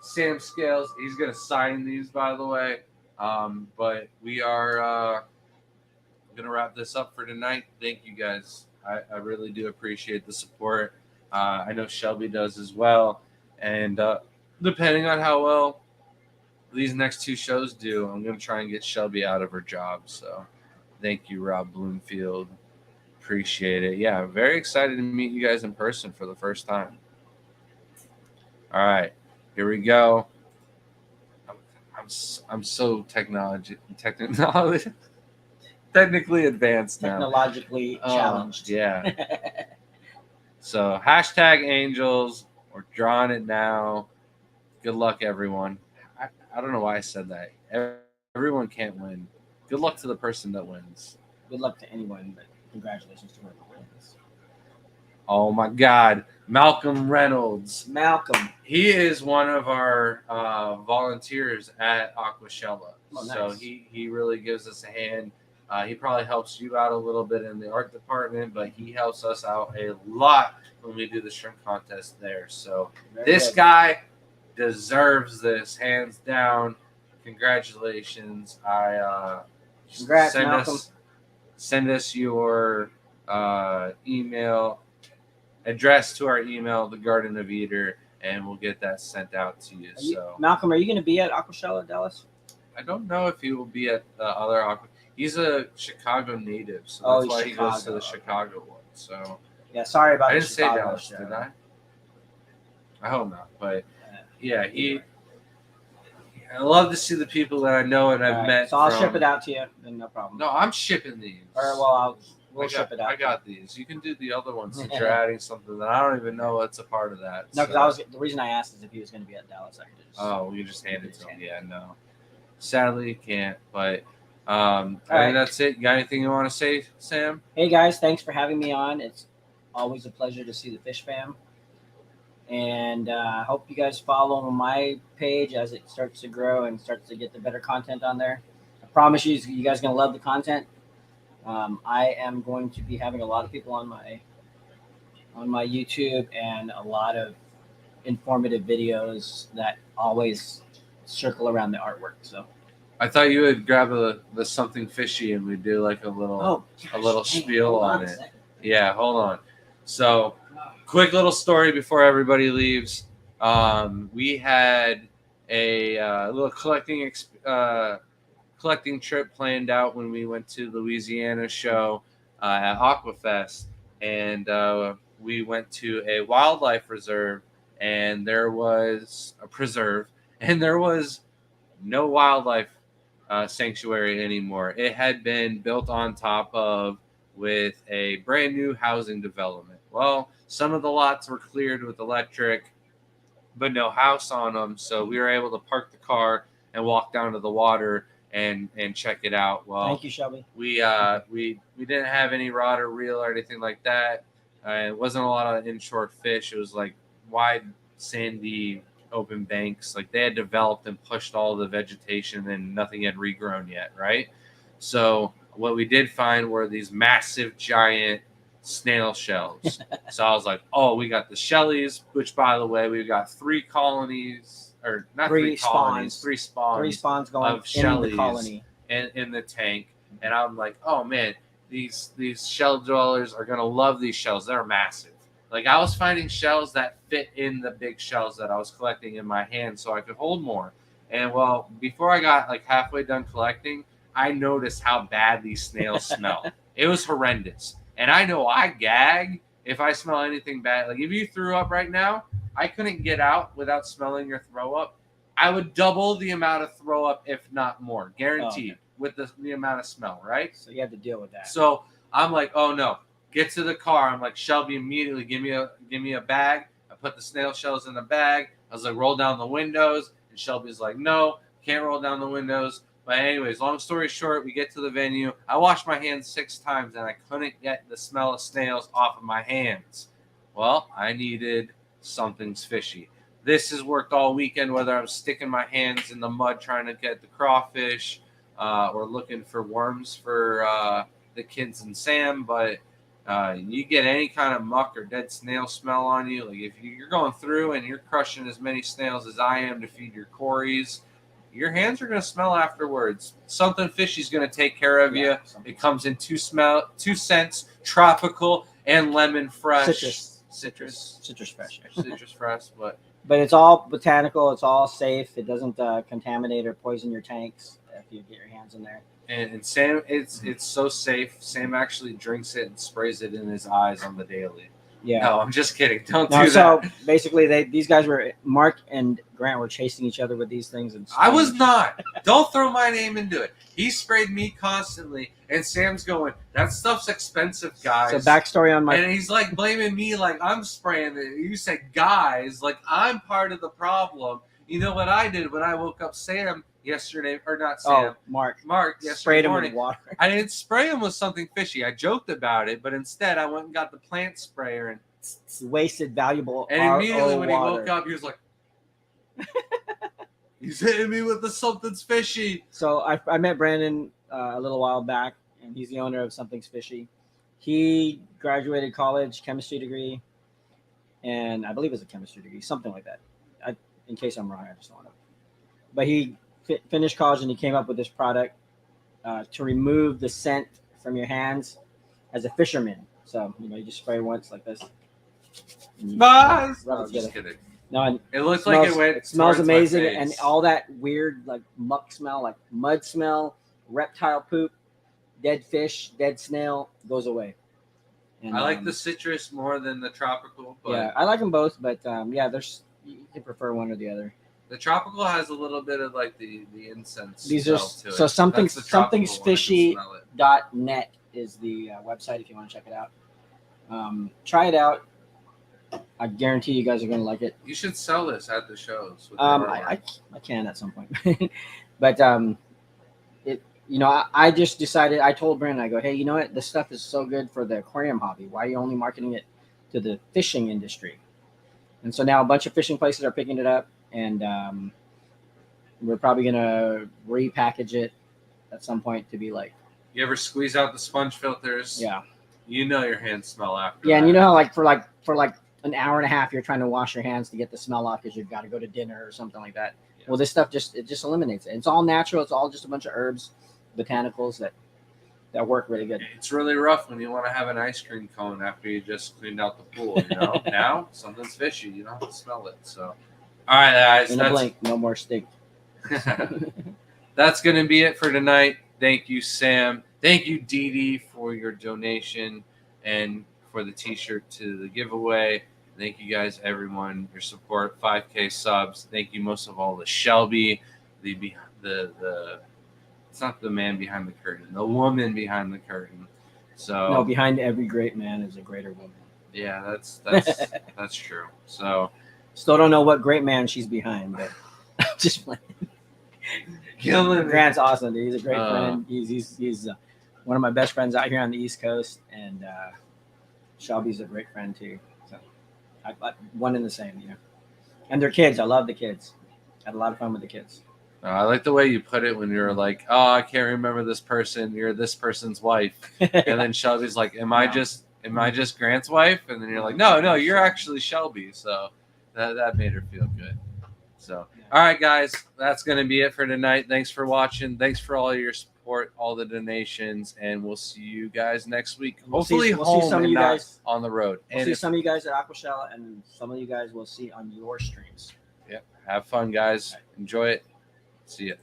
Sam Scales. He's gonna sign these, by the way. But we are gonna wrap this up for tonight. Thank you guys. I really do appreciate the support. I know Shelby does as well. And depending on how well these next 2 shows do, I'm going to try and get Shelby out of her job. So thank you, Rob Bloomfield. Appreciate it. Yeah, very excited to meet you guys in person for the first time. All right, here we go. I'm so technology. technically advanced now. Technologically challenged. Yeah. So hashtag angels. We're drawing it now. Good luck, everyone. I don't know why I said that. Everyone can't win. Good luck to the person that wins. Good luck to anyone, but congratulations to whoever wins. Oh my God, Malcolm Reynolds. Malcolm. He is one of our volunteers at Aquashella. Oh, nice. So he really gives us a hand. He probably helps you out a little bit in the art department, but he helps us out a lot when we do the shrimp contest there. So this guy deserves this, hands down. Congratulations. Congrats, Malcolm. Send us your email address to our email, the Garden of Eater, and we'll get that sent out to you. Malcolm, are you going to be at Aquashella, Dallas? I don't know if he will be at the other Aqua. He's a Chicago native, so that's why he goes to the Chicago one. So yeah, sorry about. I didn't say Dallas, did I? I hope not, but yeah, I love to see the people that I know and I've met. So I'll ship it out to you, then no problem. No, I'm shipping these. All right, well, we'll ship it out. I got these. You can do the other ones since you're adding something that I don't even know what's a part of that. No, because the reason I asked is if he was going to be at Dallas, I could just. Oh, we just hand it to him. Yeah, no. Sadly, can't. But I think that's it. You got anything you want to say, Sam? Hey guys, thanks for having me on. It's always a pleasure to see the Fish Fam. And I hope you guys follow my page as it starts to grow and starts to get the better content on there. I promise you guys are going to love the content. I am going to be having a lot of people on my YouTube and a lot of informative videos that always circle around the artwork. So I thought you would grab the something fishy and we'd do like a little spiel on it. Yeah, hold on. So quick little story before everybody leaves. We had a little collecting trip planned out when we went to Louisiana show at Aquafest, and we went to a wildlife reserve, and there was a preserve, and there was no wildlife sanctuary anymore. It had been built on top of with a brand new housing development. Well, some of the lots were cleared with electric, but no house on them. So we were able to park the car and walk down to the water and check it out. Well, thank you, Shelby. We didn't have any rod or reel or anything like that. It wasn't a lot of inshore fish. It was like wide, sandy, open banks. Like they had developed and pushed all the vegetation and nothing had regrown yet, right? So what we did find were these massive, giant snail shells. So I was like, oh, we got the shellies, which by the way, we've got three colonies, or not three colonies, three spawns going of shellies in the colony in the tank. And I'm like, oh man, these shell dwellers are gonna love these shells. They're massive. Like I was finding shells that fit in the big shells that I was collecting in my hand so I could hold more. And well, before I got like halfway done collecting, I noticed how bad these snails smell. It was horrendous. And I know I gag if I smell anything bad. Like if you threw up right now, I couldn't get out without smelling your throw up. I would double the amount of throw up, if not more, guaranteed, with the amount of smell, right? So you have to deal with that. So I'm like, oh no, get to the car. I'm like, Shelby, immediately give me a bag. I put the snail shells in the bag. I was like, roll down the windows. And Shelby's like, no, can't roll down the windows. But anyways, long story short, we get to the venue. I washed my hands 6 times, and I couldn't get the smell of snails off of my hands. Well, I needed something's fishy. This has worked all weekend, whether I'm sticking my hands in the mud trying to get the crawfish or looking for worms for the kids and Sam. But you get any kind of muck or dead snail smell on you, like if you're going through and you're crushing as many snails as I am to feed your Corys, your hands are going to smell afterwards. Something fishy's going to take care of you. It comes in 2 cents, tropical and lemon fresh. Citrus fresh, but it's all botanical. It's all safe. It doesn't contaminate or poison your tanks if you get your hands in there. And Sam, it's so safe. Sam actually drinks it and sprays it in his eyes on the daily. Yeah. No, I'm just kidding. Don't No, do so that. basically, these guys were Mark and Grant were chasing each other with these things, and I was not. Don't throw my name into it. He sprayed me constantly, and Sam's going, that stuff's expensive, guys. So backstory on my And he's like blaming me like I'm spraying it. You said guys, like I'm part of the problem. You know what I did when I woke up Sam yesterday, or not Sam, Mark yesterday sprayed him morning. with water. I didn't spray him with something fishy. I joked about it, but instead I went and got the plant sprayer and Wasted valuable and RO immediately when water. he woke up, he was like, he's hitting me with the something's fishy. So I met Brandon a little while back, and he's the owner of Something's Fishy. He graduated college, chemistry degree, and I believe it's a chemistry degree, something like that. In case I'm wrong, I just don't want to. But he finished college, and he came up with this product to remove the scent from your hands as a fisherman. So you just spray once like this. and you Nice. rub it I'm together. just kidding. No, and It looks smells, like it went. it smells towards my amazing, face. and all that weird like muck smell, like mud smell, reptile poop, dead fish, dead snail goes away. And, I like the citrus more than the tropical, but yeah, I like them both, but yeah, there's you can prefer one or the other. the tropical has a little bit of like the incense. These are smell to it. so That's the tropical something's one. I can fishy. smell it. .net is the website if you want to check it out. Try it out. I guarantee you guys are gonna like it. You should sell this at the shows. with the I can at some point, but I just decided. I told Brandon, I go, hey, you know what? This stuff is so good for the aquarium hobby. Why are you only marketing it to the fishing industry? And so now a bunch of fishing places are picking it up, and we're probably gonna repackage it at some point to be like, You ever squeeze out the sponge filters? yeah, You know your hands smell after. yeah. And that. you know how like for an hour and a half, you're trying to wash your hands to get the smell off because you've got to go to dinner or something like that. Yeah. Well, this stuff just eliminates it. It's all natural. It's all just a bunch of herbs, botanicals that work really good. It's really rough when you want to have an ice cream cone after you just cleaned out the pool. Now something's fishy. You don't have to smell it. So, all right, guys. In a blink, no more steak. That's going to be it for tonight. Thank you, Sam. Thank you, Dee Dee, for your donation and for the T-shirt to the giveaway. Thank you guys, everyone, your support. 5K subs. Thank you most of all to Shelby, the it's not the man behind the curtain, the woman behind the curtain. So No, behind every great man is a greater woman. yeah, that's that's true. So Still don't know what great man she's behind, but just playing. killing it. Grant's awesome, dude. He's a great Oh. friend. He's one of my best friends out here on the East Coast, and Shelby's a great friend too. So I one and the same, And their kids, I love the kids. Had a lot of fun with the kids. I like the way you put it when you're like, oh, I can't remember this person. You're this person's wife. And then Shelby's like, am I just Grant's wife? And then you're like, no, you're actually Shelby. So that made her feel good. So, all right, guys, that's going to be it for tonight. Thanks for watching. Thanks for all your support, all the donations, and we'll see you guys next week. Hopefully we'll home see some of and you not guys. on the road. We'll And see if, some of you guys at Aquashell, and some of you guys will see on your streams. have fun, guys. Enjoy it. See ya.